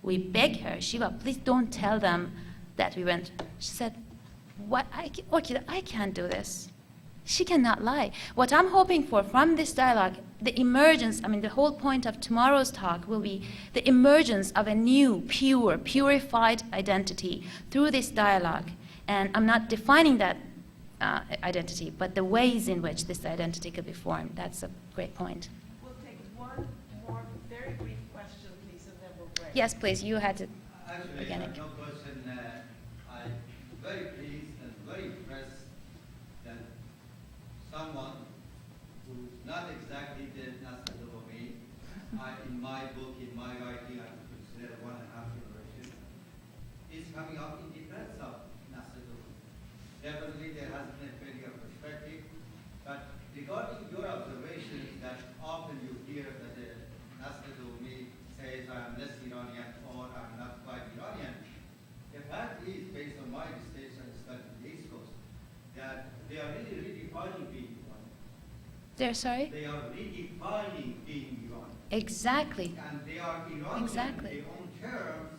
We beg her, Shiva, please don't tell them that we went. She said, what? I can't do this. She cannot lie. What I'm hoping for from this dialogue, the emergence, the whole point of tomorrow's talk will be the emergence of a new, purified identity through this dialogue. And I'm not defining that identity, but the ways in which this identity could be formed. That's a great point. We'll take one more very brief question, please, and then we'll break. Yes, please. You had to Actually, begin. No question. I'm very pleased and very impressed that someone who's not exactly the Nasrid of me, in my book, in my writing, I would consider 1.5 generations, is coming up in defense of Nasrid. Definitely there has been a failure of perspective, but regarding your observation that often you hear that the Nasrid says I am less Iranian or I am not quite Iranian, the fact is, based on my research and study in the East Coast, that they are really redefining being Iranian. They're sorry? They are redefining being Iranian. Exactly. And they are Iranian exactly. in their own terms,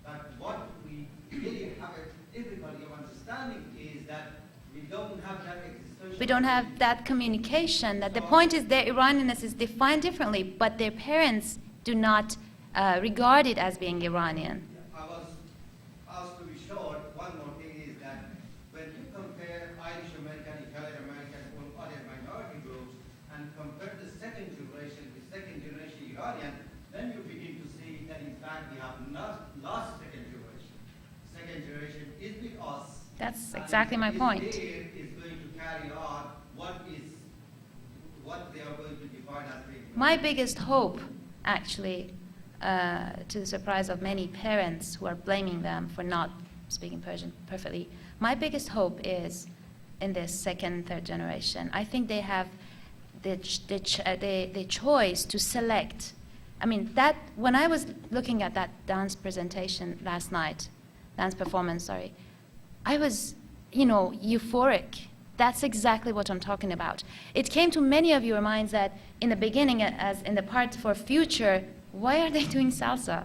but what we really have a difficulty of understanding is that we don't have that existential... We don't have that communication. That the point is their Iranianness is defined differently, but their parents do not regard it as being Iranian. I was asked to be short. One more thing is that when you compare Irish American, Italian American, or other minority groups, and compare the second generation Iranian, then you begin to see that in fact we have not lost second generation. Second generation is with us. That's exactly my point. Is going to carry on what they are going to define as being. My biggest hope, actually, to the surprise of many parents who are blaming them for not speaking Persian perfectly, my biggest hope is in this second, third generation. I think they have the choice to select. I mean, that when I was looking at that dance presentation last night, dance performance, sorry, I was, euphoric. That's exactly what I'm talking about. It came to many of your minds that in the beginning, as in the part for future, why are they doing salsa?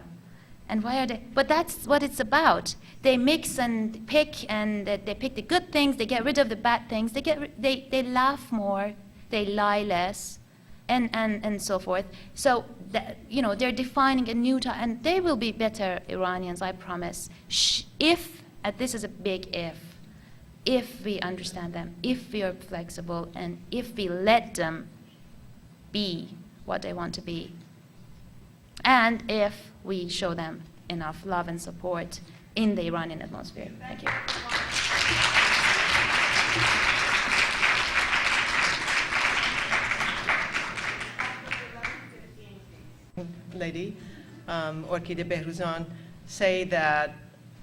And why are they? But that's what it's about. They mix and pick, and they pick the good things. They get rid of the bad things. They laugh more. They lie less, and so forth. So they're defining a new time, and they will be better Iranians, I promise. This is a big if we understand them, if we are flexible, and if we let them be what they want to be, and if we show them enough love and support in the Iranian atmosphere. Thank you. Lady, Orkide Behruzan, say that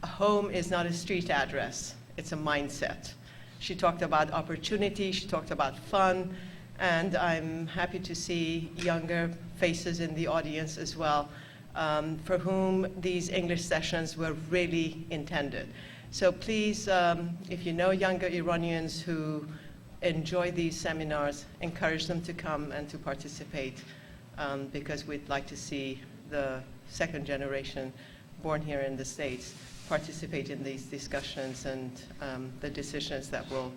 home is not a street address, it's a mindset. She talked about opportunity, she talked about fun, and I'm happy to see younger faces in the audience as well, for whom these English sessions were really intended. So please, if you know younger Iranians who enjoy these seminars, encourage them to come and to participate, because we'd like to see the second generation born here in the States participate in these discussions and the decisions that will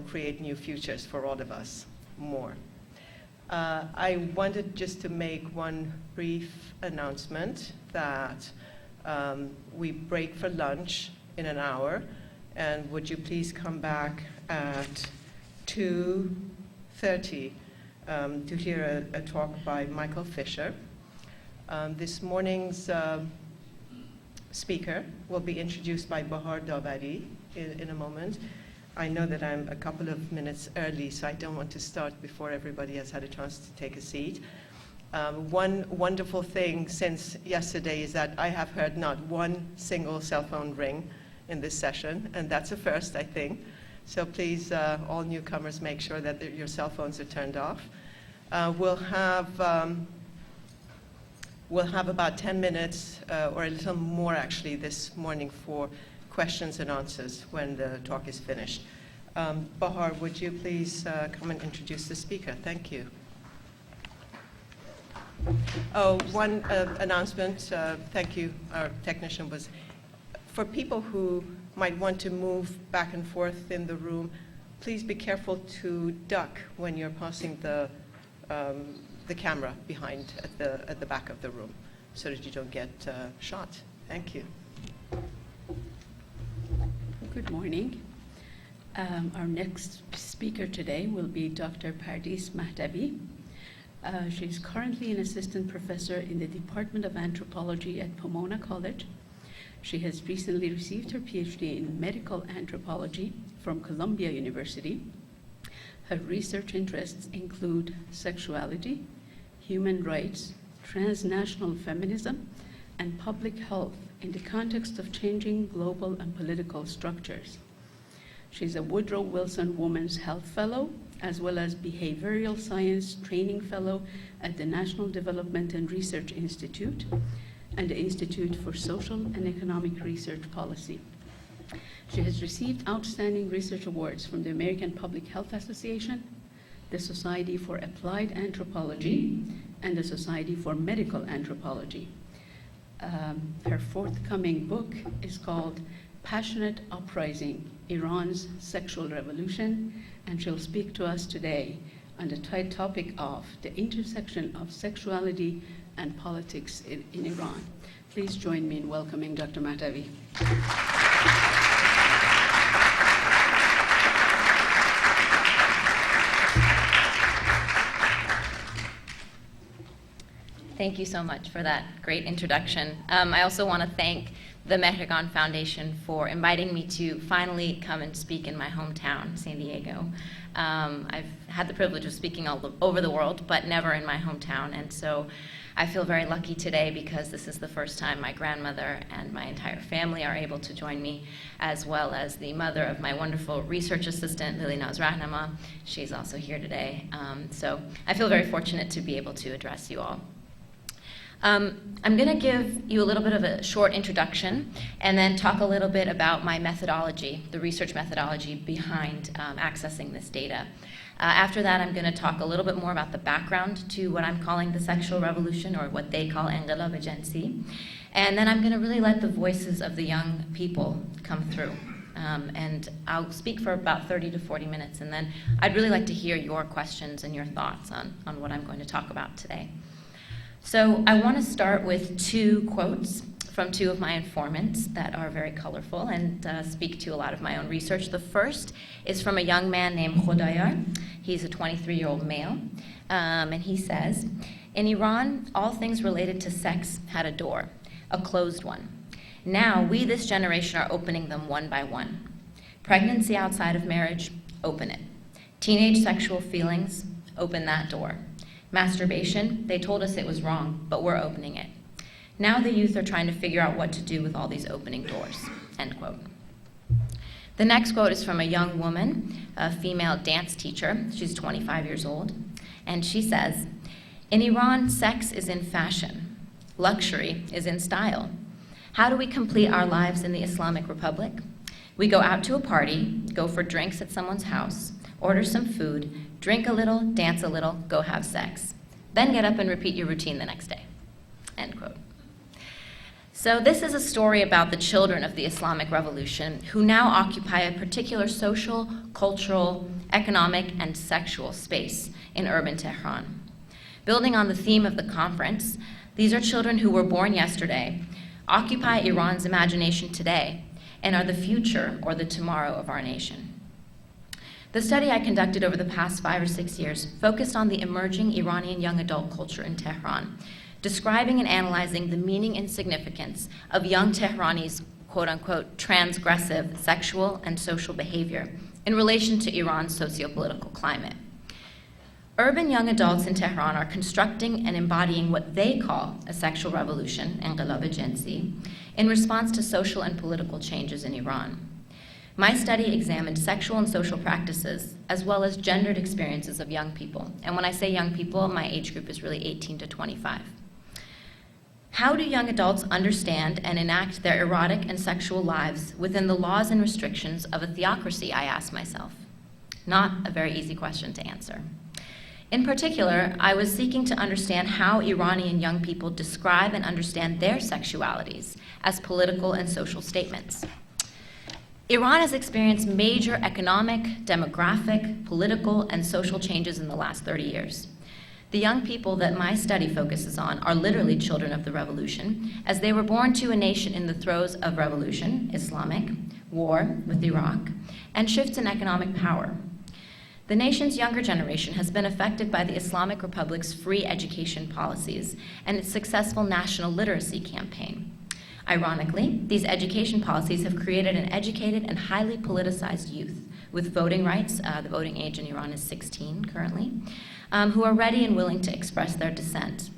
create new futures for all of us more. I wanted just to make one brief announcement that we break for lunch in an hour, and would you please come back at 2:30 to hear a talk by Michael Fisher. This morning's speaker will be introduced by Bahar Davari in a moment. I know that I'm a couple of minutes early, so I don't want to start before everybody has had a chance to take a seat. One wonderful thing since yesterday is that I have heard not one single cell phone ring in this session, and that's a first, I think. So please, all newcomers, make sure that your cell phones are turned off. We'll have about 10 minutes, or a little more actually, this morning for questions and answers when the talk is finished. Bahar, would you please come and introduce the speaker? Thank you. Oh, one announcement, thank you, our technician, was for people who might want to move back and forth in the room, please be careful to duck when you're passing the camera behind at the back of the room, so that you don't get shot. Thank you. Good morning. Our next speaker today will be Dr. Pardis Mahdavi. She's currently an assistant professor in the Department of Anthropology at Pomona College. She has recently received her PhD in medical anthropology from Columbia University. Her research interests include sexuality, human rights, transnational feminism, and public health in the context of changing global and political structures. She's a Woodrow Wilson Women's Health Fellow, as well as Behavioral Science Training Fellow at the National Development and Research Institute and the Institute for Social and Economic Research Policy. She has received outstanding research awards from the American Public Health Association, the Society for Applied Anthropology, and the Society for Medical Anthropology. Her forthcoming book is called Passionate Uprising, Iran's Sexual Revolution, and she'll speak to us today on the topic of the intersection of sexuality and politics in Iran. Please join me in welcoming Dr. Mahdavi. Thank you so much for that great introduction. I also want to thank the Mehrgán Foundation for inviting me to finally come and speak in my hometown, San Diego. I've had the privilege of speaking all over the world, but never in my hometown, and so I feel very lucky today because this is the first time my grandmother and my entire family are able to join me, as well as the mother of my wonderful research assistant, Lily Nazrahnama. She's also here today. So I feel very fortunate to be able to address you all. I'm going to give you a little bit of a short introduction and then talk a little bit about my methodology, the research methodology behind accessing this data. After that, I'm going to talk a little bit more about the background to what I'm calling the sexual revolution, or what they call انقلاب جنسی. And then I'm going to really let the voices of the young people come through. And I'll speak for about 30 to 40 minutes, and then I'd really like to hear your questions and your thoughts on what I'm going to talk about today. So I want to start with two quotes from two of my informants that are very colorful and speak to a lot of my own research. The first is from a young man named Khodayar. He's a 23-year-old male, and he says, "In Iran, all things related to sex had a door, a closed one. Now we, this generation, are opening them one by one. Pregnancy outside of marriage, open it. Teenage sexual feelings, open that door. Masturbation, they told us it was wrong, but we're opening it. Now the youth are trying to figure out what to do with all these opening doors." End quote. The next quote is from a young woman, a female dance teacher. She's 25 years old. And she says, "In Iran, sex is in fashion. Luxury is in style. How do we complete our lives in the Islamic Republic? We go out to a party, go for drinks at someone's house, order some food, drink a little, dance a little, go have sex. Then get up and repeat your routine the next day." End quote. So this is a story about the children of the Islamic Revolution who now occupy a particular social, cultural, economic, and sexual space in urban Tehran. Building on the theme of the conference, these are children who were born yesterday, occupy Iran's imagination today, and are the future or the tomorrow of our nation. The study I conducted over the past 5 or 6 years focused on the emerging Iranian young adult culture in Tehran, describing and analyzing the meaning and significance of young Tehrani's quote-unquote transgressive sexual and social behavior in relation to Iran's socio-political climate. Urban young adults in Tehran are constructing and embodying what they call a sexual revolution, انقلاب جنسی, in response to social and political changes in Iran. My study examined sexual and social practices, as well as gendered experiences of young people. And when I say young people, my age group is really 18 to 25. How do young adults understand and enact their erotic and sexual lives within the laws and restrictions of a theocracy, I asked myself? Not a very easy question to answer. In particular, I was seeking to understand how Iranian young people describe and understand their sexualities as political and social statements. Iran has experienced major economic, demographic, political, and social changes in the last 30 years. The young people that my study focuses on are literally children of the revolution, as they were born to a nation in the throes of revolution, Islamic, war with Iraq, and shifts in economic power. The nation's younger generation has been affected by the Islamic Republic's free education policies and its successful national literacy campaign. Ironically, these education policies have created an educated and highly politicized youth with voting rights. The voting age in Iran is 16 currently, who are ready and willing to express their dissent.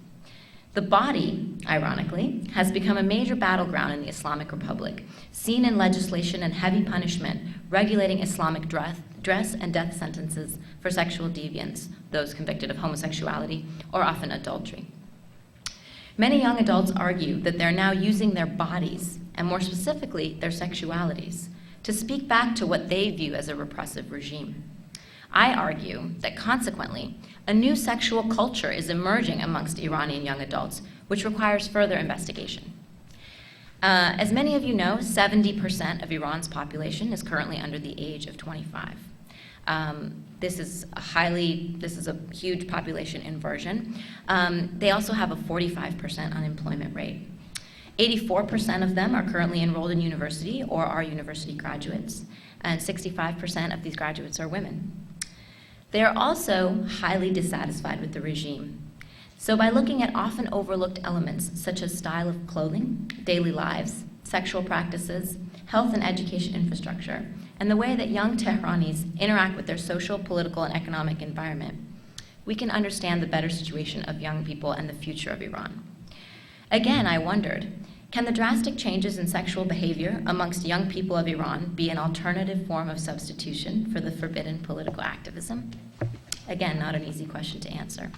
The body, ironically, has become a major battleground in the Islamic Republic, seen in legislation and heavy punishment regulating Islamic dress and death sentences for sexual deviants, those convicted of homosexuality or often adultery. Many young adults argue that they're now using their bodies, and more specifically, their sexualities, to speak back to what they view as a repressive regime. I argue that consequently, a new sexual culture is emerging amongst Iranian young adults, which requires further investigation. As many of you know, 70% of Iran's population is currently under the age of 25. This is a huge population inversion. They also have a 45% unemployment rate. 84% of them are currently enrolled in university or are university graduates, and 65% of these graduates are women. They are also highly dissatisfied with the regime. So by looking at often overlooked elements such as style of clothing, daily lives, sexual practices, health and education infrastructure, and the way that young Tehranis interact with their social, political, and economic environment, we can understand the better situation of young people and the future of Iran. Again, I wondered, can the drastic changes in sexual behavior amongst young people of Iran be an alternative form of substitution for the forbidden political activism? Again, not an easy question to answer.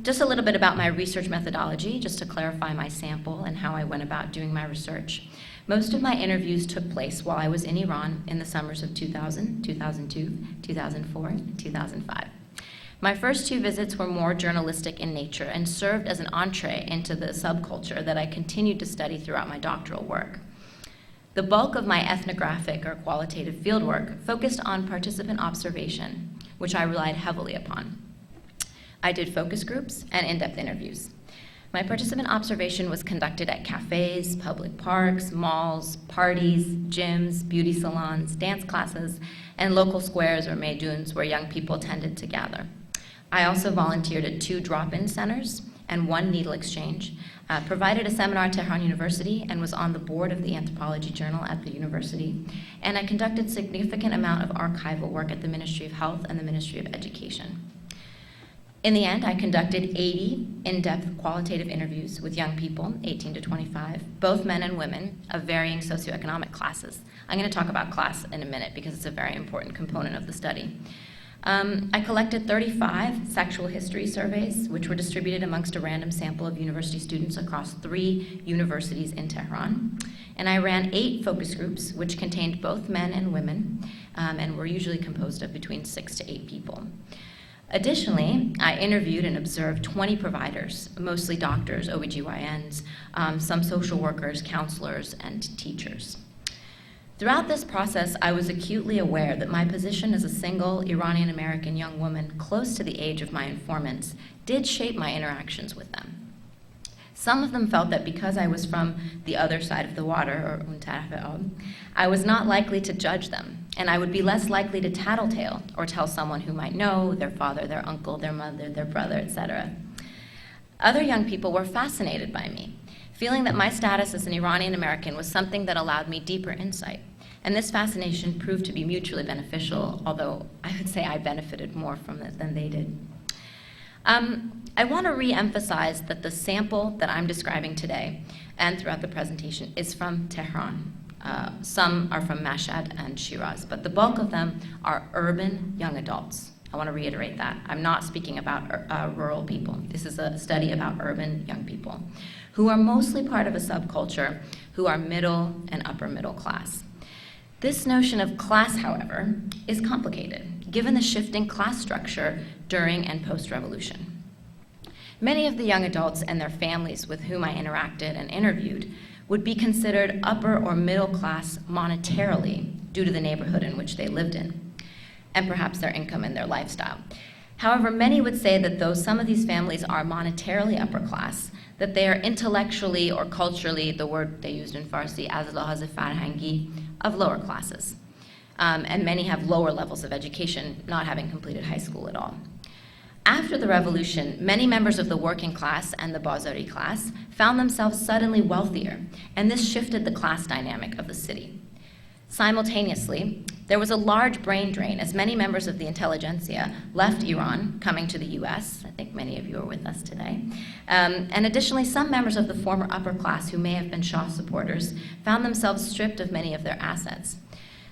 Just a little bit about my research methodology, just to clarify my sample and how I went about doing my research. Most of my interviews took place while I was in Iran in the summers of 2000, 2002, 2004, and 2005. My first 2 visits were more journalistic in nature and served as an entree into the subculture that I continued to study throughout my doctoral work. The bulk of my ethnographic or qualitative fieldwork focused on participant observation, which I relied heavily upon. I did focus groups and in-depth interviews. My participant observation was conducted at cafes, public parks, malls, parties, gyms, beauty salons, dance classes, and local squares or maiduns where young people tended to gather. I also volunteered at 2 drop-in centers and 1 needle exchange, provided a seminar at Tehran University, and was on the board of the Anthropology Journal at the university, and I conducted significant amount of archival work at the Ministry of Health and the Ministry of Education. In the end, I conducted 80 in-depth qualitative interviews with young people, 18 to 25, both men and women of varying socioeconomic classes. I'm going to talk about class in a minute because it's a very important component of the study. I collected 35 sexual history surveys, which were distributed amongst a random sample of university students across 3 universities in Tehran. And I ran 8 focus groups, which contained both men and women, and were usually composed of between 6 to 8 people. Additionally, I interviewed and observed 20 providers, mostly doctors, OBGYNs, some social workers, counselors, and teachers. Throughout this process, I was acutely aware that my position as a single Iranian-American young woman close to the age of my informants did shape my interactions with them. Some of them felt that because I was from the other side of the water, or un taraf ab, I was not likely to judge them, and I would be less likely to tattletale or tell someone who might know their father, their uncle, their mother, their brother, etc. Other young people were fascinated by me, feeling that my status as an Iranian American was something that allowed me deeper insight. And this fascination proved to be mutually beneficial, although I would say I benefited more from it than they did. I want to re-emphasize that the sample that I'm describing today and throughout the presentation is from Tehran. Some are from Mashhad and Shiraz, but the bulk of them are urban young adults. I want to reiterate that. I'm not speaking about rural people. This is a study about urban young people who are mostly part of a subculture who are middle and upper middle class. This notion of class, however, is complicated, given the shifting class structure during and post-revolution. Many of the young adults and their families with whom I interacted and interviewed would be considered upper or middle class monetarily due to the neighborhood in which they lived in, and perhaps their income and their lifestyle. However, many would say that though some of these families are monetarily upper class, that they are intellectually or culturally, the word they used in Farsi, as lahaz farhengi, of lower classes. And many have lower levels of education, not having completed high school at all. After the revolution, many members of the working class and the Bazari class found themselves suddenly wealthier, and this shifted the class dynamic of the city. Simultaneously, there was a large brain drain as many members of the intelligentsia left Iran, coming to the US. I think many of you are with us today. And additionally, some members of the former upper class who may have been Shah supporters found themselves stripped of many of their assets.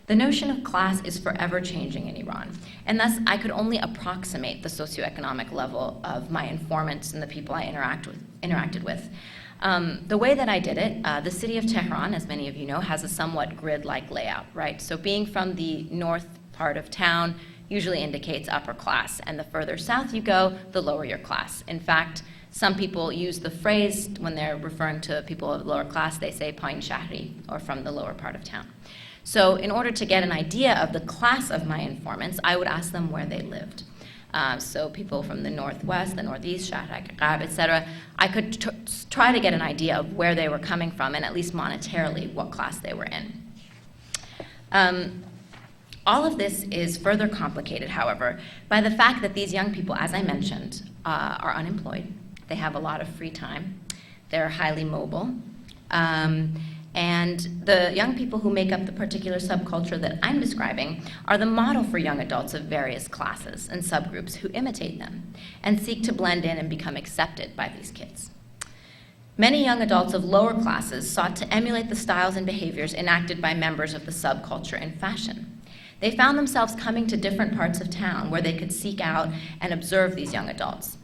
The notion of class is forever changing in Iran, and thus I could only approximate the socioeconomic level of my informants and the people I interacted with. The way that I did it, the city of Tehran, as many of you know, has a somewhat grid-like layout, right? So being from the north part of town usually indicates upper class, and the further south you go, the lower your class. In fact, some people use the phrase when they're referring to people of lower class, they say pain shahri, or from the lower part of town. So in order to get an idea of the class of my informants, I would ask them where they lived. So people from the northwest, the northeast, Shahrag, etc. I could try to get an idea of where they were coming from and at least monetarily what class they were in. All of this is further complicated, however, by the fact that these young people, as I mentioned, are unemployed. They have a lot of free time. They're highly mobile. And the young people who make up the particular subculture that I'm describing are the model for young adults of various classes and subgroups who imitate them and seek to blend in and become accepted by these kids. Many young adults of lower classes sought to emulate the styles and behaviors enacted by members of the subculture in fashion. They found themselves coming to different parts of town where they could seek out and observe these young adults.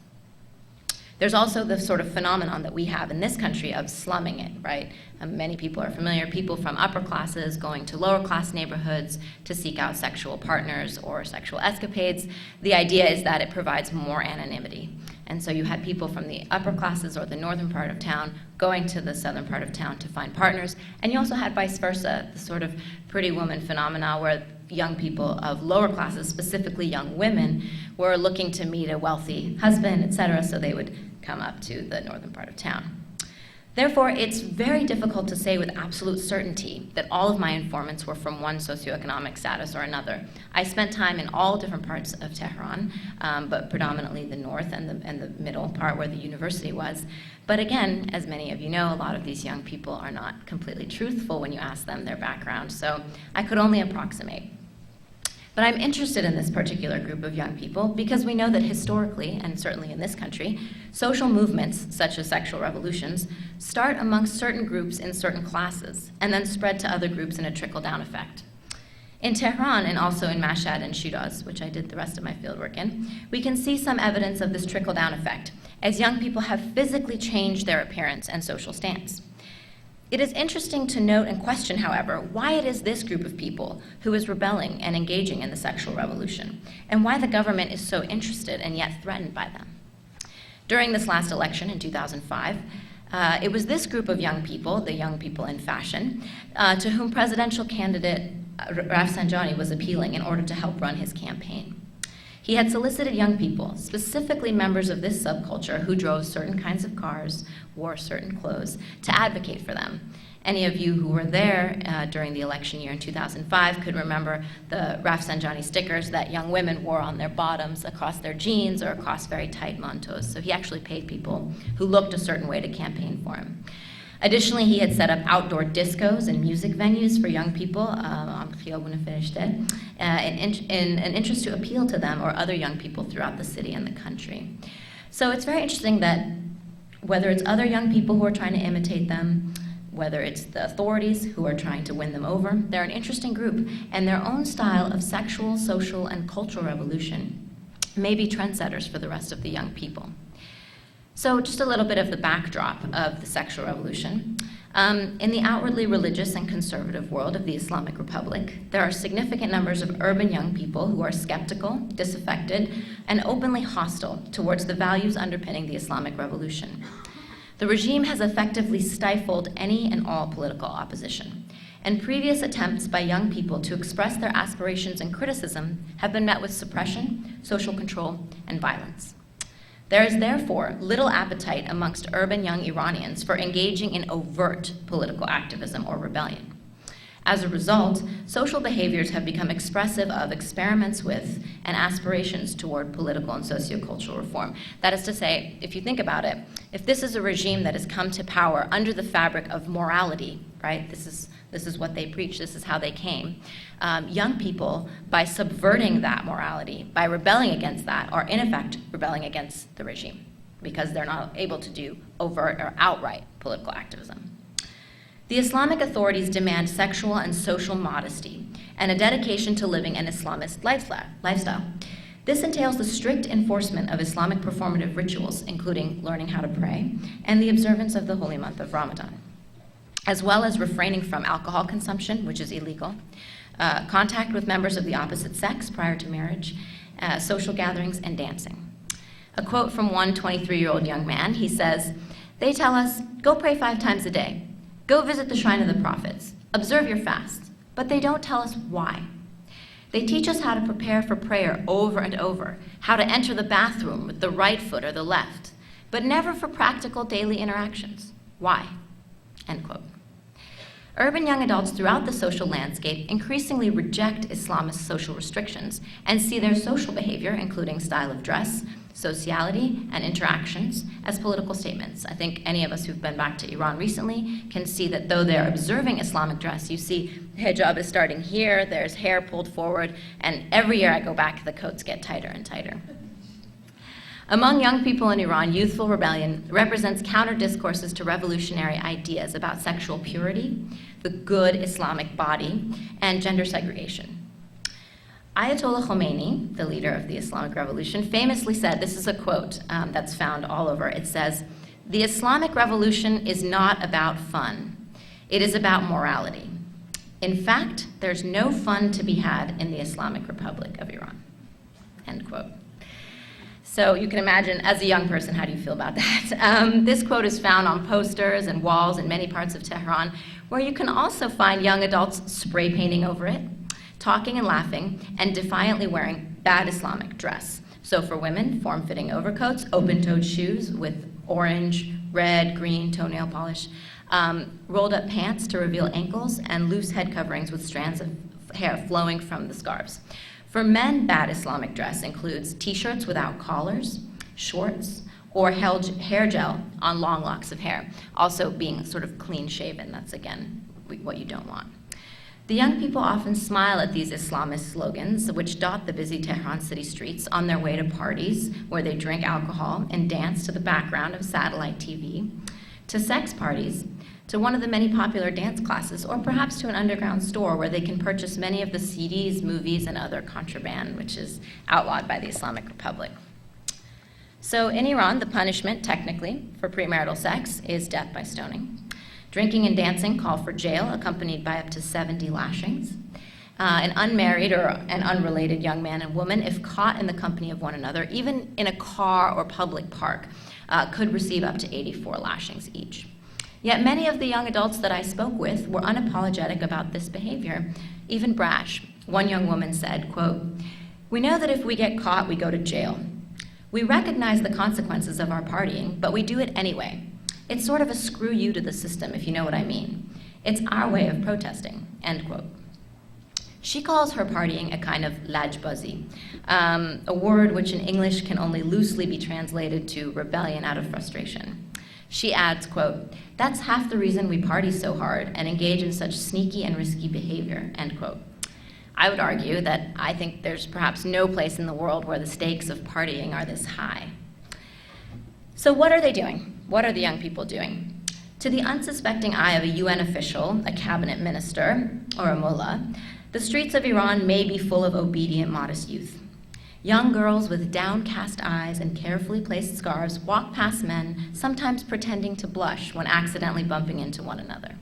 There's also the sort of phenomenon that we have in this country of slumming it, right? Many people are familiar, people from upper classes going to lower class neighborhoods to seek out sexual partners or sexual escapades. The idea is that it provides more anonymity. And so you had people from the upper classes or the northern part of town going to the southern part of town to find partners. And you also had vice versa, the sort of pretty woman phenomena where young people of lower classes, specifically young women, were looking to meet a wealthy husband, etc., so they would come up to the northern part of town. Therefore, it's very difficult to say with absolute certainty that all of my informants were from one socioeconomic status or another. I spent time in all different parts of Tehran, but predominantly the north and the middle part where the university was. But again, as many of you know, a lot of these young people are not completely truthful when you ask them their background, so I could only approximate. But I'm interested in this particular group of young people because we know that historically, and certainly in this country, social movements, such as sexual revolutions, start amongst certain groups in certain classes and then spread to other groups in a trickle-down effect. In Tehran and also in Mashhad and Shiraz, which I did the rest of my fieldwork in, we can see some evidence of this trickle-down effect as young people have physically changed their appearance and social stance. It is interesting to note and question, however, why it is this group of people who is rebelling and engaging in the sexual revolution, and why the government is so interested and yet threatened by them. During this last election in 2005, it was this group of young people, the young people in fashion, to whom presidential candidate Rafsanjani was appealing in order to help run his campaign. He had solicited young people, specifically members of this subculture who drove certain kinds of cars, wore certain clothes, to advocate for them. Any of you who were there during the election year in 2005 could remember the Rafsanjani stickers that young women wore on their bottoms, across their jeans, or across very tight mantos. So he actually paid people who looked a certain way to campaign for him. Additionally, he had set up outdoor discos and music venues for young people in an interest to appeal to them or other young people throughout the city and the country. So it's very interesting that whether it's other young people who are trying to imitate them, whether it's the authorities who are trying to win them over, they're an interesting group, and their own style of sexual, social, and cultural revolution may be trendsetters for the rest of the young people. So just a little bit of the backdrop of the sexual revolution. In the outwardly religious and conservative world of the Islamic Republic, there are significant numbers of urban young people who are skeptical, disaffected, and openly hostile towards the values underpinning the Islamic Revolution. The regime has effectively stifled any and all political opposition, and previous attempts by young people to express their aspirations and criticism have been met with suppression, social control, and violence. There is therefore little appetite amongst urban young Iranians for engaging in overt political activism or rebellion. As a result, social behaviors have become expressive of experiments with and aspirations toward political and sociocultural reform. That is to say, if you think about it, if this is a regime that has come to power under the fabric of morality, right? This is what they preach, this is how they came. Young people, by subverting that morality, by rebelling against that, are in effect rebelling against the regime because they're not able to do overt or outright political activism. The Islamic authorities demand sexual and social modesty and a dedication to living an Islamist lifestyle. This entails the strict enforcement of Islamic performative rituals, including learning how to pray and the observance of the holy month of Ramadan, as well as refraining from alcohol consumption, which is illegal, contact with members of the opposite sex prior to marriage, social gatherings, and dancing. A quote from one 23-year-old young man, he says, "They tell us, go pray 5 times a day, go visit the shrine of the prophets, observe your fast, but they don't tell us why. They teach us how to prepare for prayer over and over, how to enter the bathroom with the right foot or the left, but never for practical daily interactions. Why?" End quote. Urban young adults throughout the social landscape increasingly reject Islamist social restrictions and see their social behavior, including style of dress, sociality, and interactions as political statements. I think any of us who've been back to Iran recently can see that though they're observing Islamic dress, you see hijab is starting here, there's hair pulled forward, and every year I go back, the coats get tighter and tighter. Among young people in Iran, youthful rebellion represents counter-discourses to revolutionary ideas about sexual purity, the good Islamic body, and gender segregation. Ayatollah Khomeini, the leader of the Islamic Revolution, famously said, this is a quote that's found all over, it says, "The Islamic Revolution is not about fun. It is about morality. In fact, there's no fun to be had in the Islamic Republic of Iran." End quote. So you can imagine, as a young person, how do you feel about that? This quote is found on posters and walls in many parts of Tehran, where you can also find young adults spray painting over it, talking and laughing, and defiantly wearing bad Islamic dress. So for women, form-fitting overcoats, open-toed shoes with orange, red, green toenail polish, rolled-up pants to reveal ankles, and loose head coverings with strands of hair flowing from the scarves. For men, bad Islamic dress includes t-shirts without collars, shorts, or hair gel on long locks of hair, also being sort of clean-shaven. That's, again, what you don't want. The young people often smile at these Islamist slogans, which dot the busy Tehran city streets on their way to parties where they drink alcohol and dance to the background of satellite TV, to sex parties, to one of the many popular dance classes, or perhaps to an underground store where they can purchase many of the CDs, movies, and other contraband, which is outlawed by the Islamic Republic. So in Iran, the punishment, technically, for premarital sex is death by stoning. Drinking and dancing call for jail, accompanied by up to 70 lashings. An unmarried or an unrelated young man and woman, if caught in the company of one another, even in a car or public park, could receive up to 84 lashings each. Yet many of the young adults that I spoke with were unapologetic about this behavior, even brash. One young woman said, quote, "We know that if we get caught, we go to jail. We recognize the consequences of our partying, but we do it anyway. It's sort of a screw you to the system, if you know what I mean. It's our way of protesting," end quote. She calls her partying a kind of lajbazi, a word which in English can only loosely be translated to rebellion out of frustration. She adds, quote, "That's half the reason we party so hard and engage in such sneaky and risky behavior," end quote. I would argue that I think there's perhaps no place in the world where the stakes of partying are this high. So what are they doing? What are the young people doing? To the unsuspecting eye of a UN official, a cabinet minister, or a mullah, the streets of Iran may be full of obedient, modest youth. Young girls with downcast eyes and carefully placed scarves walk past men, sometimes pretending to blush when accidentally bumping into one another.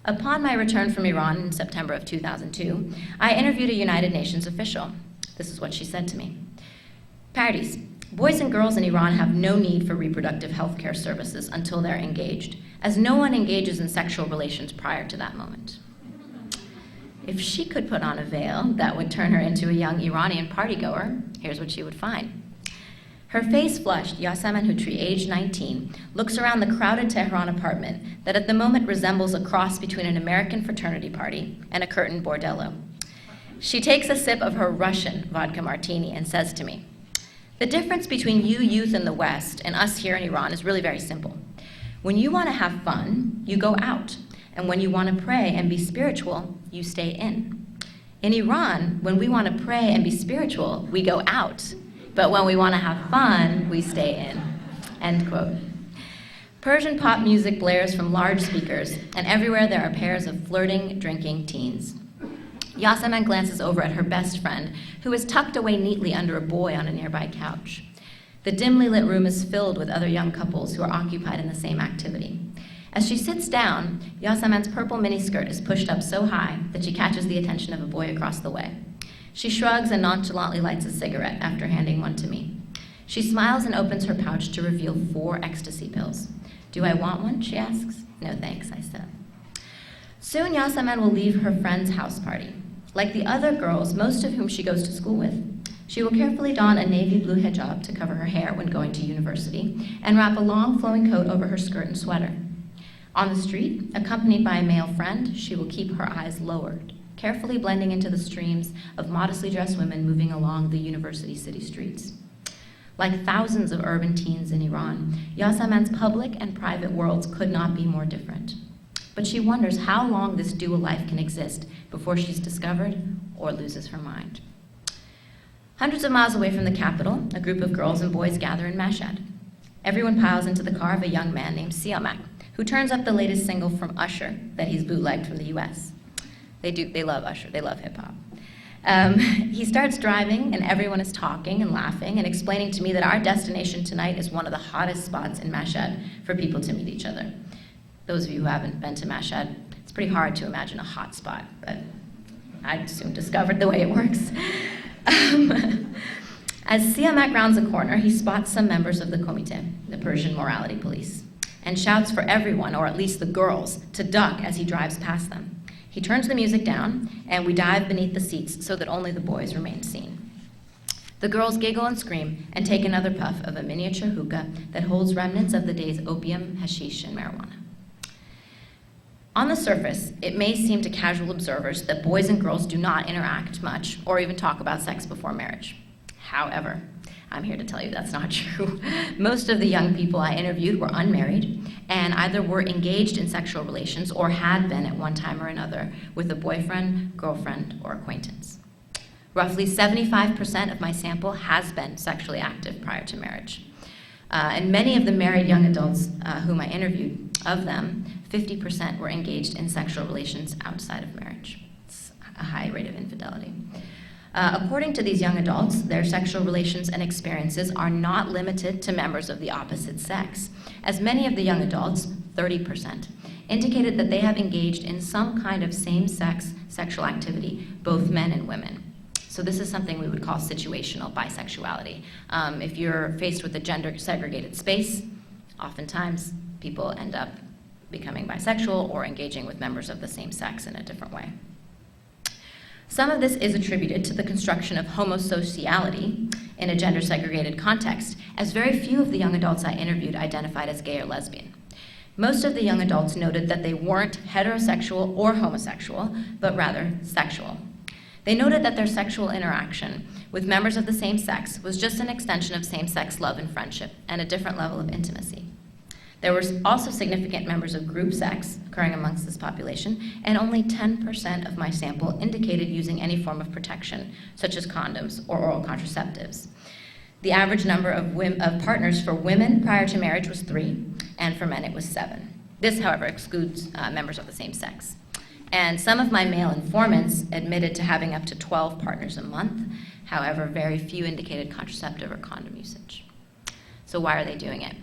Upon my return from Iran in September of 2002, I interviewed a United Nations official. This is what she said to me. "Paradis, boys and girls in Iran have no need for reproductive health care services until they're engaged, as no one engages in sexual relations prior to that moment." If she could put on a veil that would turn her into a young Iranian partygoer, here's what she would find. Her face flushed, Yasemen Hutri, age 19, looks around the crowded Tehran apartment that at the moment resembles a cross between an American fraternity party and a curtained bordello. She takes a sip of her Russian vodka martini and says to me, "The difference between you youth in the West and us here in Iran is really very simple. When you want to have fun, you go out. And when you want to pray and be spiritual, you stay in. In Iran, when we want to pray and be spiritual, we go out. But when we want to have fun, we stay in," end quote. Persian pop music blares from large speakers, and everywhere there are pairs of flirting, drinking teens. Yasemen glances over at her best friend, who is tucked away neatly under a boy on a nearby couch. The dimly lit room is filled with other young couples who are occupied in the same activity. As she sits down, Yasemen's purple miniskirt is pushed up so high that she catches the attention of a boy across the way. She shrugs and nonchalantly lights a cigarette after handing one to me. She smiles and opens her pouch to reveal 4 ecstasy pills. "Do I want one?" she asks. "No thanks," I said. Soon Yasemen will leave her friend's house party. Like the other girls, most of whom she goes to school with, she will carefully don a navy blue hijab to cover her hair when going to university and wrap a long flowing coat over her skirt and sweater. On the street, accompanied by a male friend, she will keep her eyes lowered, carefully blending into the streams of modestly dressed women moving along the university city streets. Like thousands of urban teens in Iran, Yasaman's public and private worlds could not be more different. But she wonders how long this dual life can exist before she's discovered or loses her mind. Hundreds of miles away from the capital, a group of girls and boys gather in Mashhad. Everyone piles into the car of a young man named Siamak, who turns up the latest single from Usher that he's bootlegged from the US. They love Usher, they love hip hop. He starts driving, and everyone is talking and laughing and explaining to me that our destination tonight is one of the hottest spots in Mashhad for people to meet each other. Those of you who haven't been to Mashhad, it's pretty hard to imagine a hot spot, but I soon discovered the way it works. As Siamak rounds a corner, he spots some members of the Komite, the Persian morality police, and shouts for everyone, or at least the girls, to duck as he drives past them. He turns the music down, and we dive beneath the seats so that only the boys remain seen. The girls giggle and scream and take another puff of a miniature hookah that holds remnants of the day's opium, hashish, and marijuana. On the surface, it may seem to casual observers that boys and girls do not interact much or even talk about sex before marriage. However, I'm here to tell you that's not true. Most of the young people I interviewed were unmarried and either were engaged in sexual relations or had been at one time or another with a boyfriend, girlfriend, or acquaintance. Roughly 75% of my sample has been sexually active prior to marriage. And many of the married young adults whom I interviewed, of them, 50% were engaged in sexual relations outside of marriage. It's a high rate of infidelity. According to these young adults, their sexual relations and experiences are not limited to members of the opposite sex, as many of the young adults, 30%, indicated that they have engaged in some kind of same-sex sexual activity, both men and women. So this is something we would call situational bisexuality. If you're faced with a gender-segregated space, oftentimes people end up becoming bisexual or engaging with members of the same sex in a different way. Some of this is attributed to the construction of homosociality in a gender-segregated context, as very few of the young adults I interviewed identified as gay or lesbian. Most of the young adults noted that they weren't heterosexual or homosexual, but rather sexual. They noted that their sexual interaction with members of the same sex was just an extension of same-sex love and friendship and a different level of intimacy. There were also significant members of group sex occurring amongst this population, and only 10% of my sample indicated using any form of protection, such as condoms or oral contraceptives. The average number of partners for women prior to marriage was 3, and for men it was 7. This, however, excludes members of the same sex. And some of my male informants admitted to having up to 12 partners a month. However, very few indicated contraceptive or condom usage. So why are they doing it?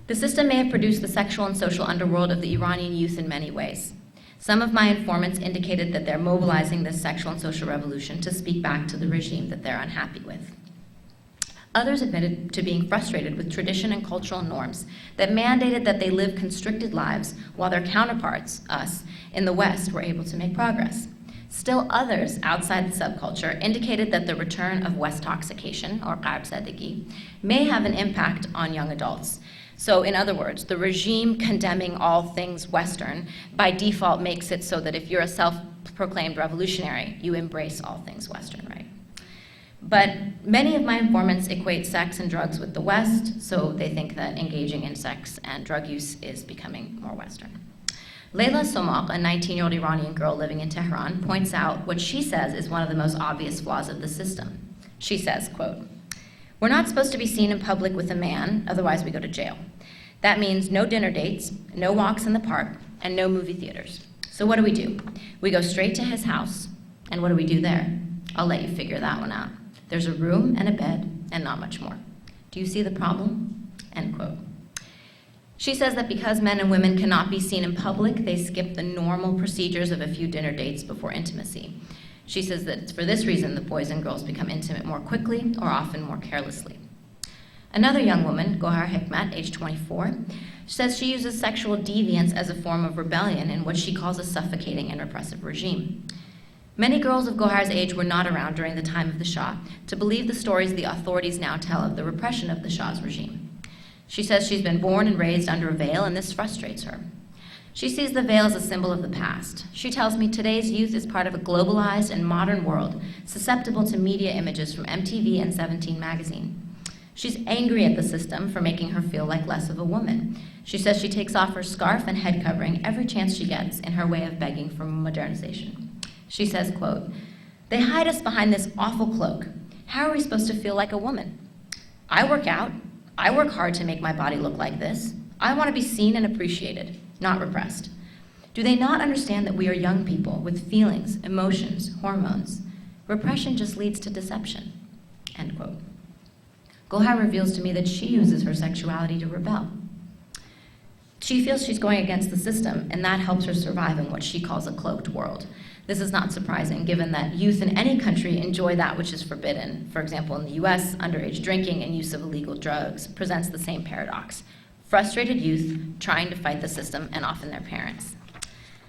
The system may have produced the sexual and social underworld of the Iranian youth in many ways. Some of my informants indicated that they're mobilizing this sexual and social revolution to speak back to the regime that they're unhappy with. Others admitted to being frustrated with tradition and cultural norms that mandated that they live constricted lives while their counterparts, us, in the West were able to make progress. Still others outside the subculture indicated that the return of West-toxication, or Gharb Zadagi, may have an impact on young adults. So in other words, the regime condemning all things Western by default makes it so that if you're a self-proclaimed revolutionary, you embrace all things Western, right? But many of my informants equate sex and drugs with the West, so they think that engaging in sex and drug use is becoming more Western. Leila Somaq, a 19-year-old Iranian girl living in Tehran, points out what she says is one of the most obvious flaws of the system. She says, quote, "We're not supposed to be seen in public with a man, otherwise we go to jail. That means no dinner dates, no walks in the park, and no movie theaters. So what do? We go straight to his house, and what do we do there? I'll let you figure that one out. There's a room and a bed, and not much more. Do you see the problem?" End quote. She says that because men and women cannot be seen in public, they skip the normal procedures of a few dinner dates before intimacy. She says that it's for this reason that boys and girls become intimate more quickly or often more carelessly. Another young woman, Gohar Hikmat, age 24, says she uses sexual deviance as a form of rebellion in what she calls a suffocating and repressive regime. Many girls of Gohar's age were not around during the time of the Shah to believe the stories the authorities now tell of the repression of the Shah's regime. She says she's been born and raised under a veil, and this frustrates her. She sees the veil as a symbol of the past. She tells me today's youth is part of a globalized and modern world, susceptible to media images from MTV and 17 magazine. She's angry at the system for making her feel like less of a woman. She says she takes off her scarf and head covering every chance she gets in her way of begging for modernization. She says, quote, "They hide us behind this awful cloak. How are we supposed to feel like a woman? I work out. I work hard to make my body look like this. I want to be seen and appreciated, not repressed. Do they not understand that we are young people with feelings, emotions, hormones? Repression just leads to deception." End quote. Gohar reveals to me that she uses her sexuality to rebel. She feels she's going against the system, and that helps her survive in what she calls a cloaked world. This is not surprising, given that youth in any country enjoy that which is forbidden. For example, in the US, underage drinking and use of illegal drugs presents the same paradox. Frustrated youth trying to fight the system, and often their parents.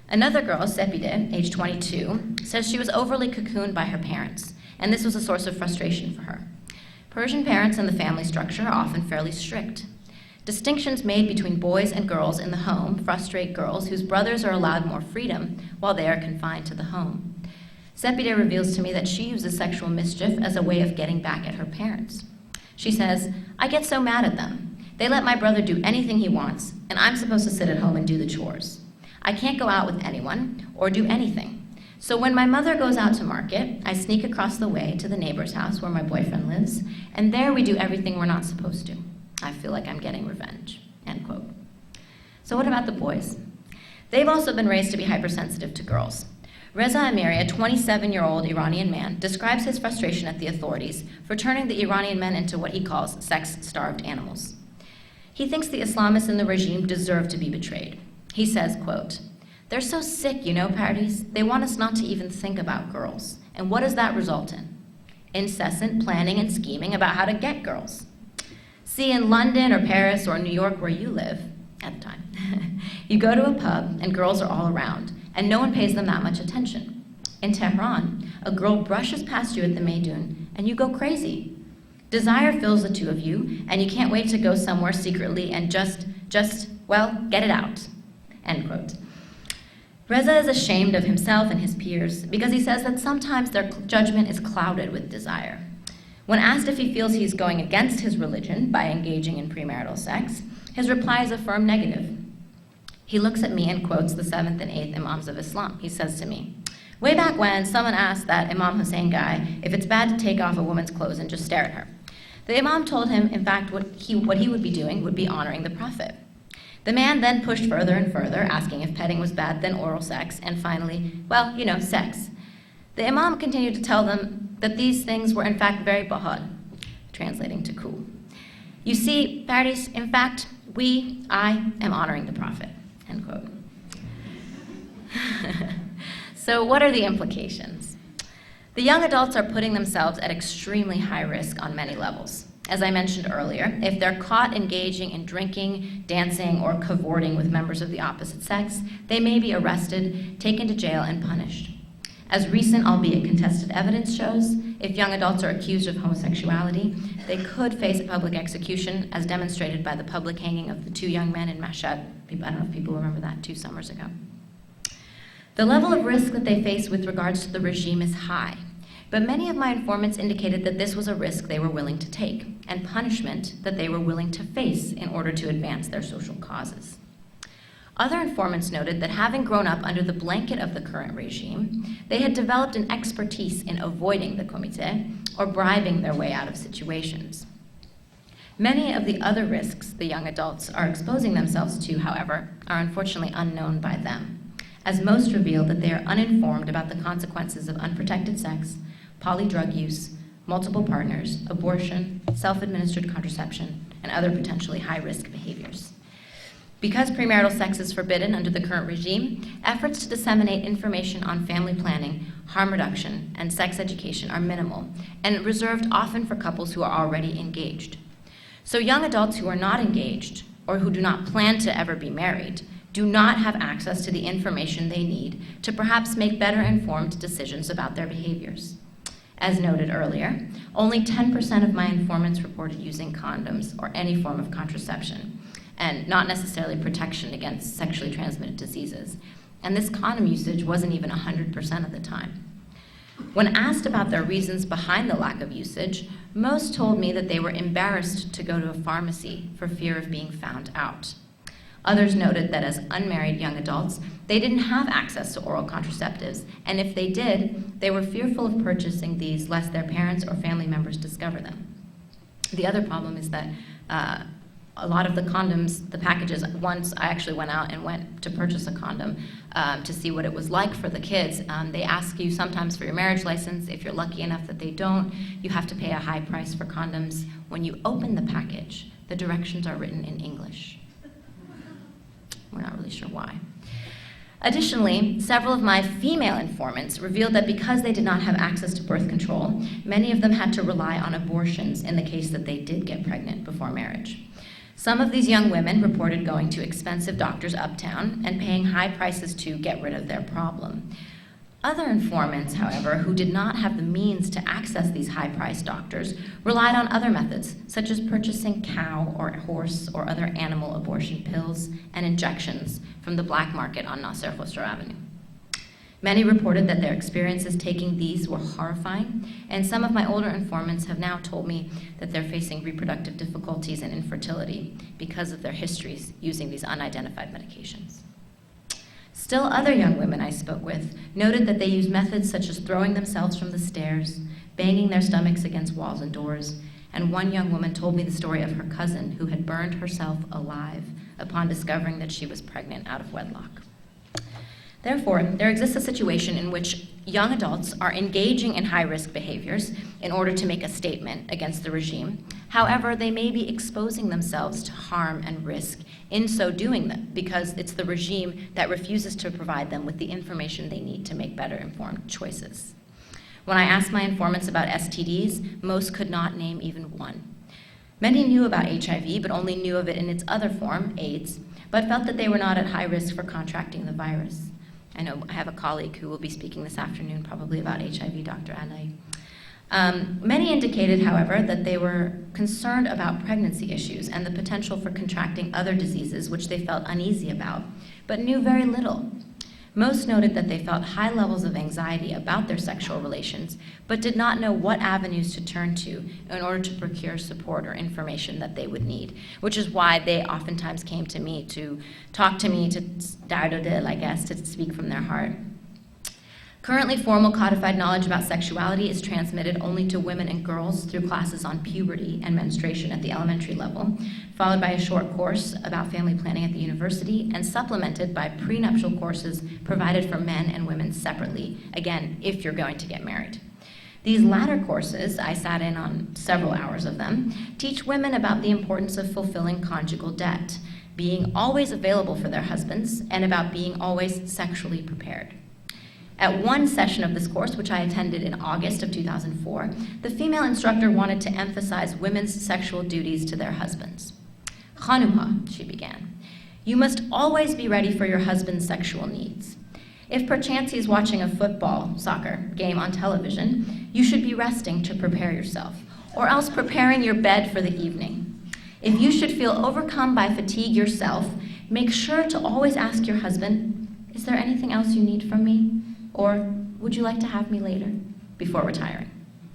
Another girl, Sepide, age 22, says she was overly cocooned by her parents, and this was a source of frustration for her. Persian parents and the family structure are often fairly strict. Distinctions made between boys and girls in the home frustrate girls whose brothers are allowed more freedom while they are confined to the home. Sepide reveals to me that she uses sexual mischief as a way of getting back at her parents. She says, "I get so mad at them. They let my brother do anything he wants, and I'm supposed to sit at home and do the chores. I can't go out with anyone or do anything. So when my mother goes out to market, I sneak across the way to the neighbor's house where my boyfriend lives, and there we do everything we're not supposed to. I feel like I'm getting revenge." End quote. So what about the boys? They've also been raised to be hypersensitive to girls. Reza Amiri, a 27-year-old Iranian man, describes his frustration at the authorities for turning the Iranian men into what he calls sex-starved animals. He thinks the Islamists in the regime deserve to be betrayed. He says, quote, "They're so sick, you know, Paradis. They want us not to even think about girls. And what does that result in? Incessant planning and scheming about how to get girls. See, in London or Paris or New York where you live, at the time, you go to a pub and girls are all around, and no one pays them that much attention. In Tehran, a girl brushes past you at the Maydun, and you go crazy. Desire fills the two of you, and you can't wait to go somewhere secretly and just, well, get it out." End quote. Reza is ashamed of himself and his peers because he says that sometimes their judgment is clouded with desire. When asked if he feels he's going against his religion by engaging in premarital sex, his reply is a firm negative. He looks at me and quotes the 7th and 8th Imams of Islam. He says to me, "Way back when, someone asked that Imam Hussein guy if it's bad to take off a woman's clothes and just stare at her. The Imam told him, in fact, what he would be doing would be honoring the Prophet. The man then pushed further and further, asking if petting was bad, then oral sex, and finally, well, you know, sex. The Imam continued to tell them that these things were in fact very bahad," translating to cool. "You see, Paradis, in fact, I am honoring the Prophet," end quote. So what are the implications? The young adults are putting themselves at extremely high risk on many levels. As I mentioned earlier, if they're caught engaging in drinking, dancing, or cavorting with members of the opposite sex, they may be arrested, taken to jail, and punished. As recent, albeit contested evidence shows, if young adults are accused of homosexuality, they could face a public execution, as demonstrated by the public hanging of the 2 young men in Mashhad. I don't know if people remember that, 2 summers ago. The level of risk that they face with regards to the regime is high, but many of my informants indicated that this was a risk they were willing to take, and punishment that they were willing to face in order to advance their social causes. Other informants noted that having grown up under the blanket of the current regime, they had developed an expertise in avoiding the comité or bribing their way out of situations. Many of the other risks the young adults are exposing themselves to, however, are unfortunately unknown by them, as most reveal that they are uninformed about the consequences of unprotected sex, polydrug use, multiple partners, abortion, self-administered contraception, and other potentially high-risk behaviors. Because premarital sex is forbidden under the current regime, efforts to disseminate information on family planning, harm reduction, and sex education are minimal, and reserved often for couples who are already engaged. So young adults who are not engaged, or who do not plan to ever be married, do not have access to the information they need to perhaps make better informed decisions about their behaviors. As noted earlier, only 10% of my informants reported using condoms or any form of contraception, and not necessarily protection against sexually transmitted diseases. And this condom usage wasn't even 100% of the time. When asked about their reasons behind the lack of usage, most told me that they were embarrassed to go to a pharmacy for fear of being found out. Others noted that as unmarried young adults, they didn't have access to oral contraceptives, and if they did, they were fearful of purchasing these lest their parents or family members discover them. The other problem is that a lot of the condoms, the packages, once I actually went out and went to purchase a condom to see what it was like for the kids. They ask you sometimes for your marriage license. If you're lucky enough that they don't, you have to pay a high price for condoms. When you open the package, the directions are written in English. We're not really sure why. Additionally, several of my female informants revealed that because they did not have access to birth control, many of them had to rely on abortions in the case that they did get pregnant before marriage. Some of these young women reported going to expensive doctors uptown and paying high prices to get rid of their problem. Other informants, however, who did not have the means to access these high-priced doctors relied on other methods, such as purchasing cow or horse or other animal abortion pills and injections from the black market on Nasser Khosrow Avenue. Many reported that their experiences taking these were horrifying, and some of my older informants have now told me that they're facing reproductive difficulties and infertility because of their histories using these unidentified medications. Still other young women I spoke with noted that they used methods such as throwing themselves from the stairs, banging their stomachs against walls and doors, and one young woman told me the story of her cousin who had burned herself alive upon discovering that she was pregnant out of wedlock. Therefore, there exists a situation in which young adults are engaging in high-risk behaviors in order to make a statement against the regime. However, they may be exposing themselves to harm and risk in so doing them because it's the regime that refuses to provide them with the information they need to make better informed choices. When I asked my informants about STDs, most could not name even one. Many knew about HIV, but only knew of it in its other form, AIDS, but felt that they were not at high risk for contracting the virus. I know I have a colleague who will be speaking this afternoon probably about HIV, Dr. Anai. Many indicated, however, that they were concerned about pregnancy issues and the potential for contracting other diseases which they felt uneasy about, but knew very little. Most noted that they felt high levels of anxiety about their sexual relations, but did not know what avenues to turn to in order to procure support or information that they would need, which is why they oftentimes came to me to talk to me, to dardodil, I guess, to speak from their heart. Currently, formal codified knowledge about sexuality is transmitted only to women and girls through classes on puberty and menstruation at the elementary level, followed by a short course about family planning at the university, and supplemented by prenuptial courses provided for men and women separately, again, if you're going to get married. These latter courses, I sat in on several hours of them, teach women about the importance of fulfilling conjugal debt, being always available for their husbands, and about being always sexually prepared. At one session of this course, which I attended in August of 2004, the female instructor wanted to emphasize women's sexual duties to their husbands. Khanuha, she began, you must always be ready for your husband's sexual needs. If perchance he's watching a soccer game on television, you should be resting to prepare yourself, or else preparing your bed for the evening. If you should feel overcome by fatigue yourself, make sure to always ask your husband, is there anything else you need from me? Or would you like to have me later, before retiring?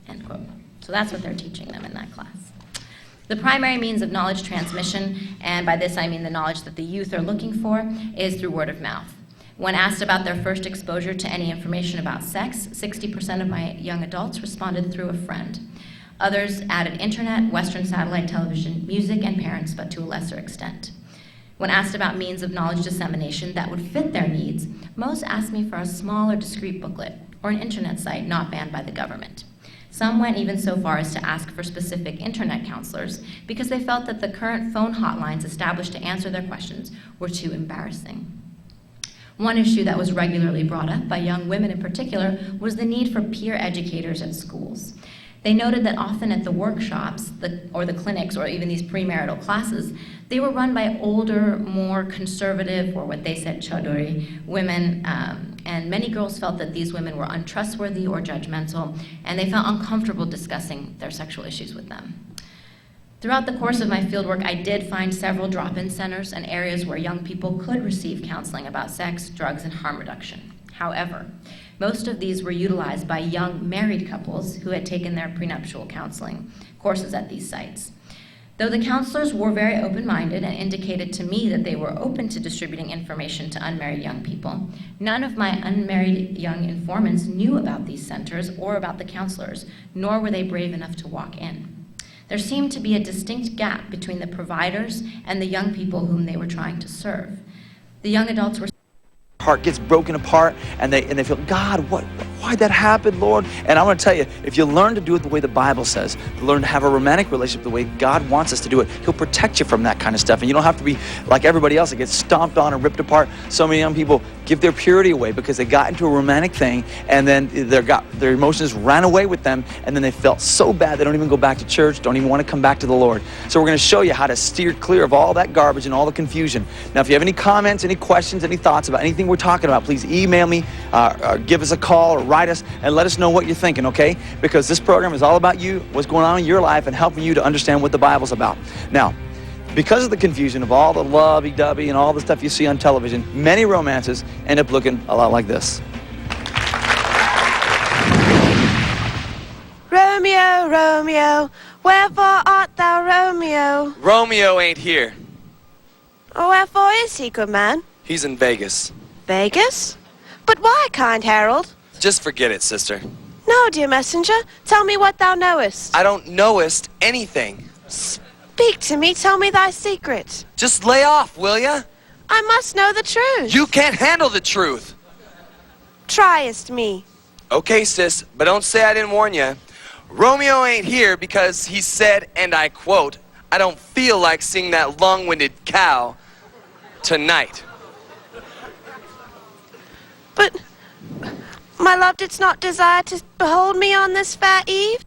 End quote. So that's what they're teaching them in that class. The primary means of knowledge transmission, and by this I mean the knowledge that the youth are looking for, is through word of mouth. When asked about their first exposure to any information about sex, 60% of my young adults responded through a friend. Others added internet, Western satellite television, music, and parents, but to a lesser extent. When asked about means of knowledge dissemination that would fit their needs, most asked me for a small or discreet booklet or an internet site not banned by the government. Some went even so far as to ask for specific internet counselors because they felt that the current phone hotlines established to answer their questions were too embarrassing. One issue that was regularly brought up by young women in particular was the need for peer educators at schools. They noted that often at the workshops or the clinics or even these premarital classes, they were run by older, more conservative, or what they said chaudhuri, women, and many girls felt that these women were untrustworthy or judgmental, and they felt uncomfortable discussing their sexual issues with them. Throughout the course of my fieldwork, I did find several drop-in centers and areas where young people could receive counseling about sex, drugs, and harm reduction. However, most of these were utilized by young married couples who had taken their prenuptial counseling courses at these sites. Though the counselors were very open-minded and indicated to me that they were open to distributing information to unmarried young people, none of my unmarried young informants knew about these centers or about the counselors, nor were they brave enough to walk in. There seemed to be a distinct gap between the providers and the young people whom they were trying to serve. The young adults were heart gets broken apart, and they feel, God, why'd that happen, Lord? And I'm going to tell you, if you learn to do it the way the Bible says, learn to have a romantic relationship the way God wants us to do it, He'll protect you from that kind of stuff. And you don't have to be like everybody else that gets stomped on and ripped apart. So many young people give their purity away because they got into a romantic thing, and then their emotions ran away with them, and then they felt so bad they don't even go back to church, don't even want to come back to the Lord. So we're going to show you how to steer clear of all that garbage and all the confusion. Now, if you have any comments, any questions, any thoughts about anything we're talking about, please email me, give us a call, or write us, and let us know what you're thinking, okay? Because this program is all about you, what's going on in your life, and helping you to understand what the Bible's about. Now, because of the confusion of all the lovey-dovey and all the stuff you see on television, many romances end up looking a lot like this. Romeo, Romeo, wherefore art thou, Romeo? Romeo ain't here. Oh, wherefore is he, good man? He's in Vegas. Vegas? But why, kind herald? Just forget it, sister. No, dear messenger, tell me what thou knowest. I don't knowest anything. Speak to me, tell me thy secret. Just lay off, will ya? I must know the truth. You can't handle the truth. Tryest me. Okay, sis, but don't say I didn't warn ya. Romeo ain't here because he said, and I quote, I don't feel like seeing that long-winded cow tonight. But, my love didst not desire to behold me on this fair eve?